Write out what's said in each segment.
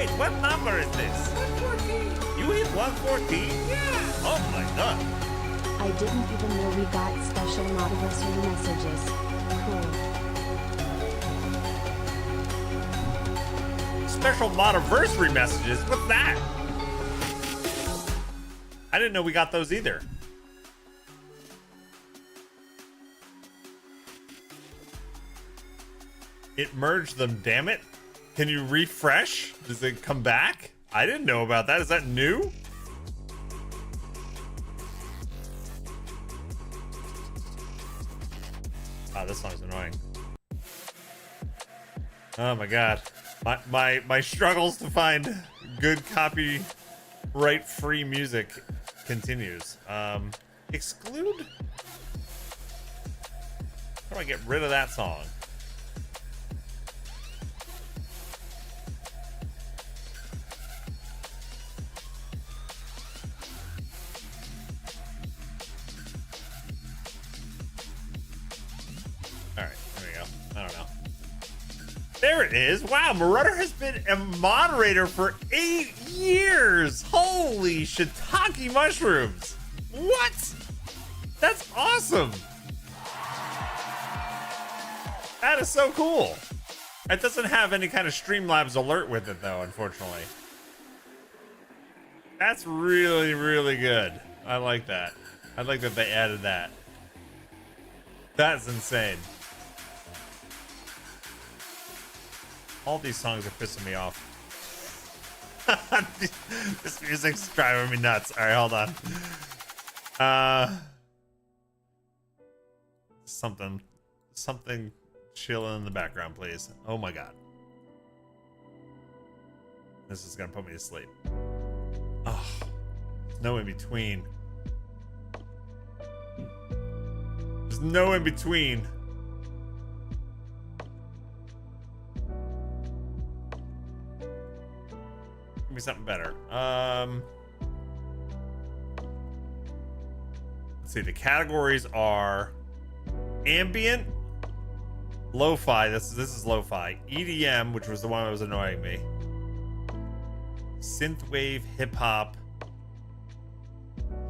Wait, what number is this? 114. You hit 114? Yeah. Oh my god. I didn't even know we got special anniversary messages. Cool. Special modiversary messages? What's that? I didn't know we got those either. It merged them, damn it. Can you refresh? Does it come back? I didn't know about that. Is that new? Oh, this song's annoying. Oh my god. My struggles to find good copyright free music continues. Exclude? How do I get rid of that song? Alright, there we go. I don't know. There it is. Wow, Marauder has been a moderator for 8 years. Holy shiitake mushrooms. What? That's awesome. That is so cool. It doesn't have any kind of Streamlabs alert with it though, unfortunately. That's really, really good. I like that. I like that they added that. That's insane. All these songs are pissing me off. This music's driving me nuts. All right, hold on. Something chilling in the background, please. Oh my god. This is gonna put me to sleep. Oh, there's no in between. There's no in between. Give me something better. Let's see. The categories are ambient, lo-fi. This is lo-fi. EDM, which was the one that was annoying me. Synthwave, hip hop,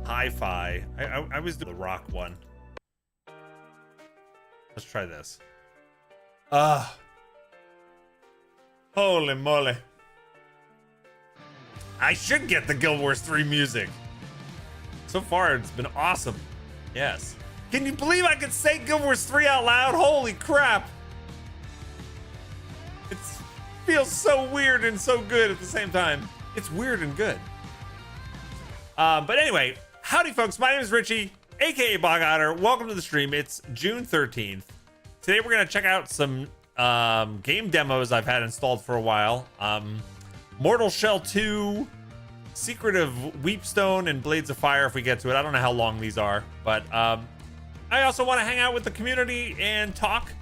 hi-fi. I was doing the rock one. Let's try this. Holy moly. I should get the Guild Wars 3 music. So far, it's been awesome. Yes. Can you believe I could say Guild Wars 3 out loud? Holy crap. It feels so weird and so good at the same time. It's weird and good. But anyway, howdy folks. My name is Richie, aka Otter. Welcome to the stream. It's June 13th. Today we're going to check out some game demos I've had installed for a while. Mortal Shell 2, Secret of Weepstone, and Blades of Fire if we get to it. I don't know how long these are, but I also want to hang out with the community and talk.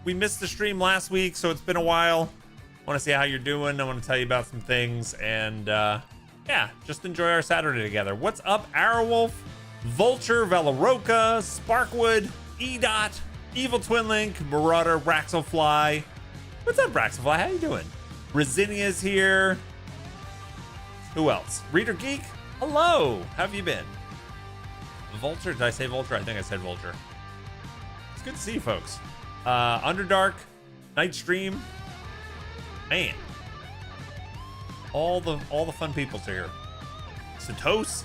We missed the stream last week, so it's been a while. I want to see how you're doing. I want to tell you about some things, and yeah, just enjoy our Saturday together. What's up, Arrowwolf, Vulture, Velaroka, Sparkwood, EDOT, Evil Twin Link, Marauder, Braxelfly. What's up, Braxelfly? How you doing? Resinia's here. Who else? Reader Geek. Hello. How have you been? Vulture. Did I say Vulture? I think I said Vulture. It's good to see you folks. Underdark. Nightstream. Man. All the fun peoples are here. Satos.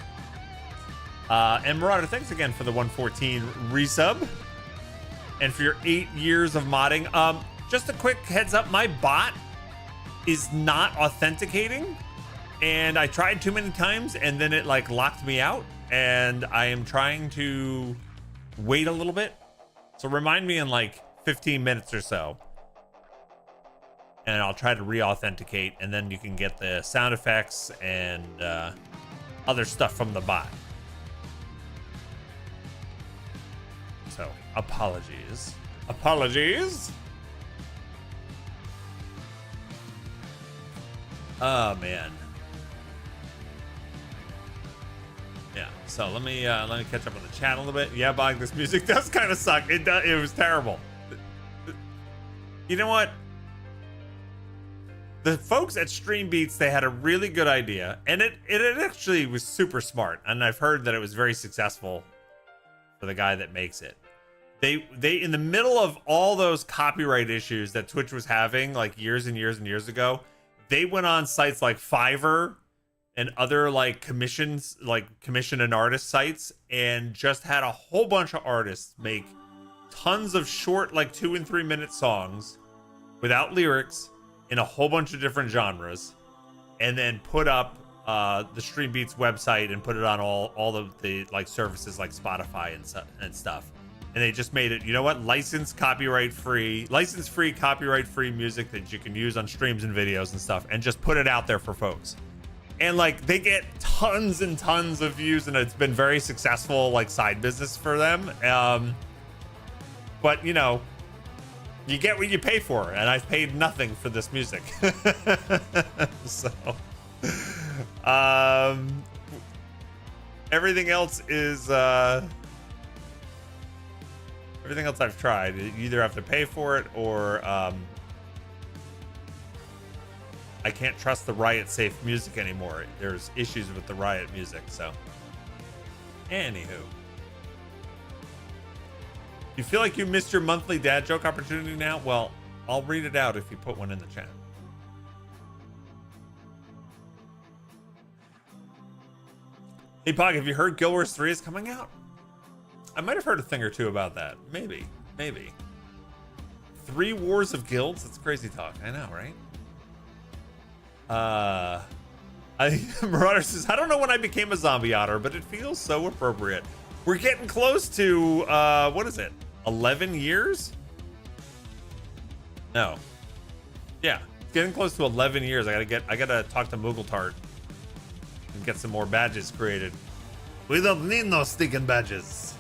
And Marauder, thanks again for the 114 resub. And for your 8 years of modding. Just a quick heads up, my bot is not authenticating, and I tried too many times and then it like locked me out, and I am trying to wait a little bit, so remind me in like 15 minutes or so, and I'll try to re-authenticate, and then you can get the sound effects and other stuff from the bot. So apologies. Oh man. Yeah. So let me catch up on the chat a little bit. Yeah, Bog, this music does kind of suck. It was terrible. You know what? the folks at Stream Beats, they had a really good idea, and it actually was super smart, and I've heard that it was very successful for the guy that makes it. They in the middle of all those copyright issues that Twitch was having like years and years and years ago, they went on sites like Fiverr and other like commission and artist sites, and just had a whole bunch of artists make tons of short, like 2 and 3 minute songs without lyrics in a whole bunch of different genres, and then put up the Stream Beats website and put it on all of the like services like Spotify and stuff. And they just made it, you know what, license free copyright free music that you can use on streams and videos and stuff, and just put it out there for folks. And like they get tons and tons of views, and it's been very successful like side business for them. But you know, you get what you pay for, and I've paid nothing for this music. So everything else is everything else I've tried, you either have to pay for it, or I can't trust the Riot safe music anymore. There's issues with the Riot music. So anywho, you feel like you missed your monthly dad joke opportunity now? Well, I'll read it out if you put one in the chat. Hey Pog, have you heard Guild Wars 3 is coming out? I might have heard a thing or two about that. Maybe. 3 Wars of Guilds? That's crazy talk. I know, right? Marauder says, I don't know when I became a zombie otter, but it feels so appropriate. We're getting close to, what is it? 11 years? No. Yeah, it's getting close to 11 years. I gotta talk to Muggletart and get some more badges created. We don't need no stinking badges.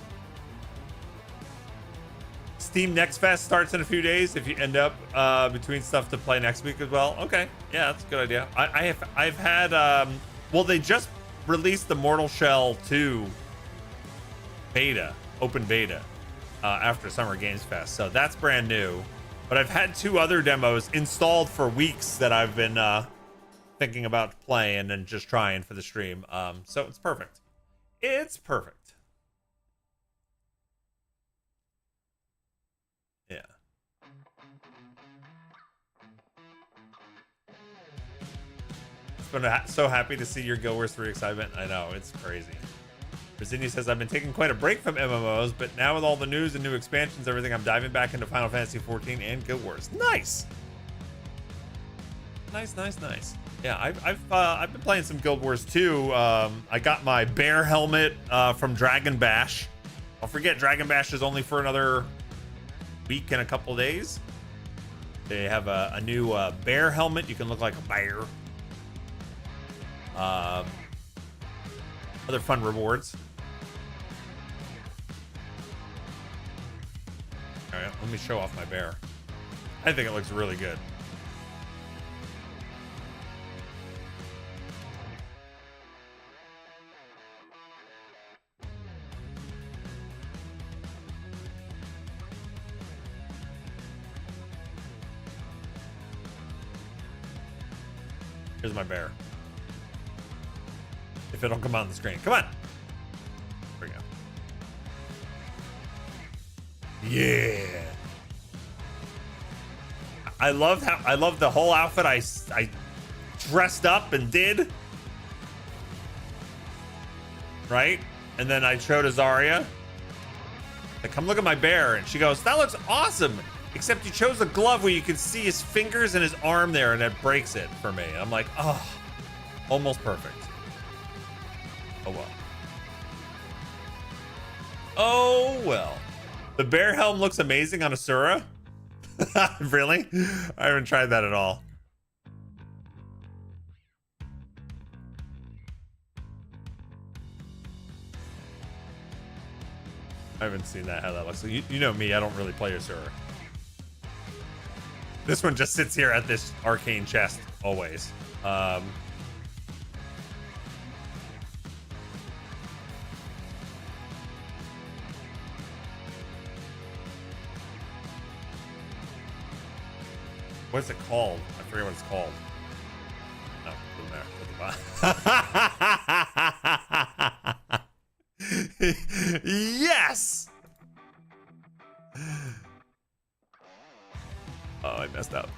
Steam Next Fest starts in a few days. If you end up between stuff to play next week as well. Okay, yeah, that's a good idea. I've had well, they just released the Mortal Shell 2 beta, open beta, after Summer Games Fest, so that's brand new. But I've had 2 other demos installed for weeks that I've been thinking about playing and just trying for the stream. So it's perfect. It's perfect. Yeah. It's been so happy to see your Guild Wars 3 excitement. I know, it's crazy. Virginia says, I've been taking quite a break from MMOs, but now with all the news and new expansions, everything, I'm diving back into Final Fantasy 14 and Guild Wars. Nice. Nice. Yeah, I've been playing some Guild Wars too. I got my bear helmet from Dragon Bash. I'll forget Dragon Bash is only for another week and a couple days. They have a new bear helmet. You can look like a bear. Other fun rewards. All right, let me show off my bear. I think it looks really good. Here's my bear. If it'll come on the screen. Come on. There we go. Yeah. I love the whole outfit I dressed up and did. Right? And then I showed Azaria. Like, come look at my bear. And she goes, that looks awesome. Except you chose a glove where you can see his fingers and his arm there, and it breaks it for me. I'm like, oh, almost perfect. Oh well. Oh well. The bear helm looks amazing on Asura. Really? I haven't tried that at all. I haven't seen that, how that looks. You know me, I don't really play Asura. This one just sits here at this arcane chest always. What's it called? I forget what it's called. there. Yes. Oh, I messed up.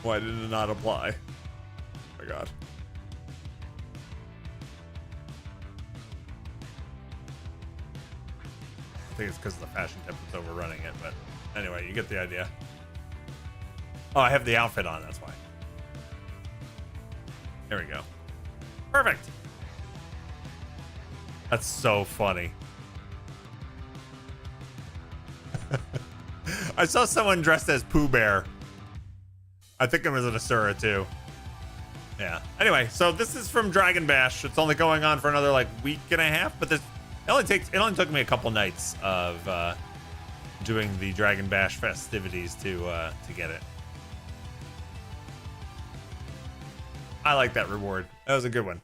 Why did it not apply? Oh my god. I think it's because the fashion tip was overrunning it, but anyway, you get the idea. Oh, I have the outfit on, that's why. There we go. Perfect. That's so funny. I saw someone dressed as Pooh Bear. I think it was an Asura too. Yeah. Anyway, so this is from Dragon Bash. It's only going on for another like week and a half, but it only took me a couple nights of doing the Dragon Bash festivities to get it. I like that reward. That was a good one.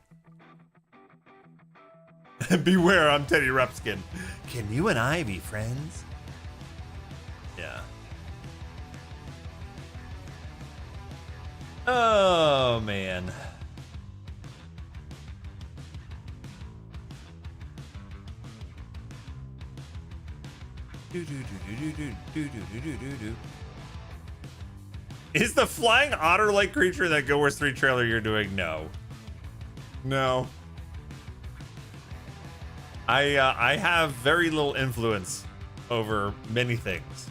Beware, I'm Teddy Rupskin. Can you and I be friends? Yeah. Oh, man. Is the flying otter-like creature that Guild Wars 3 trailer you're doing? No. No. I have very little influence over many things.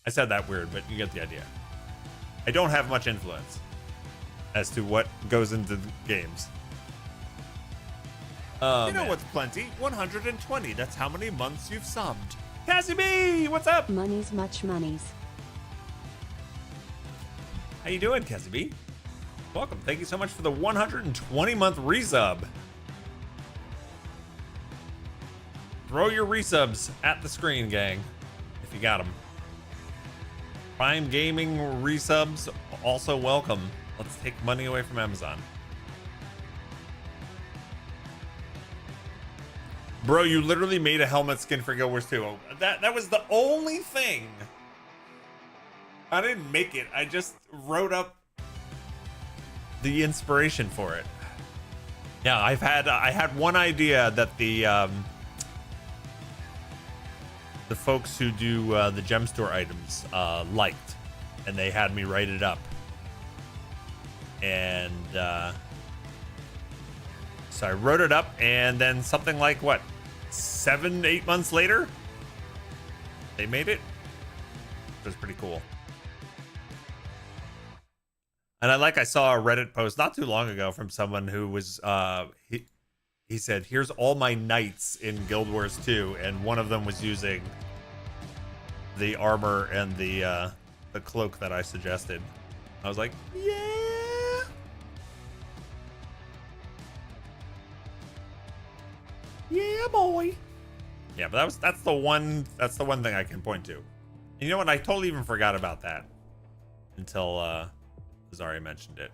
I said that weird, but you get the idea. I don't have much influence as to what goes into the games. You know what's plenty? 120. That's how many months you've subbed. Cassie B, what's up? Money's much monies. How you doing, Cassie B? Welcome. Thank you so much for the 120-month resub. Throw your resubs at the screen, gang, if you got them. Prime Gaming resubs also welcome. Let's take money away from Amazon. Bro, you literally made a helmet skin for Guild Wars 2. That was the only thing. I didn't make it. I just wrote up the inspiration for it. Yeah, I had one idea that the folks who do the gem store items liked, and they had me write it up. And so I wrote it up, and then something like what, 7-8 months later, they made it. It was pretty cool. And I saw a Reddit post not too long ago from someone who was he said, here's all my knights in Guild Wars 2, and one of them was using the armor and the cloak that I suggested. I was like, yeah. Yeah, boy. Yeah, but that's the one thing I can point to. And you know what? I totally even forgot about that until Zari mentioned it.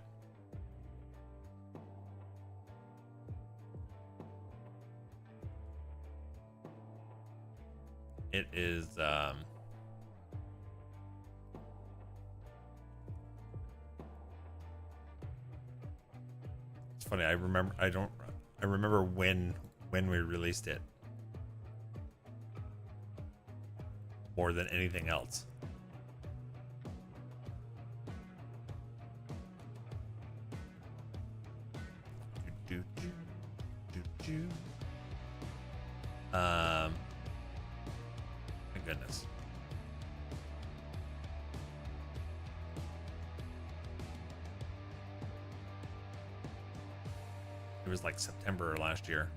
It is it's funny, I remember when we released it more than anything else. My goodness. It was like September last year.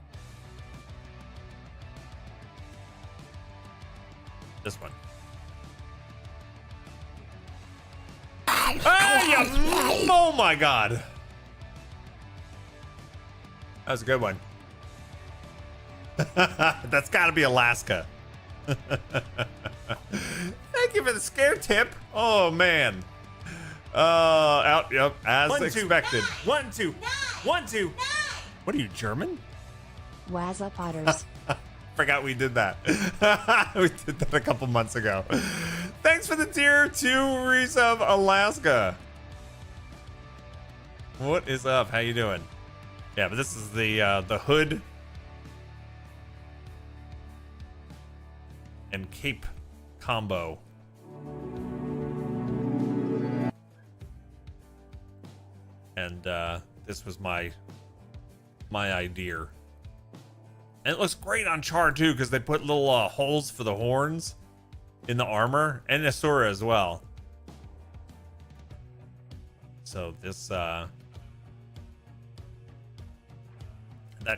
This one. Oh my god. That was a good one. That's got to be Alaska. Thank you for the scare tip. Oh man. Out. Yep. As expected. 1 2 1 2. What are you, German? Waz up Otters. Forgot we did that. We did that a couple months ago. Thanks for the tier 2 resub, Alaska. What is up? How you doing? Yeah, but this is the hood and cape combo. And this was my idea. And it looks great on Char too, because they put little holes for the horns in the armor, and Asura as well. So this that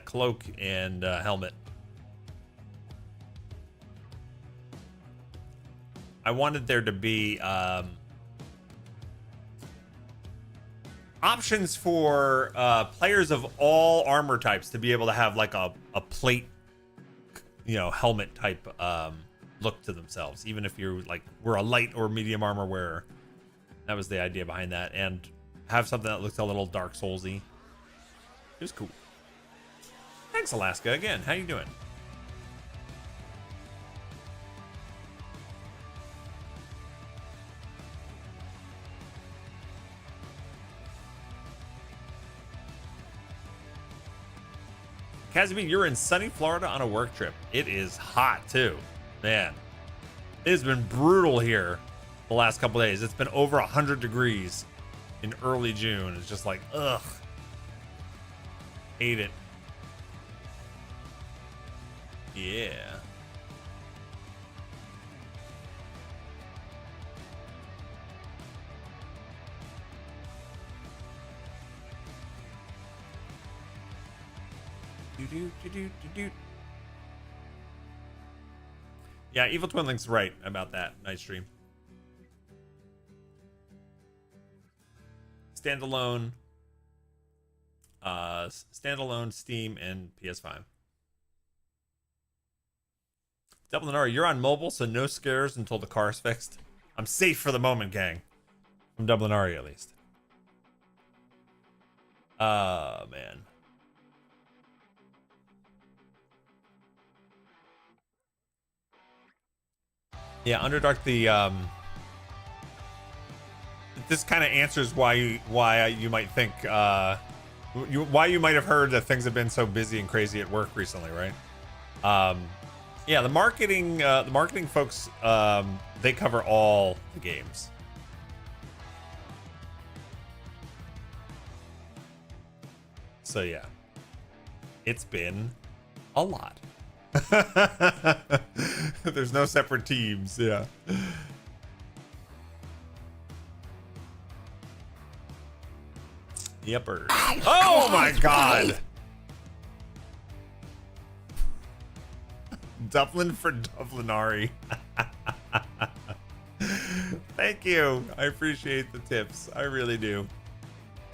cloak and helmet. I wanted there to be options for players of all armor types to be able to have like a plate, you know, helmet type look to themselves, even if you're like we're a light or medium armor wearer. That was the idea behind that, and have something that looks a little Dark Soulsy. It was cool. Thanks, Alaska. Again, how you doing? Casimir, you're in sunny Florida on a work trip. It is hot too, man. It has been brutal here the last couple days. It's been over 100 degrees in early June. It's just like, ugh. Hate it. Yeah. Yeah, Evil Twinling's right about that. Nice stream. Standalone, Steam, and PS5. Dublinari, you're on mobile, so no scares until the car's fixed. I'm safe for the moment, gang. From Dublinari, at least. Man. Yeah, Underdark, this kind of answers why you might think why you might have heard that things have been so busy and crazy at work recently, right? Yeah, the marketing folks, they cover all the games. So yeah, it's been a lot. There's no separate teams. Yeah. Yepper. Oh my god. Dublin for Dublinari. Thank you. I appreciate the tips. I really do.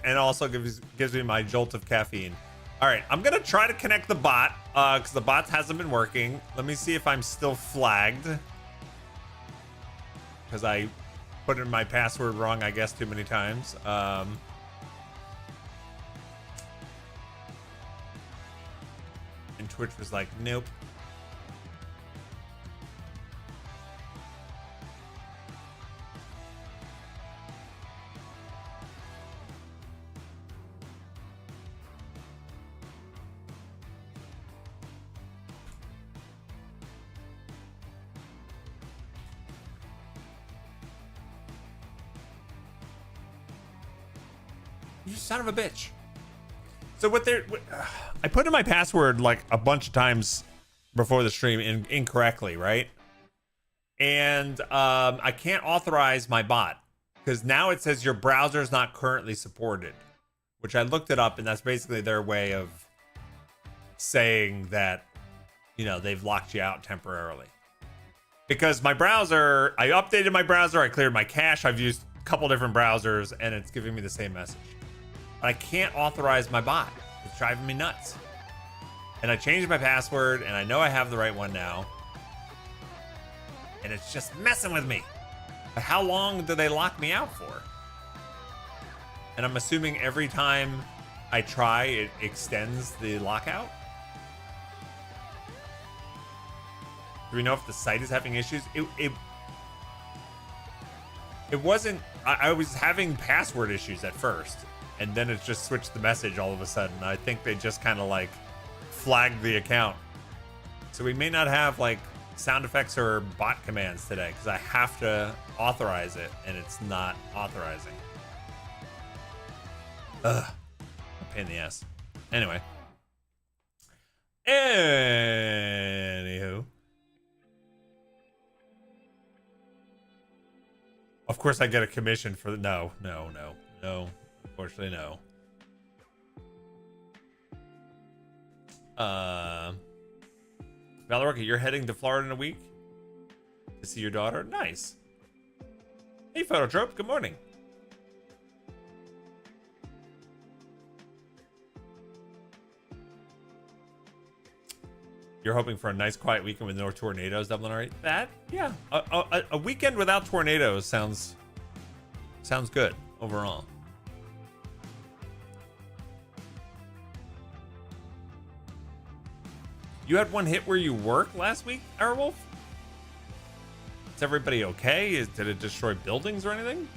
And also gives me my jolt of caffeine. All right, I'm gonna try to connect the bot because the bot hasn't been working. Let me see if I'm still flagged because I put in my password wrong, I guess, too many times. And Twitch was like, nope. You son of a bitch. So I put in my password like a bunch of times before the stream incorrectly, right? And I can't authorize my bot because now it says your browser is not currently supported, which I looked it up, and that's basically their way of saying that, you know, they've locked you out temporarily. Because my browser, I updated my browser, I cleared my cache, I've used a couple different browsers, and it's giving me the same message. But I can't authorize my bot. It's driving me nuts. And I changed my password, and I know I have the right one now. And it's just messing with me. But how long do they lock me out for? And I'm assuming every time I try, it extends the lockout. Do we know if the site is having issues? It wasn't. I was having password issues at first, and then it just switched the message all of a sudden. I think they just kind of like flagged the account. So we may not have like sound effects or bot commands today because I have to authorize it and it's not authorizing. Ugh, a pain in the ass. Anyway. Anywho. Of course I get a commission for the no. Unfortunately, no. Valorca, you're heading to Florida in a week to see your daughter? Nice. Hey, Phototrope, good morning. You're hoping for a nice quiet weekend with no tornadoes, Dublin, all right? That, yeah. A weekend without tornadoes sounds good overall. You had one hit where you work last week, Airwolf? Is everybody okay? Did it destroy buildings or anything?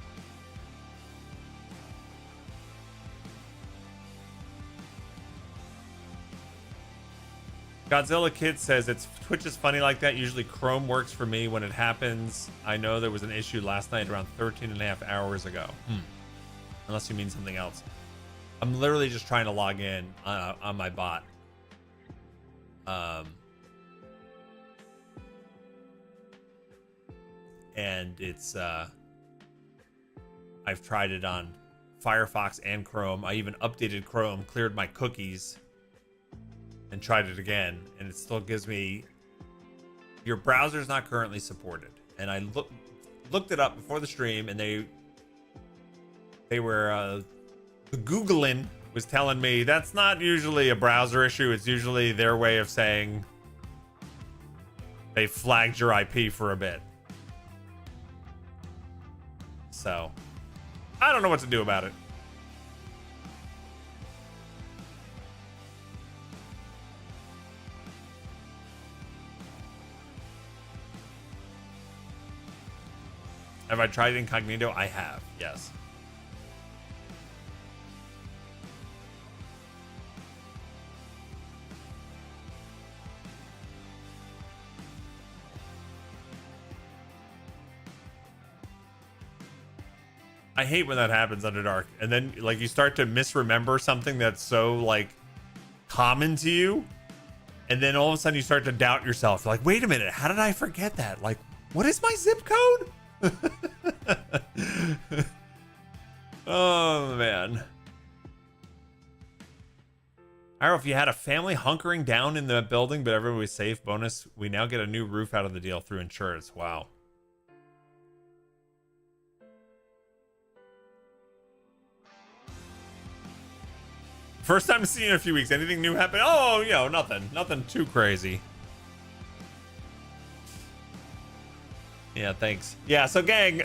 Godzilla Kid says Twitch is funny like that. Usually Chrome works for me when it happens. I know there was an issue last night around 13 and a half hours ago. Unless you mean something else. I'm literally just trying to log in on my bot. And it's I've tried it on Firefox and Chrome. I even updated Chrome, cleared my cookies, and tried it again, and it still gives me your browser is not currently supported. And I looked it up before the stream, and they were the Googling was telling me that's not usually a browser issue. It's usually their way of saying they flagged your IP for a bit. So I don't know what to do about it. Have I tried incognito? I have, yes. I hate when that happens, Underdark. And then like you start to misremember something that's so like common to you. And then all of a sudden you start to doubt yourself. Like, wait a minute, how did I forget that? Like, what is my zip code? Oh man. I don't know if you had a family hunkering down in the building, but everybody was safe. Bonus, we now get a new roof out of the deal through insurance. Wow. First time to see you in a few weeks. Anything new happen? Oh, you know, nothing too crazy. Yeah, thanks. Yeah, so gang,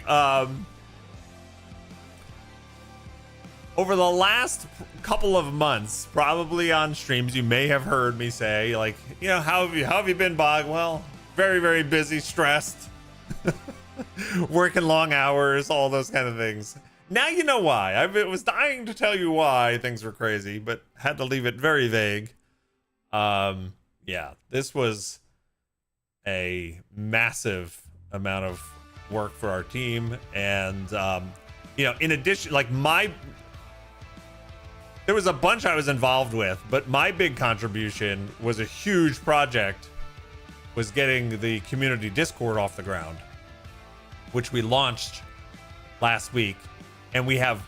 over the last couple of months, probably on streams, you may have heard me say, like, you know, how have you been, Bog? Well, very, very busy, stressed, working long hours, all those kind of things. Now you know why. I was dying to tell you why things were crazy, but had to leave it very vague. Yeah, this was a massive amount of work for our team, and you know, in addition, like there was a bunch I was involved with, but my big contribution was a huge project, was getting the community Discord off the ground, which we launched last week, and we're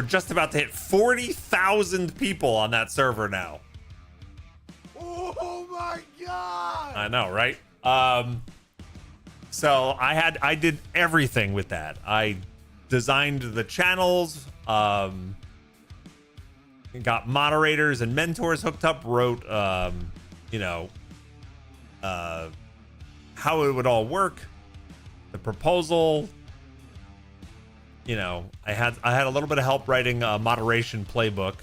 just about to hit 40,000 people on that server now. Oh my god! I know, right? So I did everything with that. I designed the channels, got moderators and mentors hooked up, wrote, you know, how it would all work, the proposal. You know, I had a little bit of help writing a moderation playbook,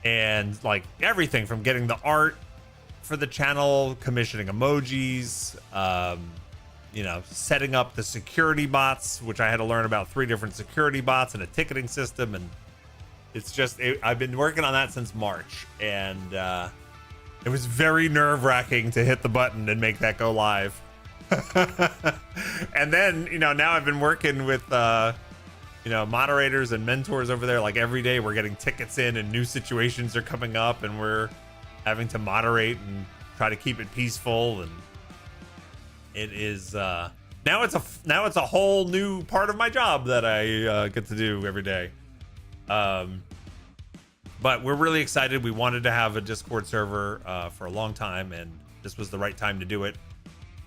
and like everything from getting the art for the channel, commissioning emojis, you know, setting up the security bots, which I had to learn about 3 different security bots and a ticketing system. And it's just, I've been working on that since March, and it was very nerve-wracking to hit the button and make that go live. And then, you know, now I've been working with, you know, moderators and mentors over there. Like every day we're getting tickets in and new situations are coming up, and we're having to moderate and try to keep it peaceful. And it is now it's a whole new part of my job that I get to do every day. But we're really excited. We wanted to have a Discord server for a long time, and this was the right time to do it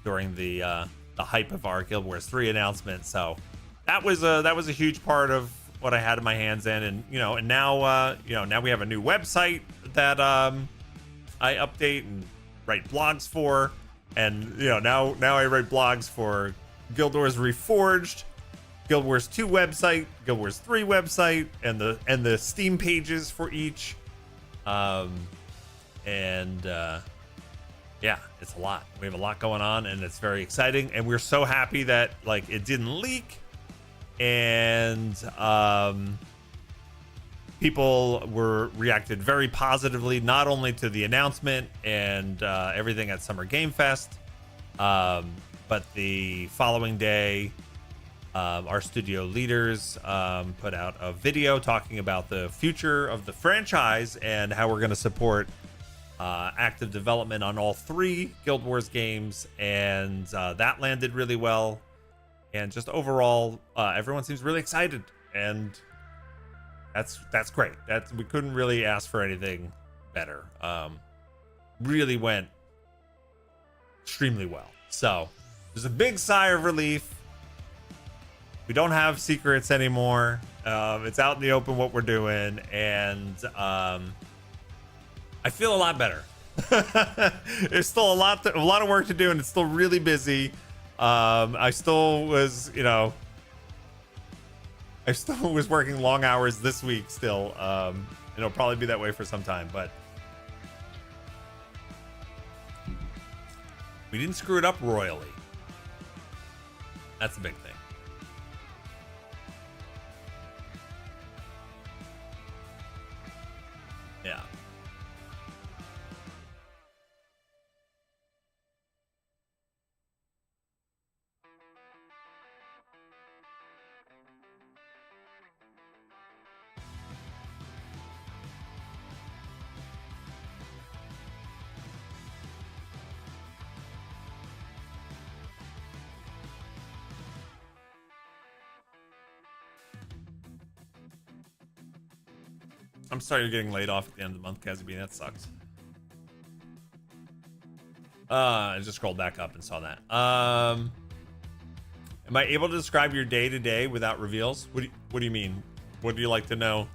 during the hype of our Guild Wars 3 announcement. So that was a huge part of what I had in my hands in. And you know, and now you know, now we have a new website that I update and write blogs for. And you know, now I write blogs for Guild Wars Reforged, Guild Wars 2 website, Guild Wars 3 website, and the Steam pages for each. Yeah, it's a lot. We have a lot going on, and it's very exciting. And we're so happy that like it didn't leak, and people reacted very positively, not only to the announcement and everything at Summer Game Fest, but the following day, our studio leaders put out a video talking about the future of the franchise and how we're going to support active development on all 3 Guild Wars games, and that landed really well. And just overall, everyone seems really excited, and that's great. We couldn't really ask for anything better. Really went extremely well. So there's a big sigh of relief. We don't have secrets anymore. It's out in the open what we're doing, and I feel a lot better. There's still a lot of work to do, and it's still really busy. I still was, you know, I still was working long hours this week still. It'll probably be that way for some time, but we didn't screw it up royally. That's the big thing. Yeah. I'm sorry you're getting laid off at the end of the month, Kazzy Bean. That sucks. I just scrolled back up and saw that. Am I able to describe your day to day without reveals? What do you mean? What do you like to know?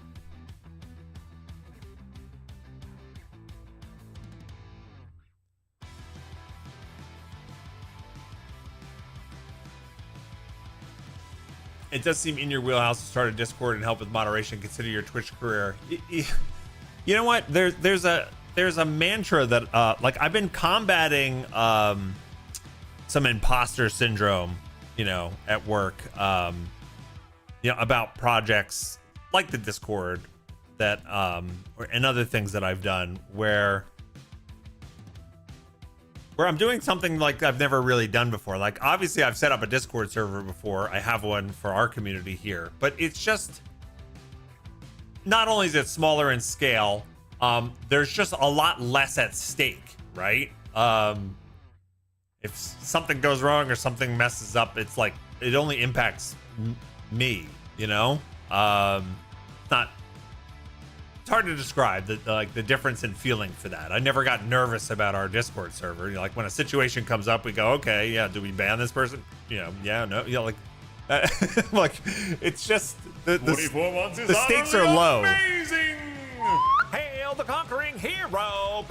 It does seem in your wheelhouse to start a Discord and help with moderation. Consider your Twitch career. You know what? There's a mantra that like I've been combating some imposter syndrome, you know, at work, you know, about projects like the Discord that and other things that I've done where I'm doing something like I've never really done before. Like obviously I've set up a Discord server before. I have one for our community here, but it's just not only is it smaller in scale, there's just a lot less at stake, right? If something goes wrong or something messes up, it's like it only impacts me, you know? It's hard to describe the difference in feeling for that. I never got nervous about our Discord server. You know, like when a situation comes up, we go, okay, yeah, do we ban this person? You know, yeah, no, you know, like, like it's just the stakes are low. Amazing! Hail the conquering hero!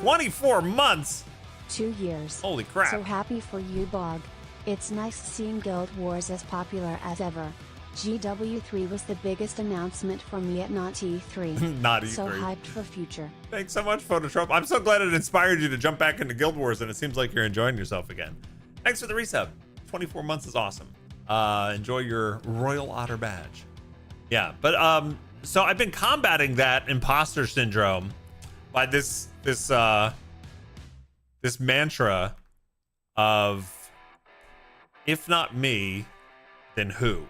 24 months. 2 years. Holy crap! So happy for you, Bog. It's nice seeing Guild Wars as popular as ever. GW3 was the biggest announcement from yet not E3. Not E3. So hyped for future. Thanks so much, Photoshop. I'm so glad it inspired you to jump back into Guild Wars, and it seems like you're enjoying yourself again. Thanks for the resub. 24 months is awesome. Enjoy your Royal Otter badge. Yeah, but so I've been combating that imposter syndrome by this mantra of, if not me, then who?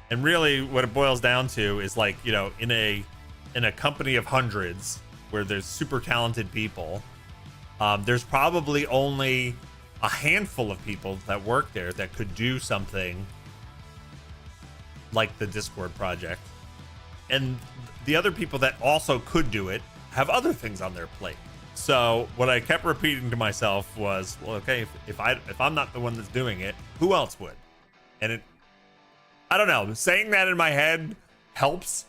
And really what it boils down to is, like, you know, in a company of hundreds where there's super talented people, there's probably only a handful of people that work there that could do something like the Discord project. And the other people that also could do it have other things on their plate. So what I kept repeating to myself was, well, okay, if I'm not the one that's doing it, who else would? And I don't know, saying that in my head helps.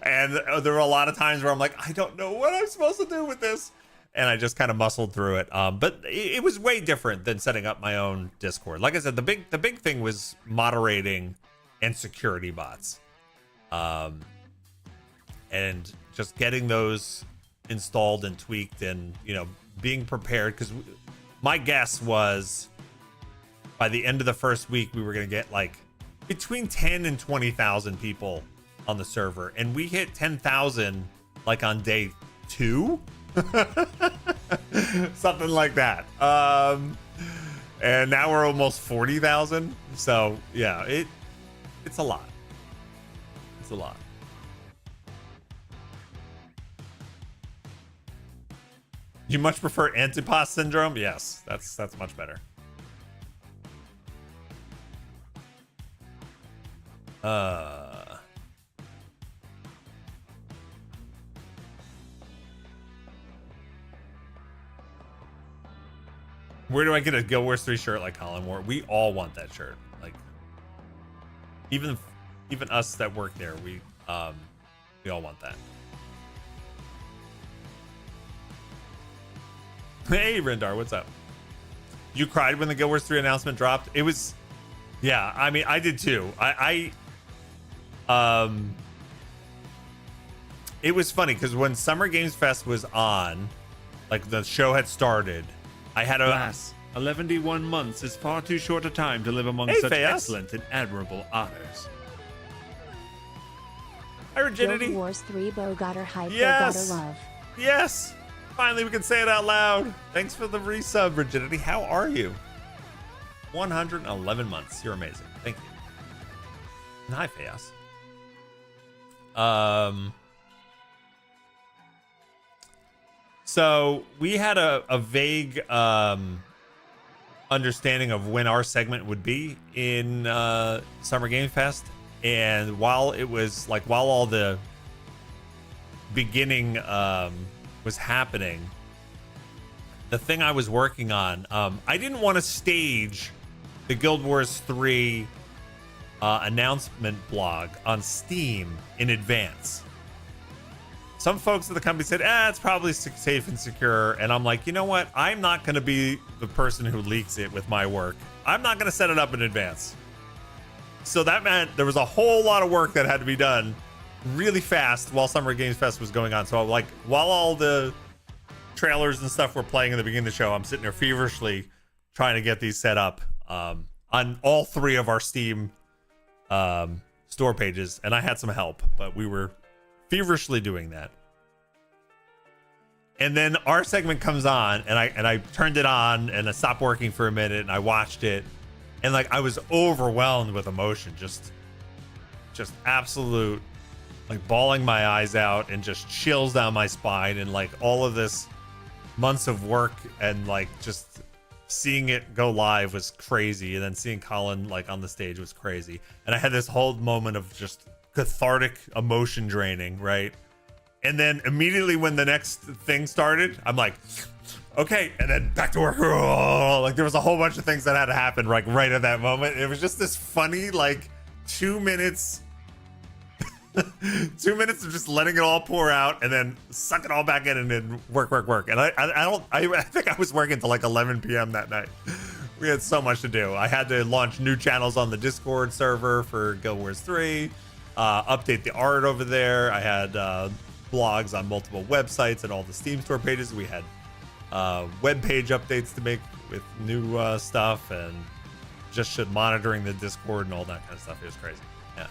And there were a lot of times where I'm like, I don't know what I'm supposed to do with this. And I just kind of muscled through it. But it was way different than setting up my own Discord. Like I said, the big thing was moderating and security bots. And just getting those installed and tweaked, and, you know, being prepared, because my guess was by the end of the first week we were going to get like between 10 and 20,000 people on the server, and we hit 10,000 like on day 2. Something like that. And now we're almost 40,000. So yeah, it's a lot. It's a lot. You much prefer Antipas syndrome? Yes, that's much better. Where do I get a Guild Wars 3 shirt like Colin wore? We all want that shirt. Like, even us that work there, we all want that. Hey, Rendar, what's up? You cried when the Guild Wars 3 announcement dropped? It was, yeah, I mean, I did too. It was funny because when Summer Games Fest was on, like the show had started, I had a... Alas, 11 months is far too short a time to live among such excellent and admirable otters. Hi, Rigidity. Guild Wars 3 Bogatter hype, Yes. Bogatter love. Yes! Finally, we can say it out loud. Thanks for the resub, Rigidity. How are you? 111 months. You're amazing. Thank you. And hi, Feas. So we had a vague understanding of when our segment would be in Summer Game Fest, and while all the beginning was happening, the thing I was working on, I didn't want to stage the Guild Wars 3 announcement blog on Steam in advance. Some folks at the company said, it's probably safe and secure. And I'm like, you know what? I'm not going to be the person who leaks it with my work. I'm not going to set it up in advance. So that meant there was a whole lot of work that had to be done really fast while Summer Games Fest was going on. So like, while all the trailers and stuff were playing in the beginning of the show, I'm sitting there feverishly trying to get these set up on all 3 of our Steam store pages. And I had some help, but we were feverishly doing that. And then our segment comes on, and I turned it on, and it stopped working for a minute, and I watched it, and like I was overwhelmed with emotion, just absolute, like, bawling my eyes out and just chills down my spine, and like all of this months of work, and like just seeing it go live was crazy, and then seeing Colin like on the stage was crazy, and I had this whole moment of just cathartic emotion draining, right? And then immediately when the next thing started, I'm like, okay, and then back to work. Like there was a whole bunch of things that had to happen like right at that moment. It was just this funny like 2 minutes 2 minutes of just letting it all pour out and then suck it all back in and then work. And I think I was working till like 11 p.m. that night. We had so much to do. I had to launch new channels on the Discord server for Guild Wars 3, update the art over there. I had blogs on multiple websites and all the Steam store pages. We had web page updates to make with new stuff, and just monitoring the Discord and all that kind of stuff. It was crazy. Yeah.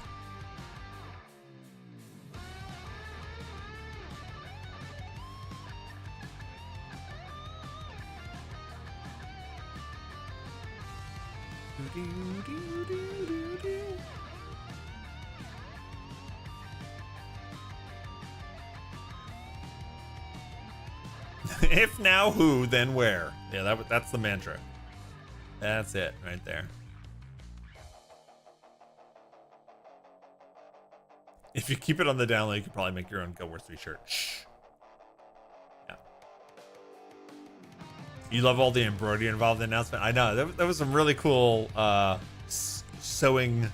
If now who, then where? Yeah, that's the mantra. That's it right there. If you keep it on the down low, you could probably make your own Guild Wars 3 shirt. Shh. Yeah. You love all the embroidery involved in the announcement. I know that was some really cool sewing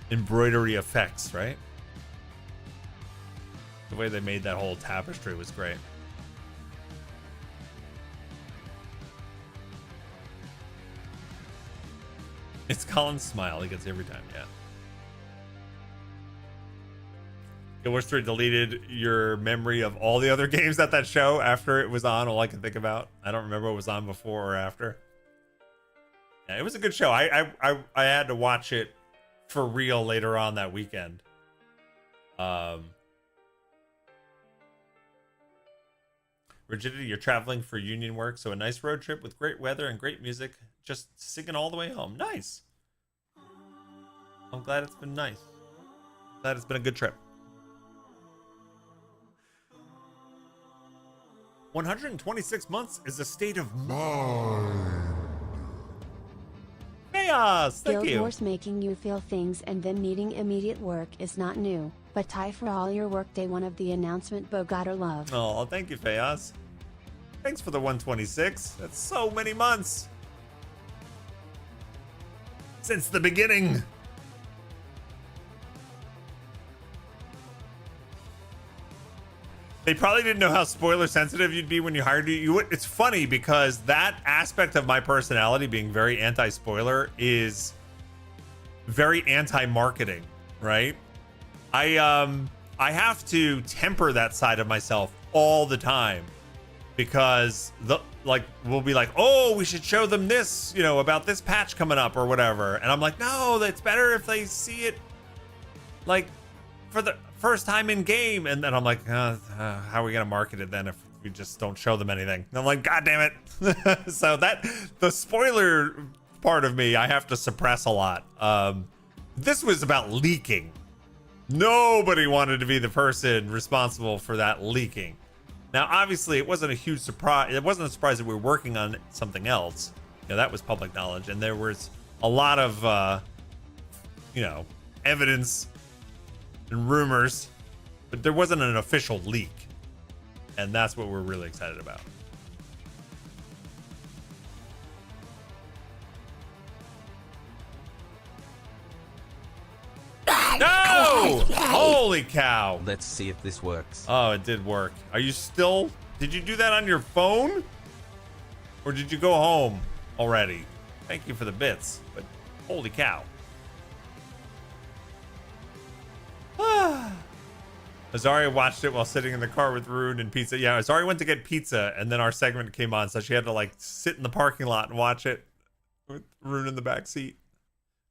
embroidery effects, right? The way they made that whole tapestry was great. It's Colin's smile. He gets every time. Yeah. Guild Wars 3 deleted your memory of all the other games at that show after it was on. All I can think about. I don't remember what was on before or after. Yeah, it was a good show. I had to watch it for real later on that weekend. Rigidity, you're traveling for union work, so a nice road trip with great weather and great music. Just singing all the way home. Nice. I'm glad it's been nice. Glad it's been a good trip. 126 months is a state of mind. Chaos. Thank you. Guild Wars making you feel things and then needing immediate work is not new, but tie for all your work day one of the announcement Bogatter love. Oh, thank you, Fayaz. Thanks for the 126. That's so many months. Since the beginning. They probably didn't know how spoiler sensitive you'd be when you hired you. It's funny because that aspect of my personality, being very anti-spoiler, is very anti-marketing, right? I have to temper that side of myself all the time, because we'll be like, oh, we should show them this, about this patch coming up or whatever, and I'm like, no, it's better if they see it like for the first time in game. And then I'm like, how are we gonna market it then if we just don't show them anything? And I'm like, god damn it. So that the spoiler part of me I have to suppress a lot. This was about leaking. Nobody wanted to be the person responsible for that leaking. Now obviously it wasn't a huge surprise. It wasn't a surprise that we were working on something else. That was public knowledge, and there was a lot of evidence and rumors, but there wasn't an official leak, and that's what we're really excited about. No! Holy cow. Let's see if this works. Oh, it did work. Are you still... Did you do that on your phone? Or did you go home already? Thank you for the bits, but holy cow. Azaria watched it while sitting in the car with Rune and pizza. Yeah, Azaria went to get pizza, and then our segment came on, so she had to sit in the parking lot and watch it with Rune in the back seat.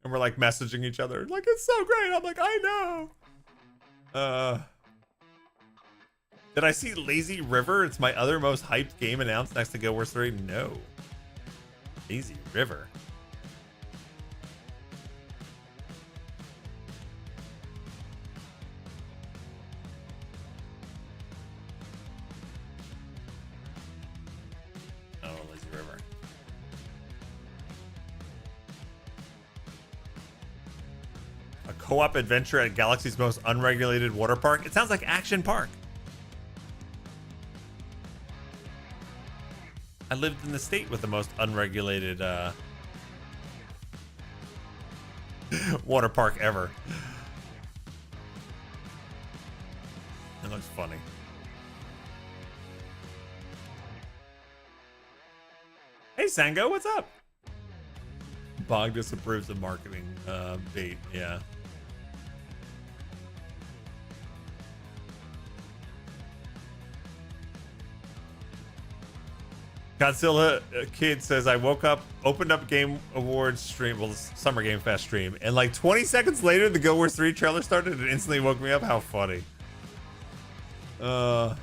And we're messaging each other like, it's so great. I'm like, I know. Did I see Lazy River? It's my other most hyped game announced next to Guild Wars 3. No. Lazy River. Oh, Lazy River. A co-op adventure at Galaxy's most unregulated water park. It sounds like Action Park. I lived in the state with the most unregulated water park ever. It looks funny. Hey Sango, what's up? Bog disapproves of marketing bait. Yeah. Godzilla Kid says, I woke up, opened up Game Awards stream, well, Summer Game Fest stream, and like 20 seconds later, the Guild Wars 3 trailer started and instantly woke me up. How funny. Oh,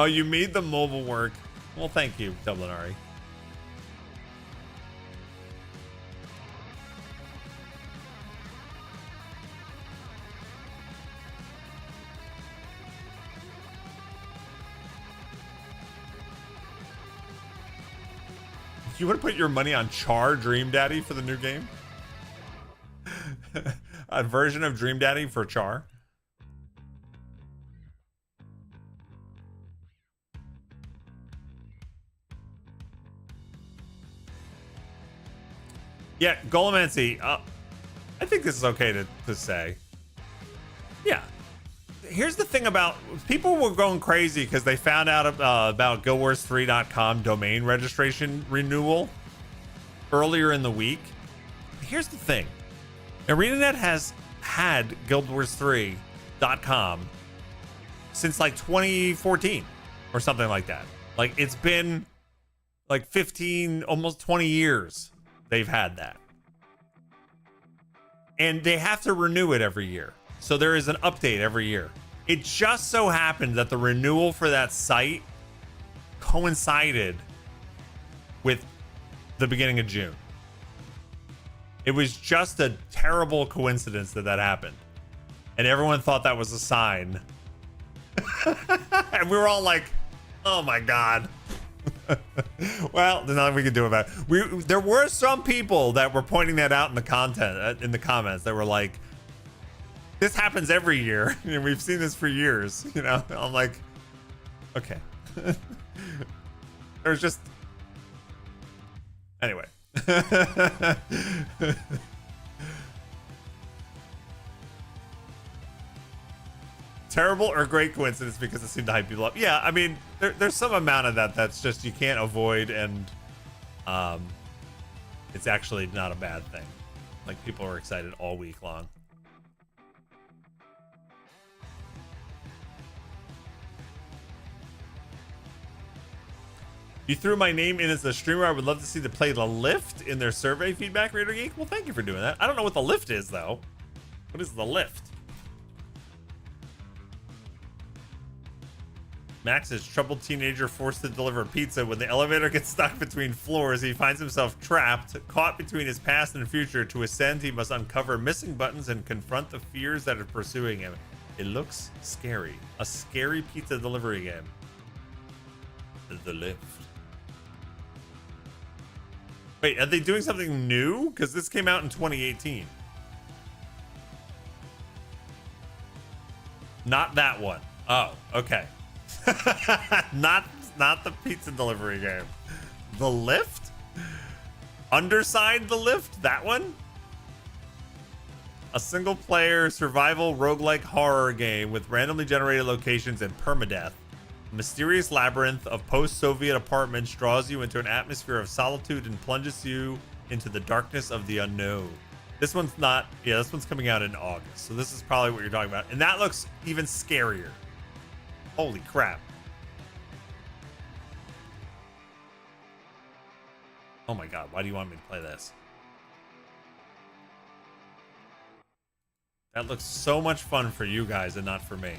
you made the mobile work. Well, thank you, Dublinari. You want to put your money on Char Dream Daddy for the new game? A version of Dream Daddy for Char? Yeah, Golomancy. I think this is okay to say. Yeah. Here's the thing about people were going crazy because they found out about guildwars3.com domain registration renewal earlier in the week. Here's the thing. ArenaNet has had guildwars3.com since like 2014 or something like that. Like it's been like 15, almost 20 years they've had that. And they have to renew it every year. So there is an update every year. It just so happened that the renewal for that site coincided with the beginning of June. It was just a terrible coincidence that happened. And everyone thought that was a sign. And we were all like, oh my God. Well, there's nothing we can do about it. There were some people that were pointing that out in the comments that were like, this happens every year. And we've seen this for years. You know, I'm like, okay. There's just, anyway. Terrible or great coincidence because it seemed to hype people up. Yeah, I mean, there's some amount of that's just you can't avoid, and it's actually not a bad thing. Like, people are excited all week long. You threw my name in as a streamer. I would love to see them play The Lift in their survey feedback, Raider Geek. Well, thank you for doing that. I don't know what The Lift is, though. What is The Lift? Max is troubled teenager forced to deliver pizza. When the elevator gets stuck between floors, he finds himself trapped, caught between his past and future. To ascend, he must uncover missing buttons and confront the fears that are pursuing him. It looks scary. A scary pizza delivery game. The Lift. Wait, are they doing something new? Because this came out in 2018. Not that one. Oh, okay. not the pizza delivery game. The Lift? Underside The Lift? That one? A single player survival roguelike horror game with randomly generated locations and permadeath. A mysterious labyrinth of post-Soviet apartments draws you into an atmosphere of solitude and plunges you into the darkness of the unknown. This one's not, yeah, this one's coming out in August. So this is probably what you're talking about. And that looks even scarier. Holy crap. Oh my God, why do you want me to play this? That looks so much fun for you guys and not for me.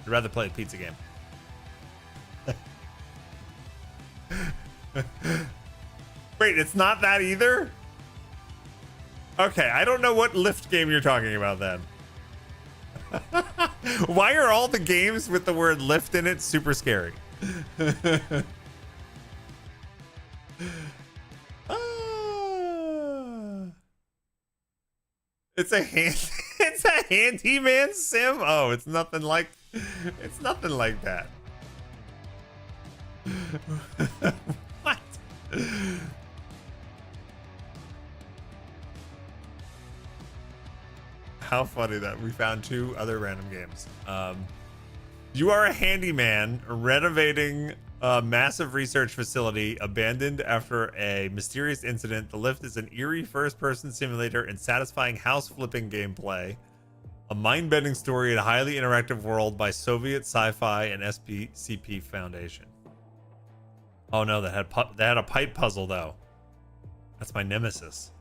I'd rather play a pizza game. Wait, it's not that either? Okay, I don't know what Lift game you're talking about then. Why are all the games with the word Lift in it super scary? It's a handyman sim? Oh, it's nothing like that. What? How funny that we found two other random games. You are a handyman renovating A massive research facility abandoned after a mysterious incident. The lift is an eerie first-person simulator and satisfying house-flipping gameplay. A mind-bending story in a highly interactive world by Soviet Sci-Fi and SPCP Foundation. Oh no, that had a pipe puzzle though. That's my nemesis.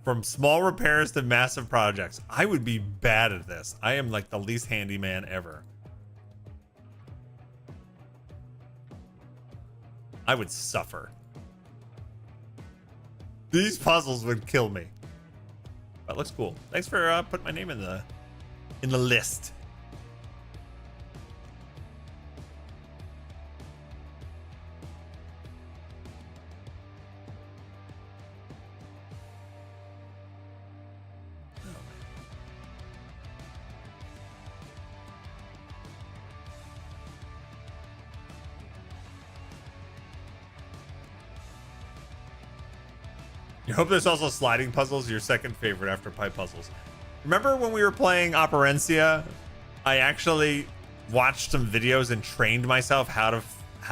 From small repairs to massive projects. I would be bad at this. I am like the least handyman ever. I would suffer. These puzzles would kill me. That looks cool. Thanks for putting my name in the list. You hope there's also sliding puzzles, your second favorite after pipe puzzles. Remember when we were playing Operencia? I actually watched some videos and trained myself how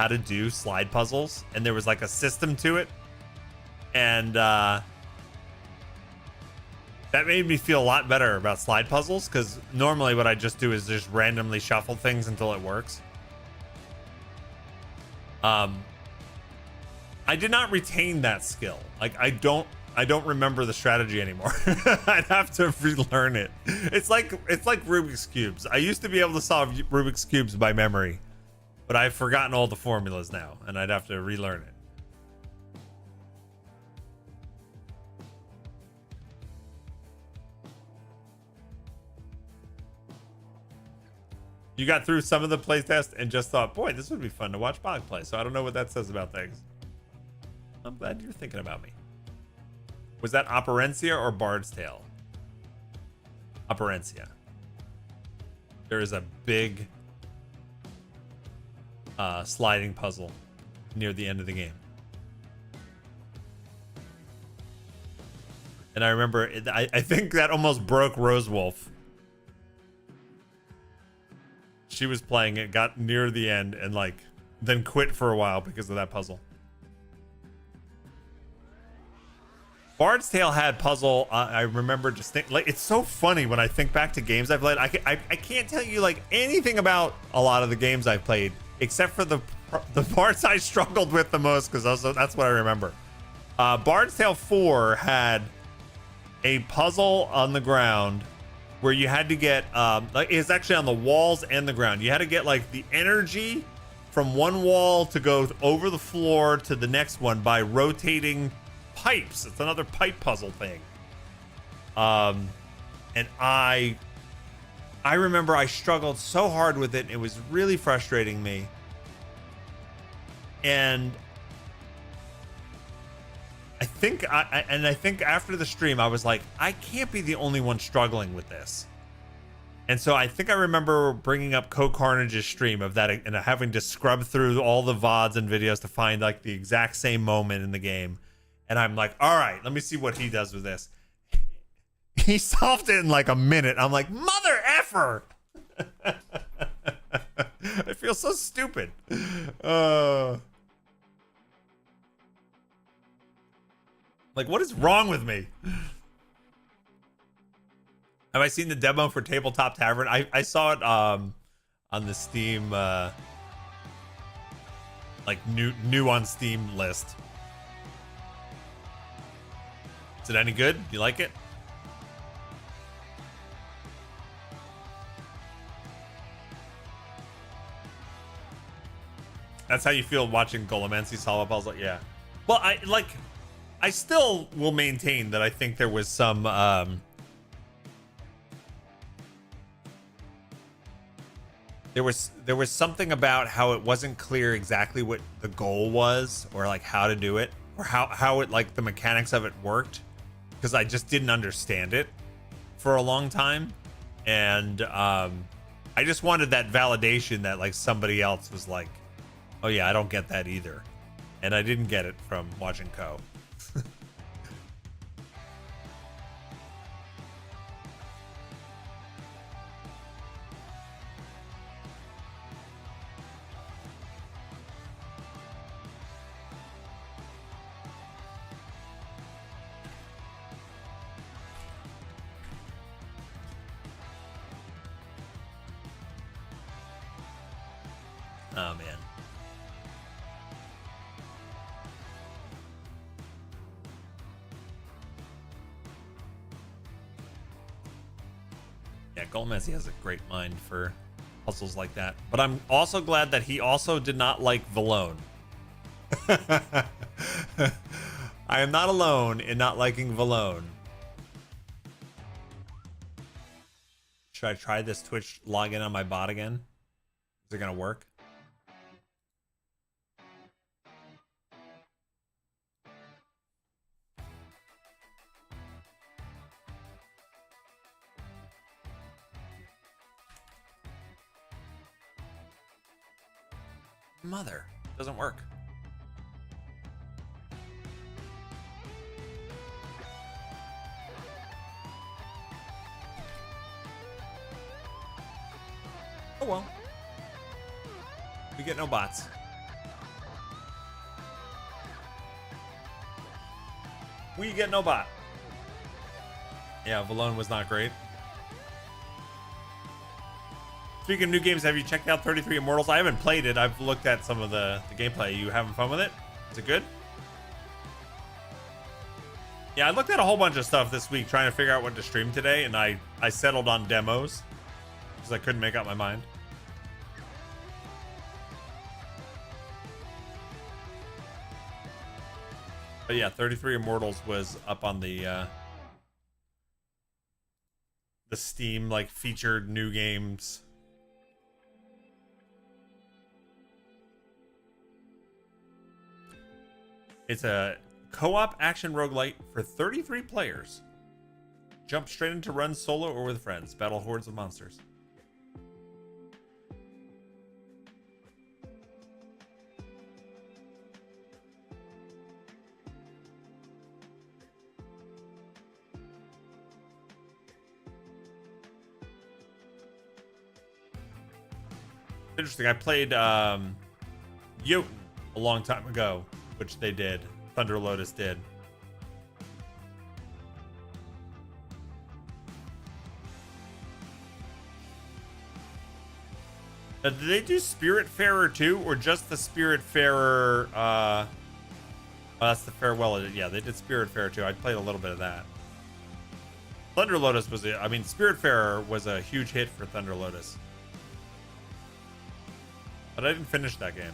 to do slide puzzles, and there was like a system to it, and that made me feel a lot better about slide puzzles, because normally what I just do is just randomly shuffle things until it works. I did not retain that skill. Like I don't remember the strategy anymore. I'd have to relearn it. It's like Rubik's cubes. I used to be able to solve Rubik's cubes by memory, but I've forgotten all the formulas now, and I'd have to relearn it. You got through some of the playtest and just thought, boy, this would be fun to watch Bog play. So I don't know what that says about things. I'm glad you're thinking about me. Was that Operencia or Bard's Tale? Operencia. There is a big sliding puzzle near the end of the game. And I remember, I think that almost broke Rose Wolf. She was playing it, got near the end, and like then quit for a while because of that puzzle. Bard's Tale had puzzle. I remember just think like it's so funny when I think back to games I've played. I can't tell you like anything about a lot of the games I've played except for the parts I struggled with the most, because also that's what I remember. Bard's Tale 4 had a puzzle on the ground where you had to get like it's actually on the walls and the ground. You had to get like the energy from one wall to go over the floor to the next one by rotating pipes. It's another pipe puzzle thing. And I remember I struggled so hard with it. It was really frustrating me. And I think I think after the stream I was like, I can't be the only one struggling with this. And so I think I remember bringing up Co Carnage's stream of that and having to scrub through all the VODs and videos to find like the exact same moment in the game. And I'm like, all right, let me see what he does with this. He solved it in like a minute. I'm like, mother effer. I feel so stupid. Like, what is wrong with me? Have I seen the demo for Tabletop Tavern? I saw it on the Steam like new on Steam list. Is it any good? You like it? That's how you feel watching Golomancy solve a puzzle? Yeah. Well, I still will maintain that I think there was some there was something about how it wasn't clear exactly what the goal was, or like how to do it, or how it like the mechanics of it worked, because I just didn't understand it for a long time. And I just wanted that validation that like somebody else was like, oh yeah, I don't get that either. And I didn't get it from watching Co. Oh, man. Yeah, Gomez, he has a great mind for puzzles like that. But I'm also glad that he also did not like Valone. I am not alone in not liking Valone. Should I try this Twitch login on my bot again? Is it gonna work? Mother, doesn't work. Oh well. We get no bots. We get no bot. Yeah, Valone was not great. Speaking of new games, have you checked out 33 Immortals? I haven't played it. I've looked at some of the gameplay. You having fun with it? Is it good? Yeah, I looked at a whole bunch of stuff this week trying to figure out what to stream today, and I settled on demos because I couldn't make up my mind. But yeah, 33 Immortals was up on the Steam like featured new games. It's a co-op action roguelite for 33 players. Jump straight into runs solo or with friends. Battle hordes of monsters. Interesting. I played Jotun a long time ago, which they did. Thunder Lotus did. Did they do Spiritfarer too, or just the Spiritfarer? Oh, that's the Farewell. Yeah, they did Spiritfarer too. I played a little bit of that. Thunder Lotus was, I mean, Spiritfarer was a huge hit for Thunder Lotus. But I didn't finish that game.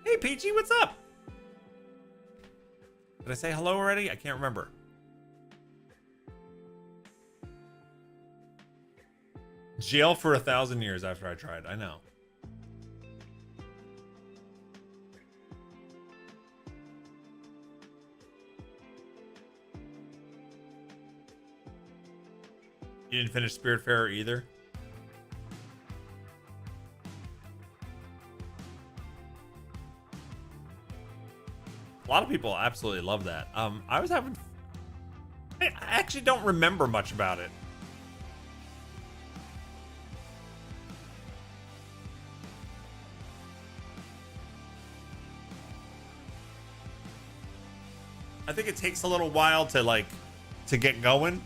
Hey, Peachy, what's up? Did I say hello already? I can't remember. Jail for 1,000 years after I tried. I know. You didn't finish Spiritfarer either? A lot of people absolutely love that. I actually don't remember much about it. I think it takes a little while to get going.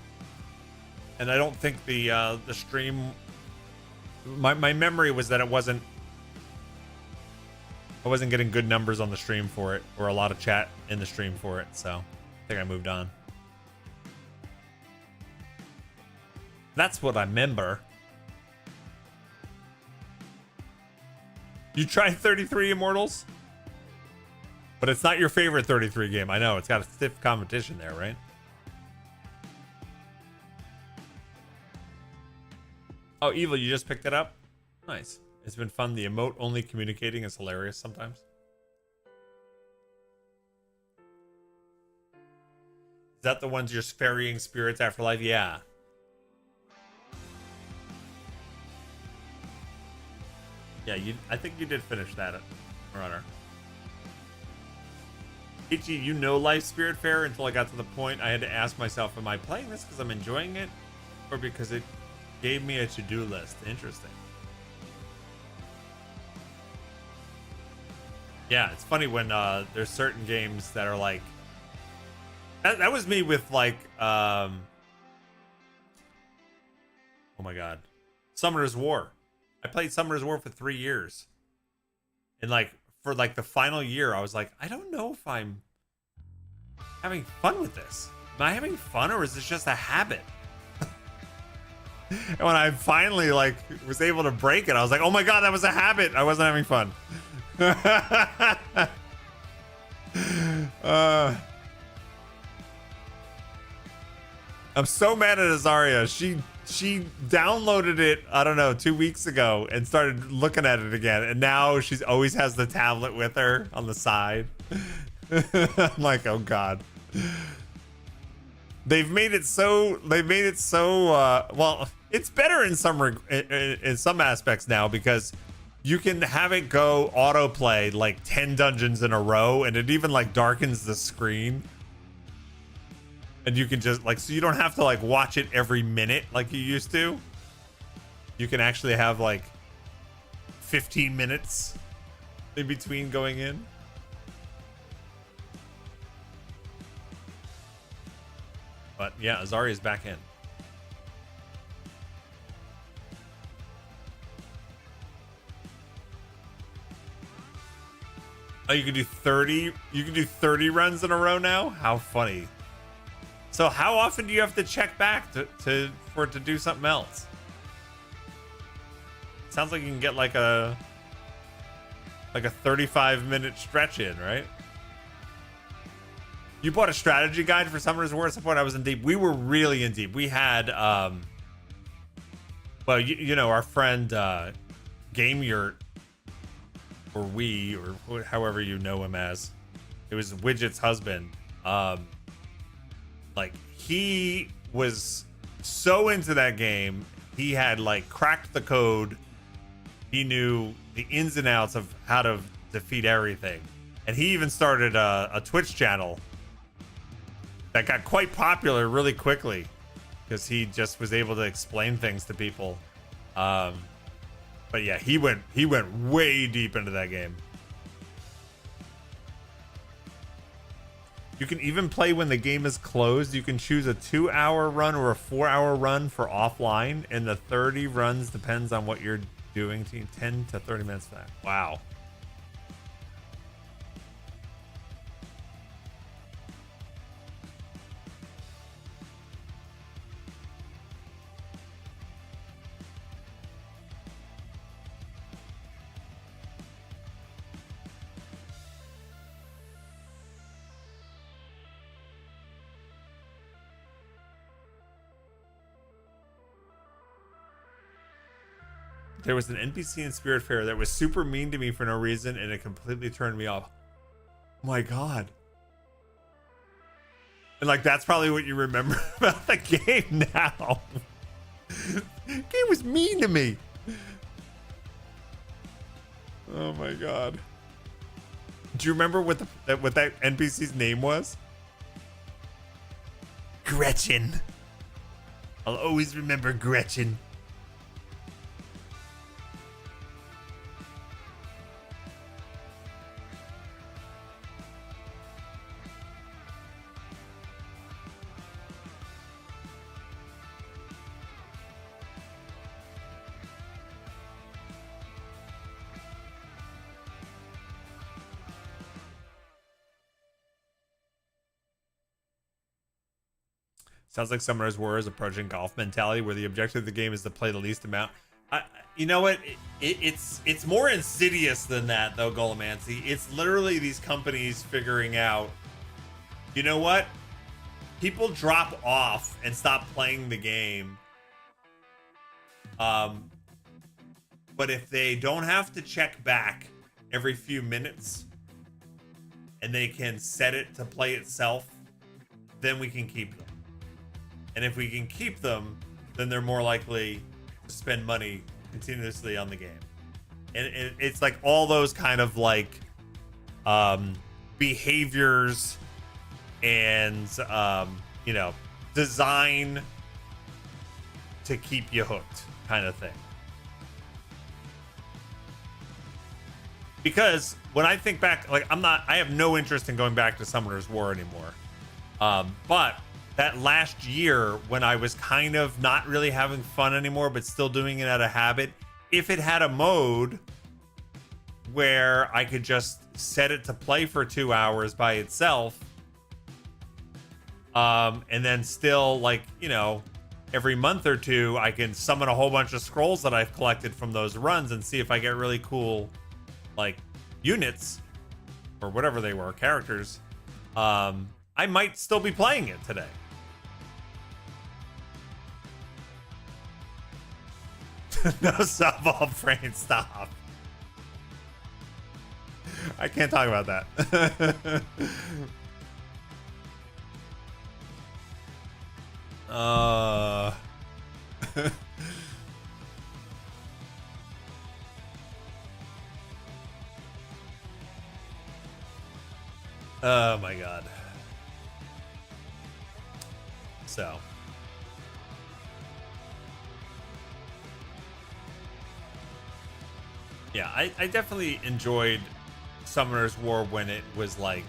And I don't think the stream, my memory was that I wasn't getting good numbers on the stream for it, or a lot of chat in the stream for it, so I think I moved on. That's what I remember. You tried 33 Immortals? But it's not your favorite 33 game. I know, it's got a stiff competition there, right? Oh, Evil, you just picked it up? Nice. It's been fun. The emote only communicating is hilarious sometimes. Is that the ones you're ferrying spirits afterlife? Yeah. Yeah, I think you did finish that, Runner. Ichi, you know Life Spiritfarer until I got to the point I had to ask myself, am I playing this because I'm enjoying it? Or because it gave me a to-do list? Interesting. Yeah, it's funny when there's certain games that are like, That was me with like oh my god, Summoner's War. I played Summoner's War for 3 years, and like for like the final year, I was like, I don't know if I'm having fun with this. Am I having fun, or is this just a habit? And when I finally like was able to break it, I was like, oh my god, that was a habit. I wasn't having fun. I'm so mad at Azaria. She downloaded it, I don't know, 2 weeks ago and started looking at it again. And now she's always has the tablet with her on the side. I'm like, oh God. They've made it so well, it's better in some aspects now, because you can have it go autoplay like 10 dungeons in a row, and it even like darkens the screen. And you can just like, so you don't have to like watch it every minute like you used to. You can actually have like 15 minutes in between going in. But yeah, Azaria's back in. Oh, you can do 30. You can do 30 runs in a row now. How funny! So how often do you have to check back for it to do something else? Sounds like you can get like a 35-minute stretch in, right? You bought a strategy guide for Summoner's War at some point. I was in deep. We were really in deep. We had well, you know, our friend Game Yurt, or we, or however you know him as, it was Widget's husband. Like, he was so into that game, he had like cracked the code. He knew the ins and outs of how to defeat everything, and he even started a Twitch channel that got quite popular really quickly because he just was able to explain things to people. But yeah, he went way deep into that game. You can even play when the game is closed. You can choose a 2-hour run or a 4-hour run for offline, and the 30 runs depends on what you're doing. 10 to 30 minutes for that. Wow. There was an NPC in Spirit Fair that was super mean to me for no reason, and it completely turned me off. Oh my God. And like, that's probably what you remember about the game now. The game was mean to me. Oh my God. Do you remember what that NPC's name was? Gretchen. I'll always remember Gretchen. Sounds like Summoner's War is approaching golf mentality, where the objective of the game is to play the least amount. You know what? It's more insidious than that, though, Golomancy. It's literally these companies figuring out, you know what? People drop off and stop playing the game. But if they don't have to check back every few minutes, and they can set it to play itself, then we can keep them. And if we can keep them, then they're more likely to spend money continuously on the game. And it's like all those kind of like behaviors and you know, design to keep you hooked kind of thing. Because when I think back, like I have no interest in going back to Summoner's War anymore. But that last year when I was kind of not really having fun anymore, but still doing it out of habit, if it had a mode where I could just set it to play for 2 hours by itself, and then still, like, you know, every month or two, I can summon a whole bunch of scrolls that I've collected from those runs and see if I get really cool, like, units or whatever they were, characters. I might still be playing it today. No sub-all brain, stop. I can't talk about that. Oh my god. So. Yeah, I definitely enjoyed Summoner's War when it was like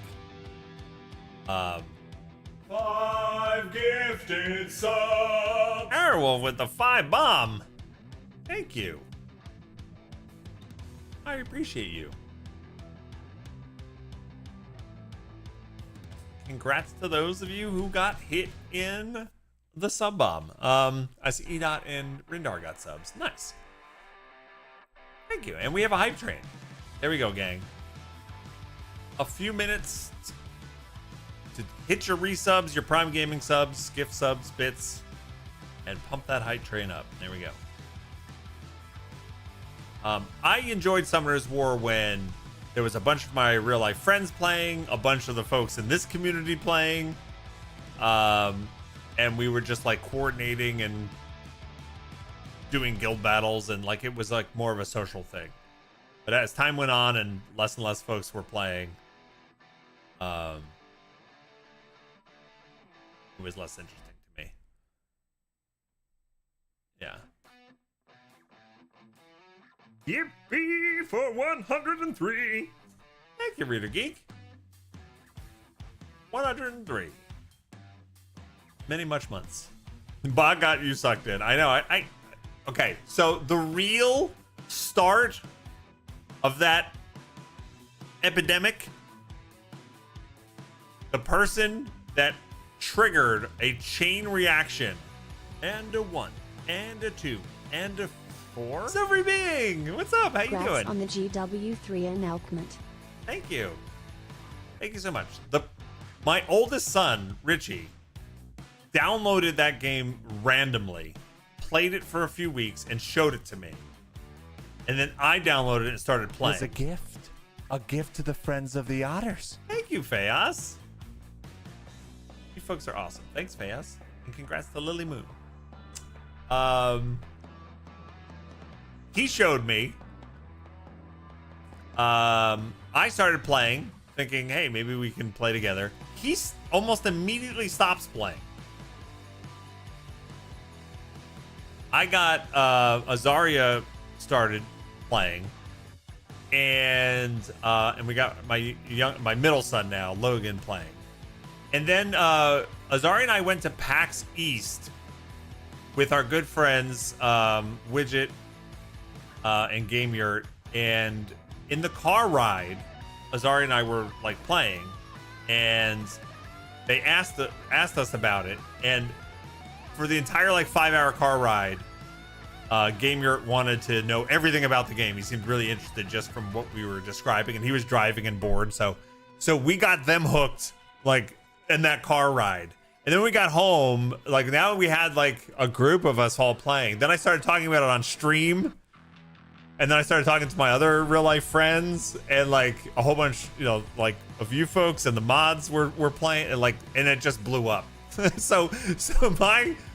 5 gifted subs. Airwolf with the 5 bomb. Thank you. I appreciate you. Congrats to those of you who got hit in the sub bomb. I see Edot and Rindar got subs. Nice. Thank you. And we have a hype train. There we go, gang. A few minutes to hit your resubs, your Prime Gaming subs, gift subs, bits, and pump that hype train up. There we go. I enjoyed Summoner's War when there was a bunch of my real life friends playing, a bunch of the folks in this community playing, and we were just like coordinating and doing guild battles, and like it was like more of a social thing. But as time went on and less folks were playing, it was less interesting to me. Yeah. Yippee for 103. Thank you, Reader Geek. 103. Many much months. Bog got you sucked in. I know. Okay, so the real start of that epidemic, the person that triggered a chain reaction, and a 1, and a 2, and a 4. Silvery Bing, what's up? How you doing? On the GW3 announcement. Thank you. Thank you so much. My oldest son, Richie, downloaded that game randomly, played it for a few weeks, and showed it to me. And then I downloaded it and started playing. It's a gift to the friends of the Otters. Thank you, Feas. You folks are awesome. Thanks, Feas. And congrats to Lily Moon. He showed me. I started playing, thinking, hey, maybe we can play together. He almost immediately stops playing. I got Azaria started playing, and we got my middle son now, Logan, playing. And then Azaria and I went to PAX East with our good friends Widget and Game Yurt, and in the car ride, Azaria and I were like playing, and they asked us about it, and for the entire like 5-hour car ride, Game Yurt wanted to know everything about the game. He seemed really interested just from what we were describing, and he was driving and bored, so we got them hooked like in that car ride. And then we got home, like now we had like a group of us all playing. Then I started talking about it on stream, and then I started talking to my other real life friends, and like a whole bunch, you know, like of you folks and the mods were playing, and it just blew up. so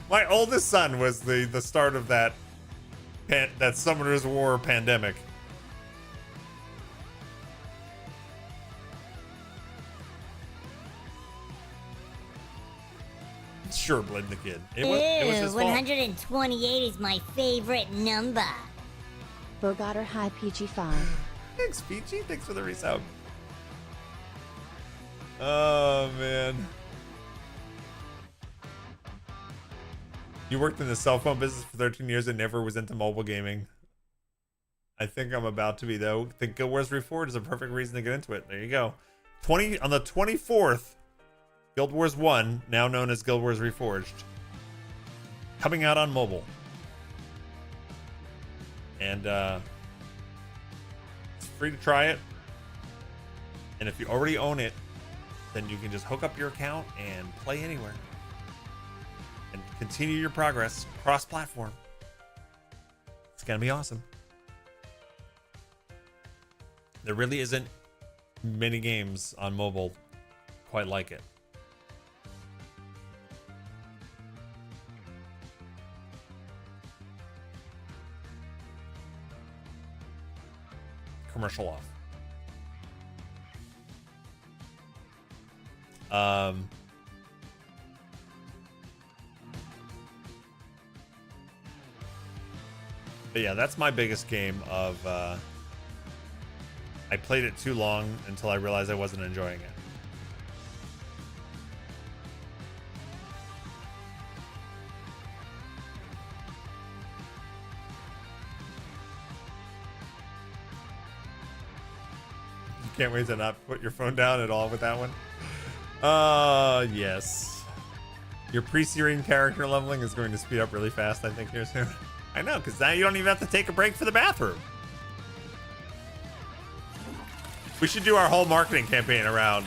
my oldest son was the start of that Summoner's War pandemic. Sure, blame the kid. It was his fault. 128 is my favorite number. Bogotter High PG5. Thanks, Peachy. Thanks for the resub. Oh man. You worked in the cell phone business for 13 years and never was into mobile gaming. I think I'm about to be, though. I think Guild Wars Reforged is a perfect reason to get into it. There you go. On the 24th, Guild Wars 1, now known as Guild Wars Reforged, coming out on mobile. And it's free to try it. And if you already own it, then you can just hook up your account and play anywhere. And continue your progress cross-platform. It's going to be awesome. There really isn't many games on mobile quite like it. Commercial off. But yeah, that's my biggest game of I played it too long until I realized I wasn't enjoying it. You can't wait to not put your phone down at all with that one. Yes. Your pre-searing character leveling is going to speed up really fast, I think, here soon. I know, because now you don't even have to take a break for the bathroom. We should do our whole marketing campaign around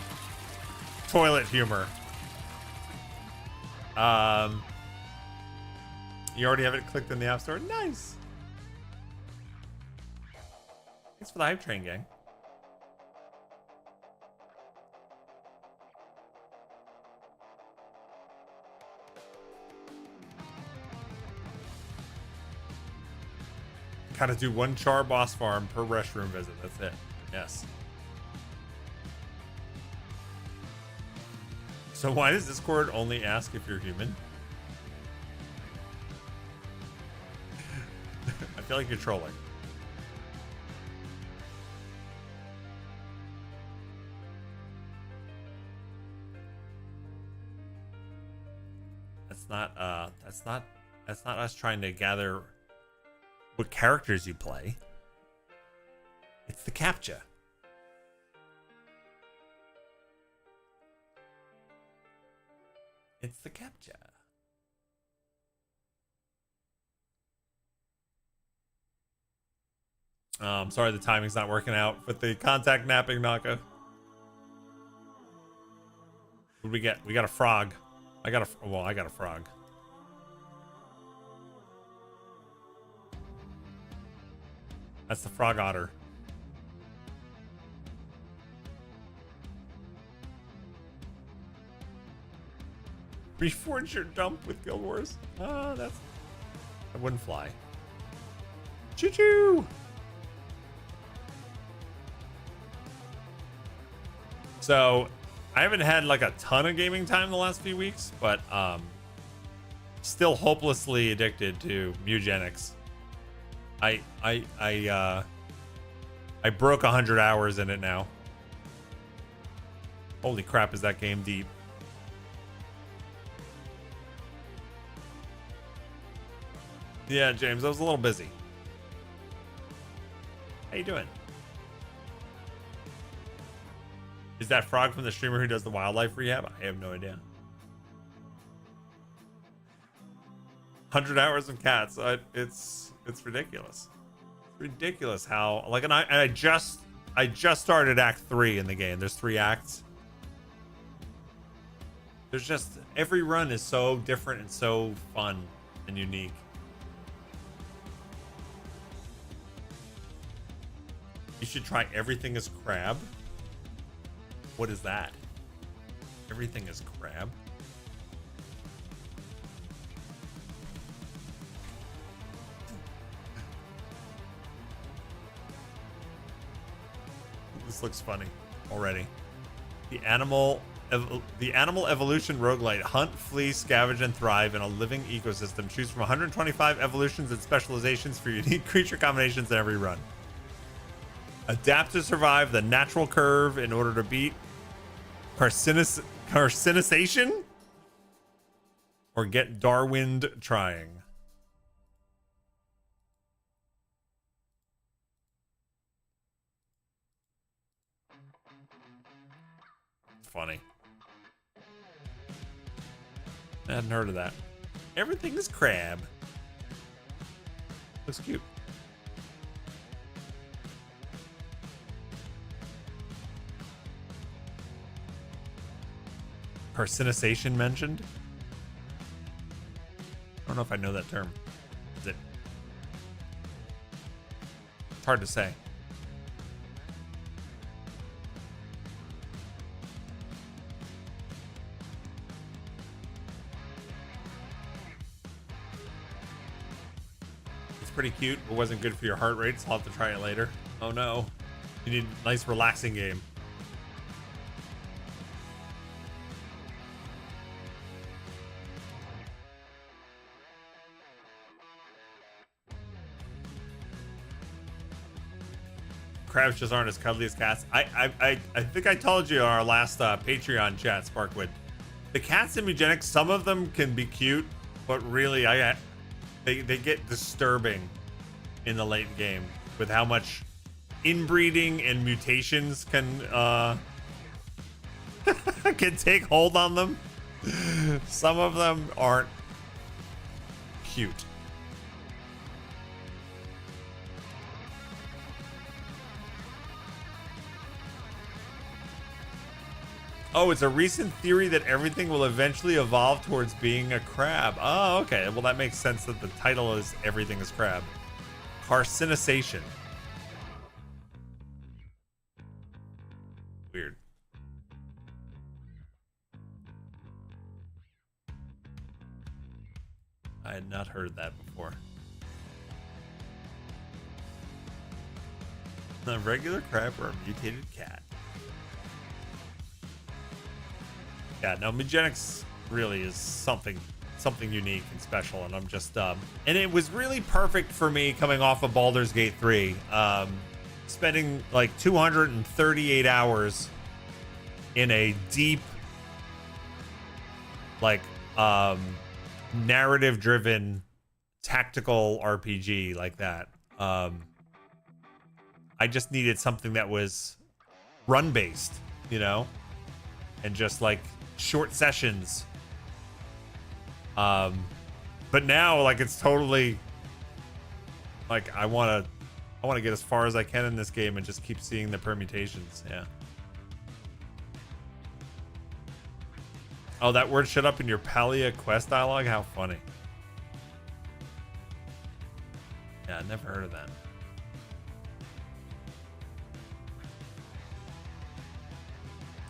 toilet humor. You already have it clicked in the App Store? Nice. Thanks for the hype train, gang. Gotta do one char boss farm per restroom visit. That's it. Yes. So why does Discord only ask if you're human? I feel like you're trolling. That's not us trying to gather what characters you play. It's the CAPTCHA. It's the CAPTCHA. I'm sorry the timing's not working out with the contact napping, Naka. What do we get? We got a frog. I got a frog. That's the frog otter. Reforge your dump with Guild Wars. That wouldn't fly. Choo choo. So I haven't had like a ton of gaming time the last few weeks, but still hopelessly addicted to Mugenics. I broke 100 hours in it now. Holy crap, is that game deep? Yeah, James, I was a little busy. How you doing? Is that frog from the streamer who does the wildlife rehab? I have no idea. 100 hours of cats. It's ridiculous. It's ridiculous how like and I just started Act 3 in the game. There's 3 acts. There's just every run is so different and so fun and unique. You should try Everything is Crab. What is that? Everything is Crab? This looks funny already. The animal evolution roguelite. Hunt, flee, scavenge, and thrive in a living ecosystem. Choose from 125 evolutions and specializations for unique creature combinations in every run. Adapt to survive the natural curve in order to beat carcinization? or get Darwined trying. It's funny. I hadn't heard of that. Everything is crab. Looks cute. Carcinization mentioned? I don't know if I know that term. Is it? It's hard to say. It's pretty cute, but wasn't good for your heart rate, so I'll have to try it later. Oh no. You need a nice relaxing game. Crabs just aren't as cuddly as cats. I think I told you on our last Patreon chat, Sparkwood. The cats in Eugenics, some of them can be cute, but really, they get disturbing in the late game with how much inbreeding and mutations can can take hold on them. Some of them aren't cute. Oh, it's a recent theory that everything will eventually evolve towards being a crab. Oh, okay. Well, that makes sense that the title is Everything is Crab. Carcinization. Weird. I had not heard that before. A regular crab or a mutated cat? Yeah, no, Eugenics really is something unique and special, and I'm just and it was really perfect for me coming off of Baldur's Gate 3, spending like 238 hours in a deep, like narrative driven tactical RPG like that. I just needed something that was run based, you know, and just like short sessions. But now, like, it's totally like I want to get as far as I can in this game and just keep seeing the permutations. Yeah. Oh, that word showed up in your Palia quest dialogue? How funny. Yeah, I never heard of that.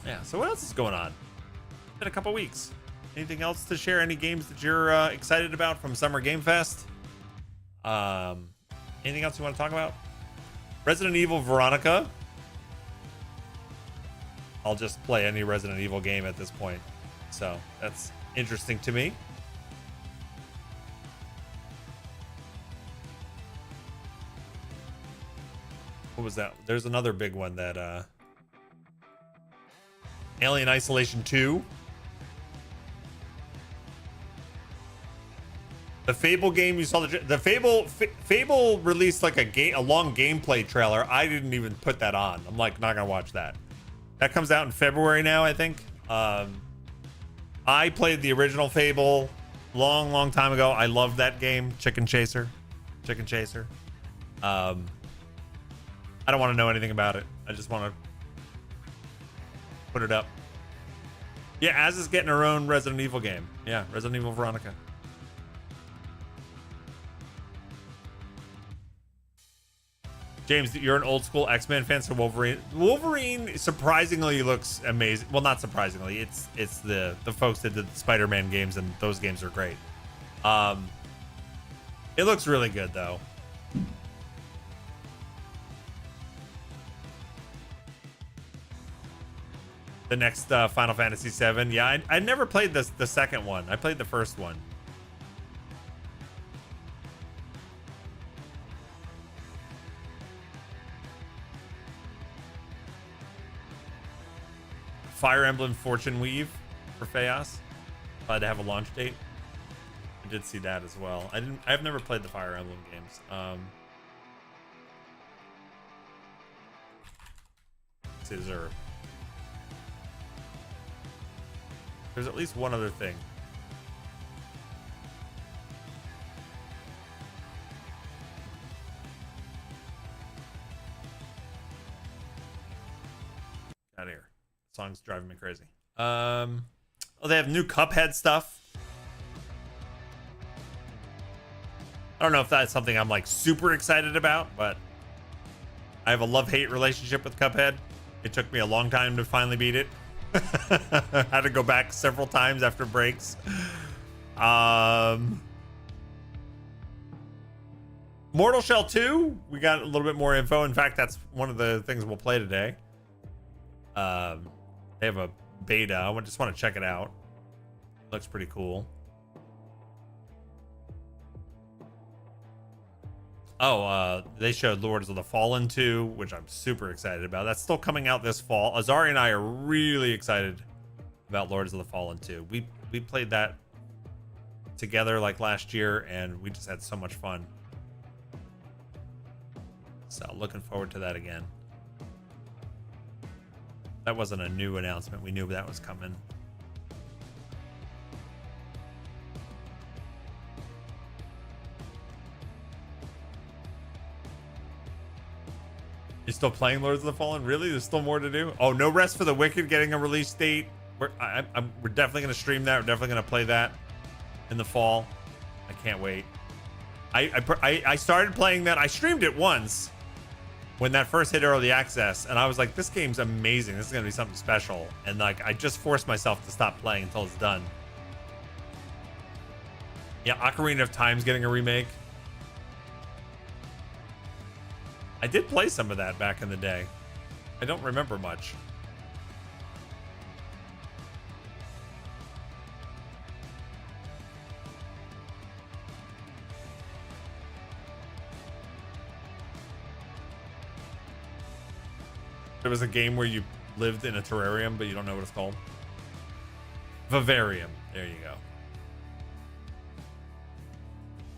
Yeah, so what else is going on? It's been a couple weeks. Anything else to share? Any games that you're excited about from Summer Game Fest? Anything else you want to talk about? Resident Evil Veronica. I'll just play any Resident Evil game at this point. So that's interesting to me. What was that? There's another big one that Alien Isolation 2. The Fable game, you saw the Fable released like a long gameplay trailer. I didn't even put that on. I'm like not gonna watch that. That comes out in February now, I think. I played the original Fable long time ago. I loved that game. Chicken Chaser. I don't want to know anything about it. I just want to put it up. Yeah, Az is getting her own Resident Evil game. Yeah, Resident Evil Veronica. James, you're an old school X-Men fan, so Wolverine surprisingly looks amazing. Well, not surprisingly. It's the folks that did the Spider-Man games, and those games are great. It looks really good though. The next Final Fantasy VII. Yeah, I never played the second one. I played the first one. Fire Emblem Fortune Weave for Feos. Glad to have a launch date. did see that as well. I've never played the Fire Emblem games. Let's see, there's at least one other thing. Out here. Song's driving me crazy. Oh, they have new Cuphead stuff. I don't know if that's something I'm like super excited about, but I have a love-hate relationship with Cuphead. It took me a long time to finally beat it. Had to go back several times after breaks. Mortal Shell 2, we got a little bit more info. In fact, that's one of the things we'll play today. They have a beta. I just want to check it out. Looks pretty cool. Oh, they showed Lords of the Fallen 2, which I'm super excited about. That's still coming out this fall. Azari and I are really excited about Lords of the Fallen 2. We played that together like last year, and we just had so much fun. So looking forward to that again. That wasn't a new announcement. We knew that was coming. You're still playing Lords of the Fallen? Really? There's still more to do? Oh, No Rest for the Wicked getting a release date. We're definitely going to stream that. We're definitely going to play that in the fall. I can't wait. I started playing that. I streamed it once when that first hit early access, and I was like, this game's amazing. This is going to be something special. And like, I just forced myself to stop playing until it's done. Yeah, Ocarina of Time's getting a remake. I did play some of that back in the day. I don't remember much. There was a game where you lived in a terrarium, but you don't know what it's called. Vivarium. There you go.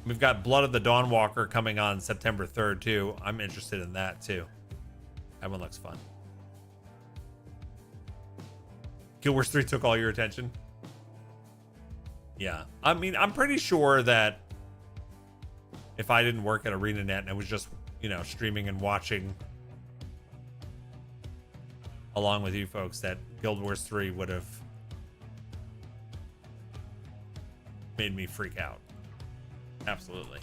We've got Blood of the Dawnwalker coming on September 3rd, too. I'm interested in that, too. That one looks fun. Guild Wars 3 took all your attention? Yeah. I mean, I'm pretty sure that if I didn't work at ArenaNet and I was just, you know, streaming and watching along with you folks, that Guild Wars 3 would have made me freak out. Absolutely.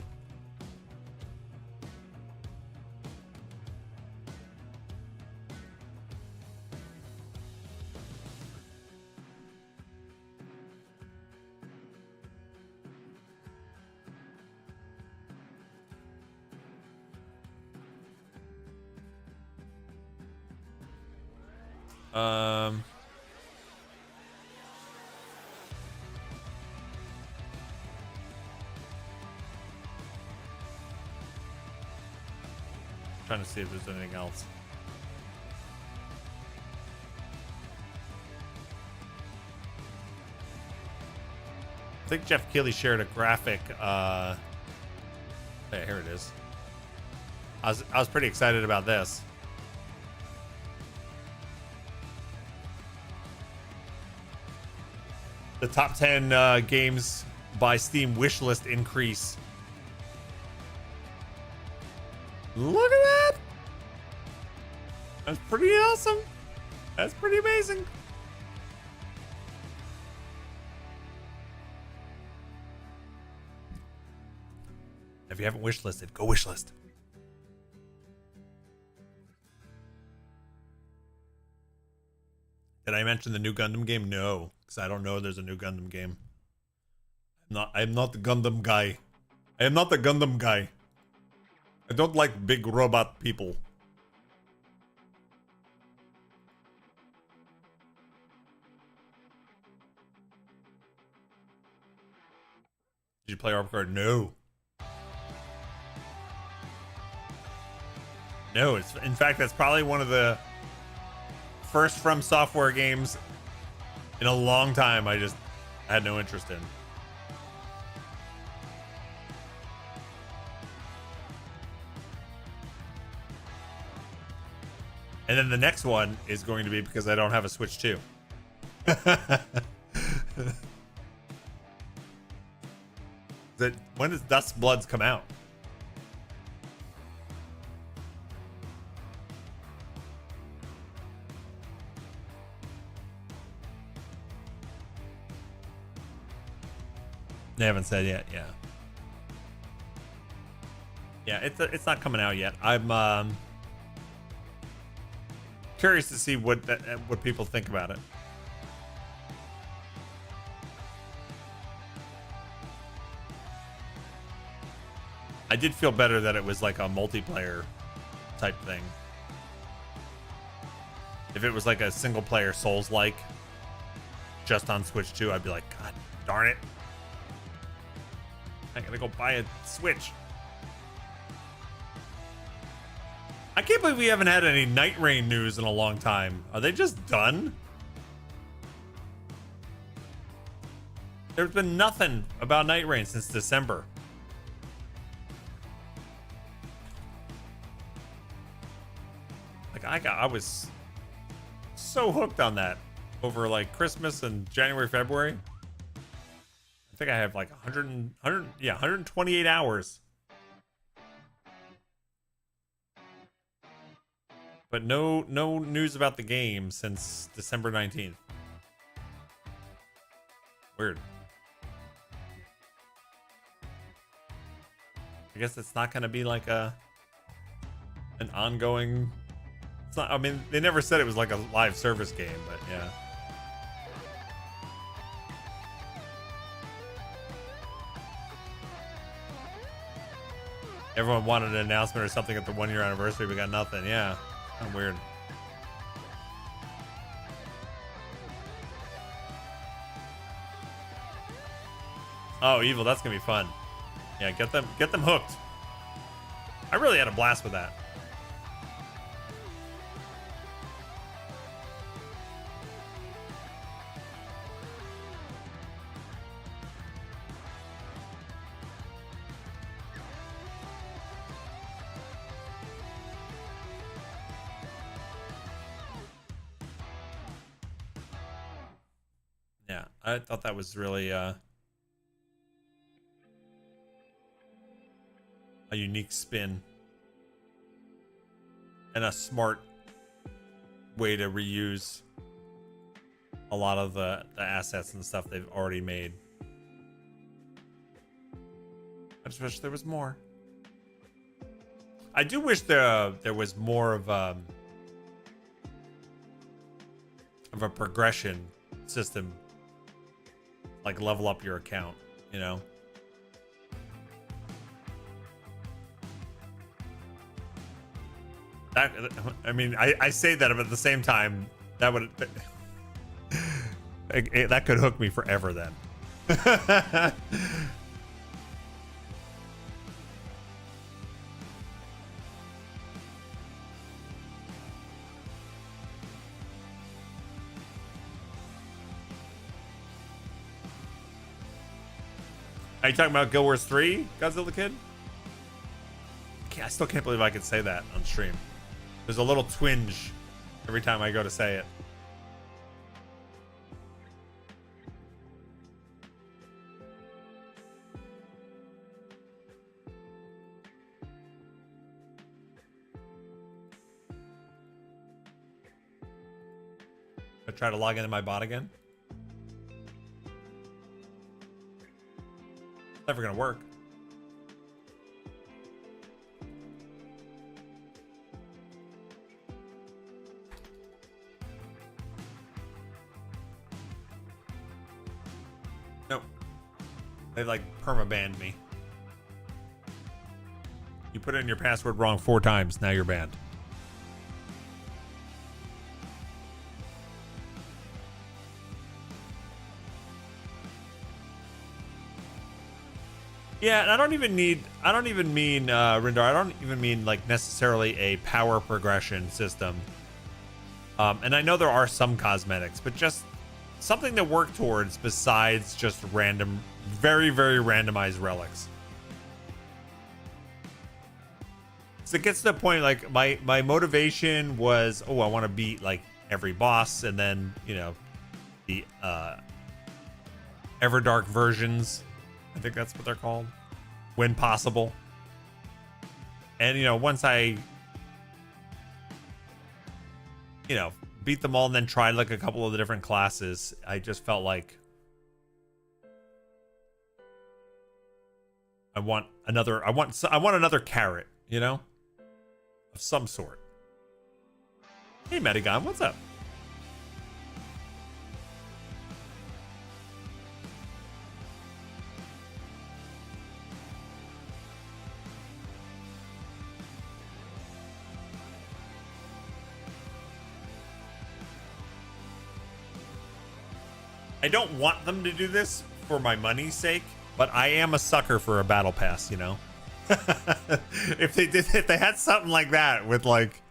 Trying to see if there's anything else. I think Jeff Keighley shared a graphic. Yeah, here it is. I was pretty excited about this. The top 10 games by Steam wishlist increase. Look at that! That's pretty awesome. That's pretty amazing. If you haven't wishlisted, go wishlist. Did I mention the new Gundam game? No, because I don't know there's a new Gundam game. I'm not the Gundam guy. I am not the Gundam guy. I don't like big robot people. Did you play ARP Guard? No. No, it's in fact that's probably one of the first From Software games in a long time I just had no interest in. And then the next one is going to be because I don't have a Switch 2. When does Dust Bloods come out? They haven't said yet. Yeah. Yeah, it's not coming out yet. I'm curious to see what people think about it. I did feel better that it was like a multiplayer type thing. If it was like a single player Souls-like just on Switch 2, I'd be like, God darn it. I gotta go buy a Switch. I can't believe we haven't had any Night Rain news in a long time. Are they just done? There's been nothing about Night Rain since December. Like I was so hooked on that over like Christmas and January, February. I think I have like 128 hours. But no news about the game since December 19th. Weird. I guess it's not going to be like an ongoing. It's not. I mean, they never said it was like a live service game, but yeah. Everyone wanted an announcement or something at the 1-year anniversary. We got nothing. Yeah. Kind of weird. Oh, Evil, that's gonna be fun. Yeah, get them hooked. I really had a blast with that. Yeah, I thought that was really a unique spin and a smart way to reuse a lot of the assets and stuff they've already made. I just wish there was more. I do wish there was more of a progression system, like level up your account, you know. That, I mean, I say that, but at the same time, that would that could hook me forever then. Are you talking about Guild Wars 3, Godzilla Kid? I still can't believe I could say that on stream. There's a little twinge every time I go to say it. I try to log into my bot again. It's never gonna work. Nope. They like perma-banned me. You put in your password wrong 4 times, now you're banned. Yeah, and I don't even mean Rindar, I don't even mean like necessarily a power progression system. And I know there are some cosmetics, but just something to work towards besides just random, very, very randomized relics. So it gets to the point like my motivation was, oh, I want to beat like every boss, and then you know the Everdark versions. I think that's what they're called, when possible. And you know, once I beat them all and then tried like a couple of the different classes, I just felt like I want another carrot, you know, of some sort. Hey, Medigon, what's up? I don't want them to do this for my money's sake, but I am a sucker for a battle pass, you know. If they had something like that with like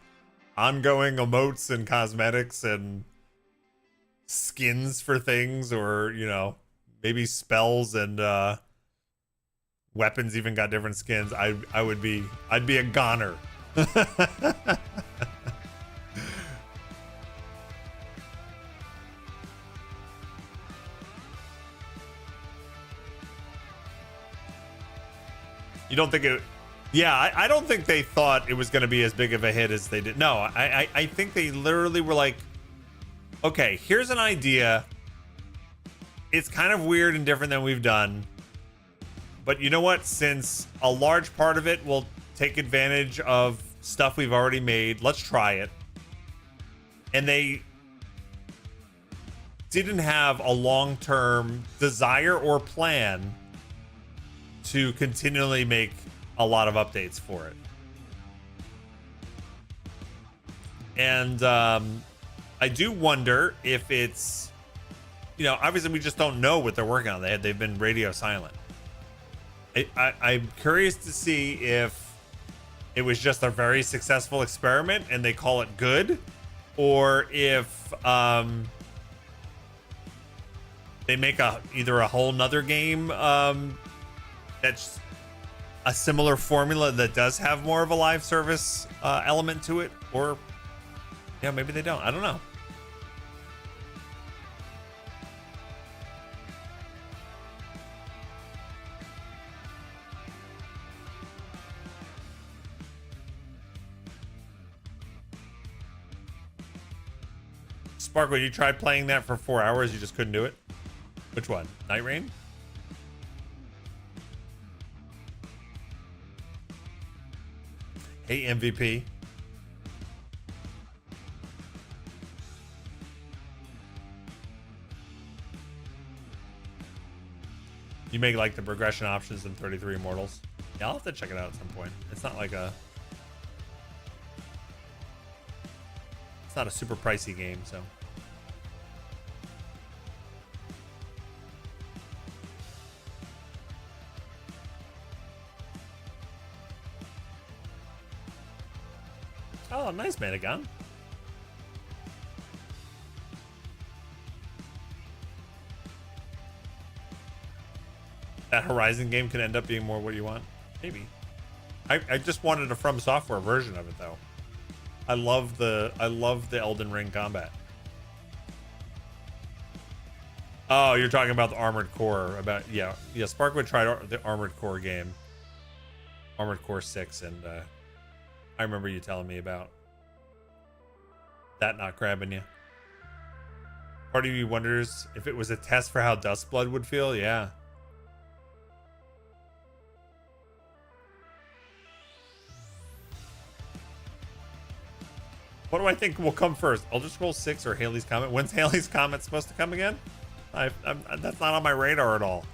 ongoing emotes and cosmetics and skins for things, or you know, maybe spells and weapons even got different skins, I'd be a goner. You don't think it? Yeah, I don't think they thought it was going to be as big of a hit as they did. No, I think they literally were like, okay, here's an idea. It's kind of weird and different than we've done. But you know what? Since a large part of it will take advantage of stuff we've already made, let's try it. And they didn't have a long-term desire or plan to continually make a lot of updates for it. And I do wonder if it's, you know, obviously we just don't know what they're working on. They've been radio silent. I'm curious to see if it was just a very successful experiment and they call it good, or if they make either a whole nother game that's a similar formula that does have more of a live service element to it, or yeah, maybe they don't. I don't know. Spark, when you tried playing that for 4 hours, you just couldn't do it? Which one? Night Rain? Hey, MVP. You make like the progression options in 33 Immortals. Yeah, I'll have to check it out at some point. It's not like a... It's not a super pricey game, so... Oh, nice, Manigon. That Horizon game can end up being more what you want. Maybe. I just wanted a From Software version of it, though. I love the Elden Ring combat. Oh, you're talking about the Armored Core. Yeah. Sparkwood tried the Armored Core game, Armored Core 6, and I remember you telling me about that not grabbing you. Part of you wonders if it was a test for how Dustblood would feel. Yeah. What do I think will come first? Elder Scrolls 6 or Haley's Comet? When's Haley's Comet supposed to come again? That's not on my radar at all.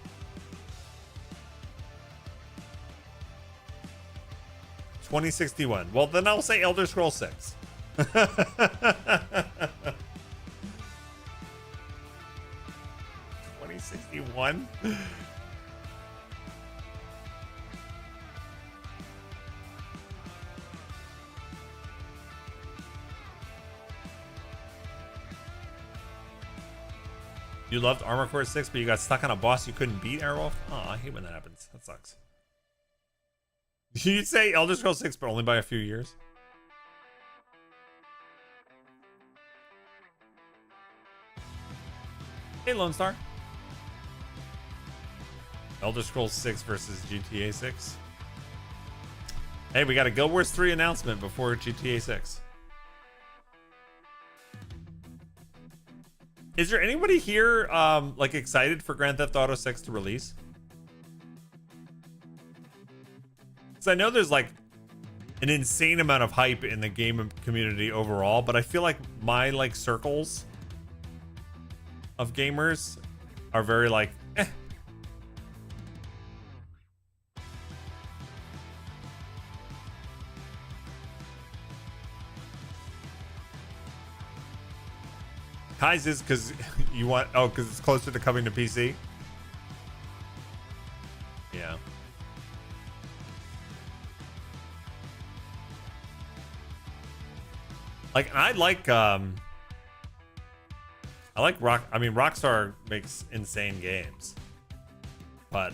2061. Well, then I'll say Elder Scrolls 6. 2061? You loved Armor Core 6, but you got stuck on a boss you couldn't beat, Airwolf? Oh, I hate when that happens. That sucks. You'd say Elder Scrolls 6, but only by a few years. Hey, Lone Star. Elder Scrolls 6 versus GTA 6. Hey, we got a Guild Wars 3 announcement before GTA 6. Is there anybody here like excited for Grand Theft Auto 6 to release? Because I know there's like an insane amount of hype in the game community overall, but I feel like my like circles of gamers are very like, eh. Kai's is because you want, oh, because it's closer to coming to PC. Yeah. Like, I like Rockstar makes insane games, but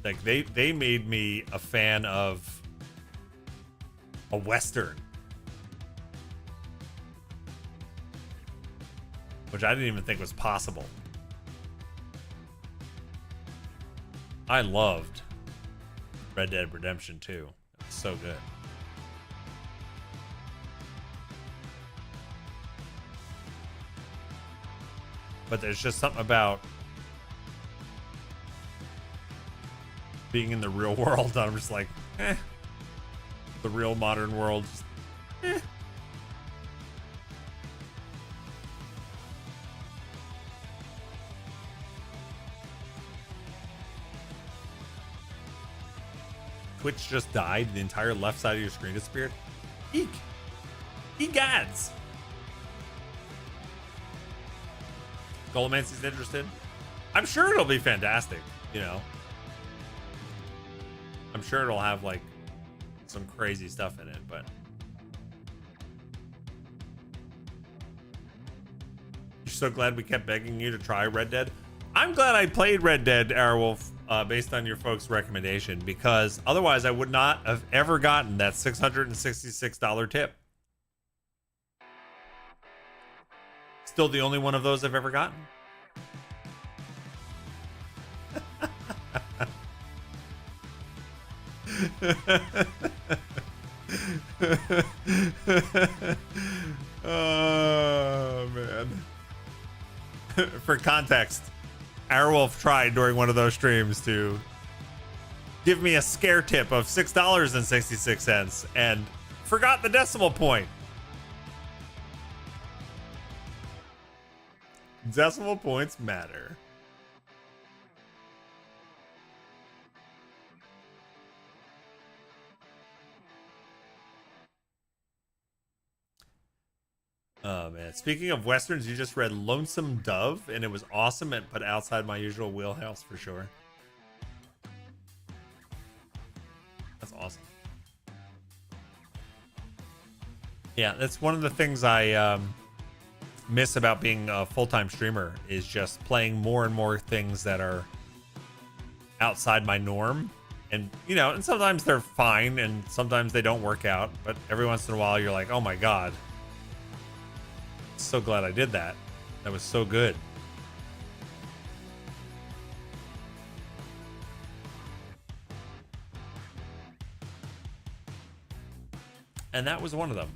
like they made me a fan of a Western, which I didn't even think was possible. I loved Red Dead Redemption 2. It was so good. But there's just something about being in the real world. I'm just like, eh. The real modern world, just, eh. Twitch just died. The entire left side of your screen disappeared. Eek. Egads. Golomancy's interested. I'm sure it'll be fantastic, you know. I'm sure it'll have like some crazy stuff in it, but you're so glad we kept begging you to try Red Dead. I'm glad I played Red Dead, Airwolf, based on your folks' recommendation, because otherwise I would not have ever gotten that $666 tip. Still the only one of those I've ever gotten. Oh, man. For context, Airwolf tried during one of those streams to give me a scare tip of $6.66 and forgot the decimal point. Decimal points matter. Oh man, speaking of westerns, you just read Lonesome Dove and it was awesome and put outside my usual wheelhouse for sure. That's awesome. Yeah, that's one of the things I miss about being a full-time streamer, is just playing more and more things that are outside my norm. And you know, and sometimes they're fine and sometimes they don't work out, but every once in a while you're like, oh my god, so glad I did that. That was so good. And that was one of them.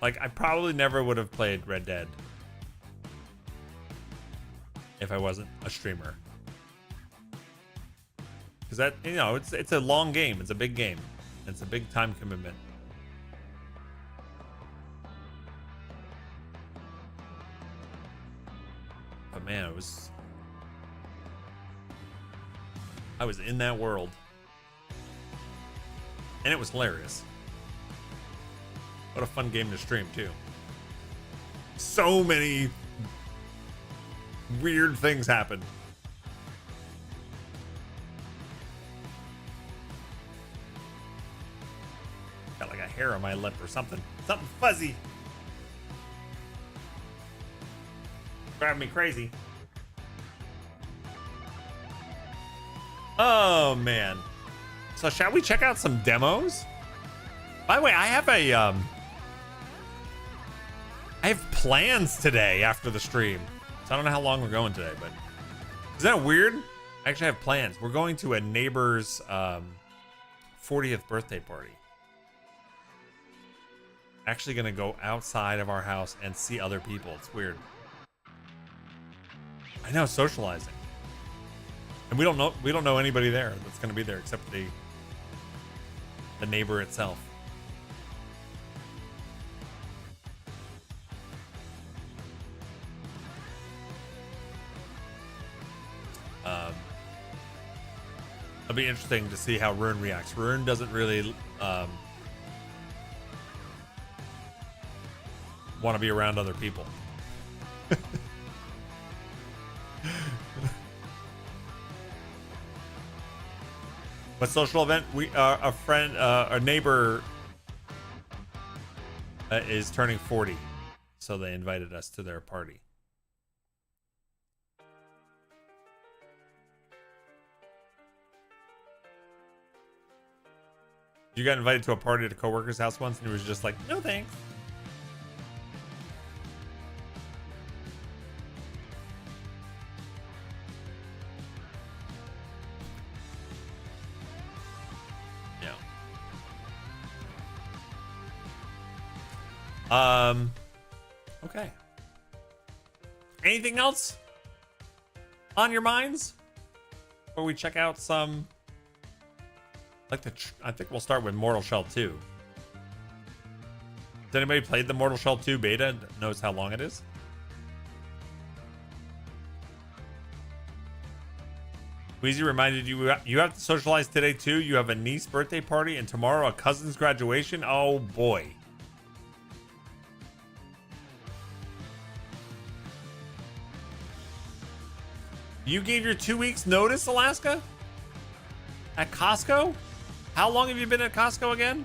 Like, I probably never would have played Red Dead if I wasn't a streamer. Because that, you know, it's a long game. It's a big game. It's a big time commitment. But man, I was in that world. And it was hilarious. What a fun game to stream too. So many weird things happen. Got like a hair on my lip or something. Something fuzzy. Driving me crazy. Oh man. So shall we check out some demos? By the way, I have plans today after the stream. So I don't know how long we're going today, but is that weird? I actually have plans. We're going to a neighbor's 40th birthday party. Actually gonna go outside of our house and see other people. It's weird. I know, socializing. And we don't know anybody there that's gonna be there except the neighbor itself. It'll be interesting to see how Rune reacts. Rune doesn't really want to be around other people. What social event? We a friend, a neighbor is turning 40, so they invited us to their party. You got invited to a party at a coworker's house once, and he was just like, "No thanks." Okay. Anything else on your minds before we check out some? I think we'll start with Mortal Shell 2. Has anybody played the Mortal Shell 2 beta? Knows how long it is? Wheezy reminded you you have to socialize today too. You have a niece birthday party and tomorrow a cousin's graduation. Oh boy. You gave your 2 weeks notice, Alaska? At Costco? How long have you been at Costco again?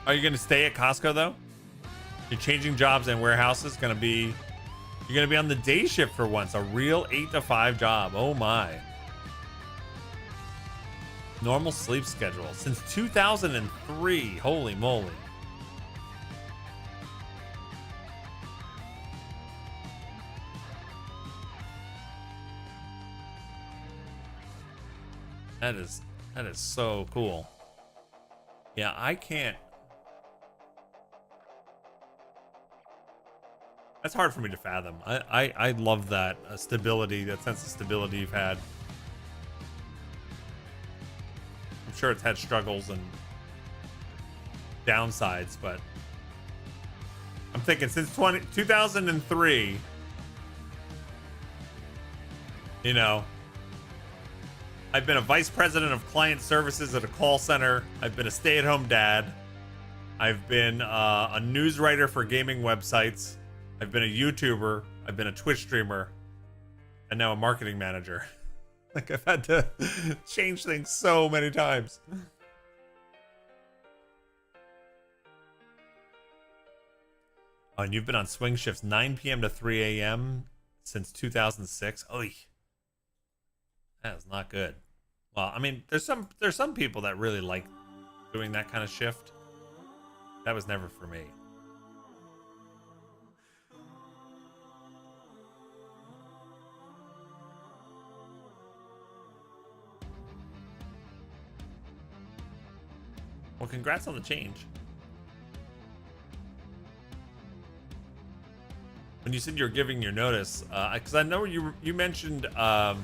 Are you gonna stay at Costco though? You're changing jobs and warehouses. You're gonna be on the day shift for once. A real 8 to 5 job. Oh my. Normal sleep schedule since 2003. Holy moly. That is so cool. Yeah, I can't. That's hard for me to fathom. I love that stability, that sense of stability you've had. I'm sure it's had struggles and downsides, but I'm thinking since 2003, you know, I've been a vice president of client services at a call center. I've been a stay-at-home dad. I've been a news writer for gaming websites. I've been a YouTuber. I've been a Twitch streamer. And now a marketing manager. Like, I've had to change things so many times. Oh, and you've been on swing shifts 9 p.m. to 3 a.m. since 2006. Oy. That is not good. Well, I mean, there's some people that really like doing that kind of shift. That was never for me. Well, congrats on the change. When you said you're giving your notice, because I know you mentioned that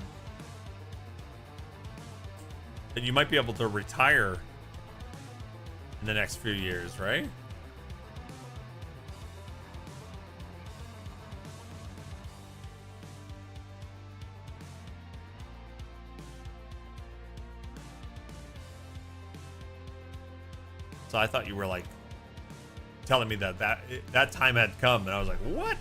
you might be able to retire in the next few years, right? So I thought you were like telling me that time had come, and I was like, what?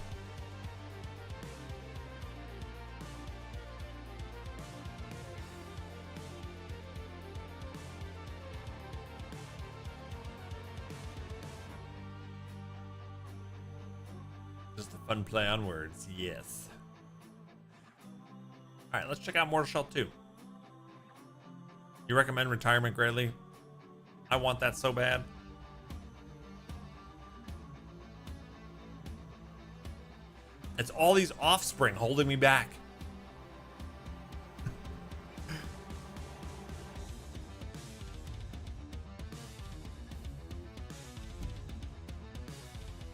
Fun play on words. Yes. All right, let's check out Mortal Shell 2. You recommend retirement greatly? I want that so bad. It's all these offspring holding me back.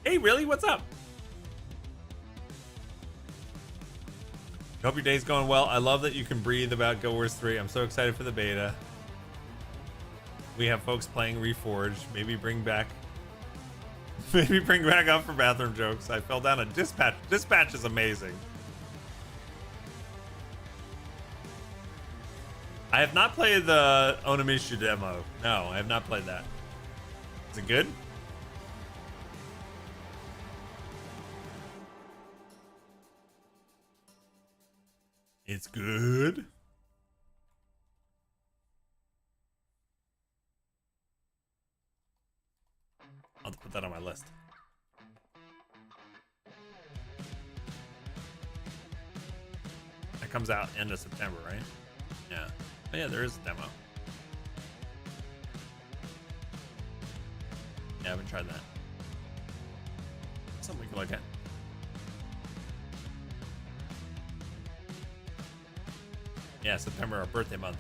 Hey, really? What's up? Hope your day's going well. I love that you can breathe about Guild Wars 3. I'm so excited for the beta. We have folks playing Reforged. Maybe bring back up for bathroom jokes. I fell down a dispatch. Dispatch is amazing. I have not played the Onimusha demo. No, I have not played that. Is it good? It's good. I'll put that on my list. That comes out end of September, right? Yeah. Oh, yeah, there is a demo. Yeah, I haven't tried that. Something we can look at. Yeah, September, our birthday month.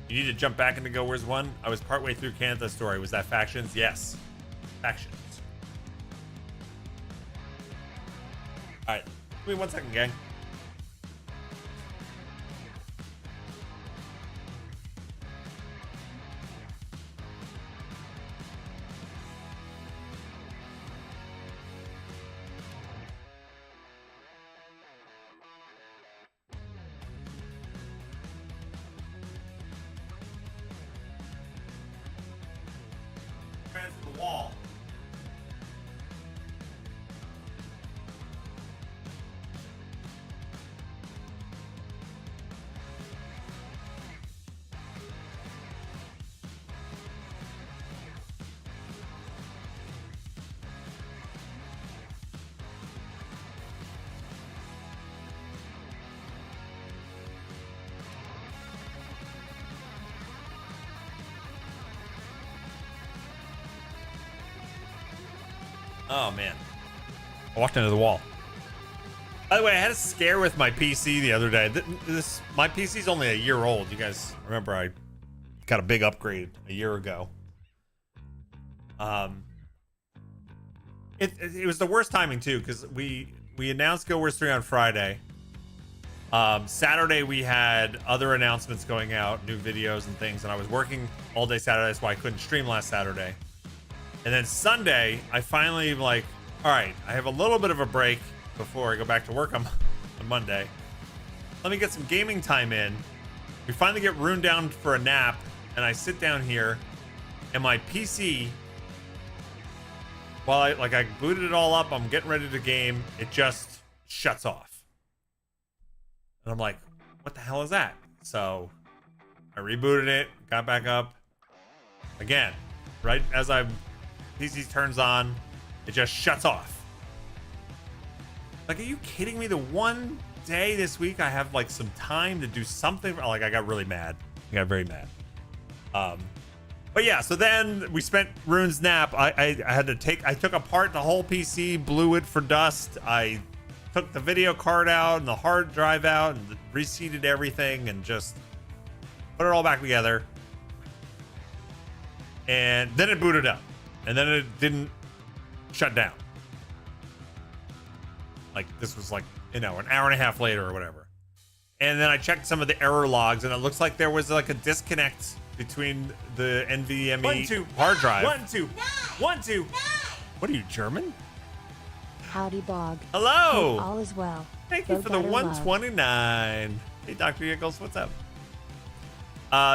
You need to jump back into Guild Wars 1. I was partway through Canada's story. Was that factions? Yes. Factions. Alright. Give me 1 second, gang. The wall. Oh man, I walked into the wall. By the way, I had a scare with my PC the other day. My PC's only a year old. You guys remember I got a big upgrade a year ago. It was the worst timing too, because we announced Guild Wars 3 on Friday. Saturday we had other announcements going out, new videos and things, and I was working all day Saturday. That's why I couldn't stream last Saturday. And then Sunday, I finally like, all right, I have a little bit of a break before I go back to work on Monday. Let me get some gaming time in. We finally get Rune down for a nap, and I sit down here, and my PC, while I booted it all up, I'm getting ready to game, it just shuts off. And I'm like, what the hell is that? So I rebooted it, got back up. Again, right as PC turns on, it just shuts off. Like, are you kidding me? The one day this week I have like some time to do something. Like, I got really mad. I got very mad. But yeah, so then we spent Rune's nap. I took apart the whole PC, blew it for dust. I took the video card out and the hard drive out and reseated everything and just put it all back together. And then it booted up. And then it didn't shut down. Like, this was like, an hour and a half later or whatever. And then I checked some of the error logs, and it looks like there was like a disconnect between the NVMe hard drive. 1 2 1 2. What are you, German? Howdy, Bog. Hello. Hope all is well. Thank you for the 129. Hey, Dr. Eagles, what's up?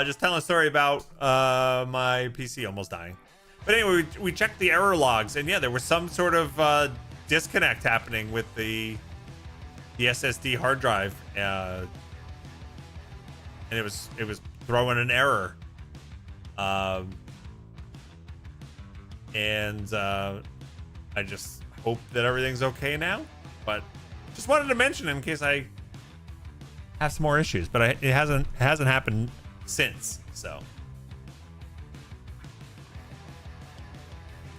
Just telling a story about my PC almost dying. But anyway, we checked the error logs, and yeah, there was some sort of disconnect happening with the SSD hard drive, and it was throwing an error. I just hope that everything's okay now. But just wanted to mention in case I have some more issues. But it hasn't happened since. So.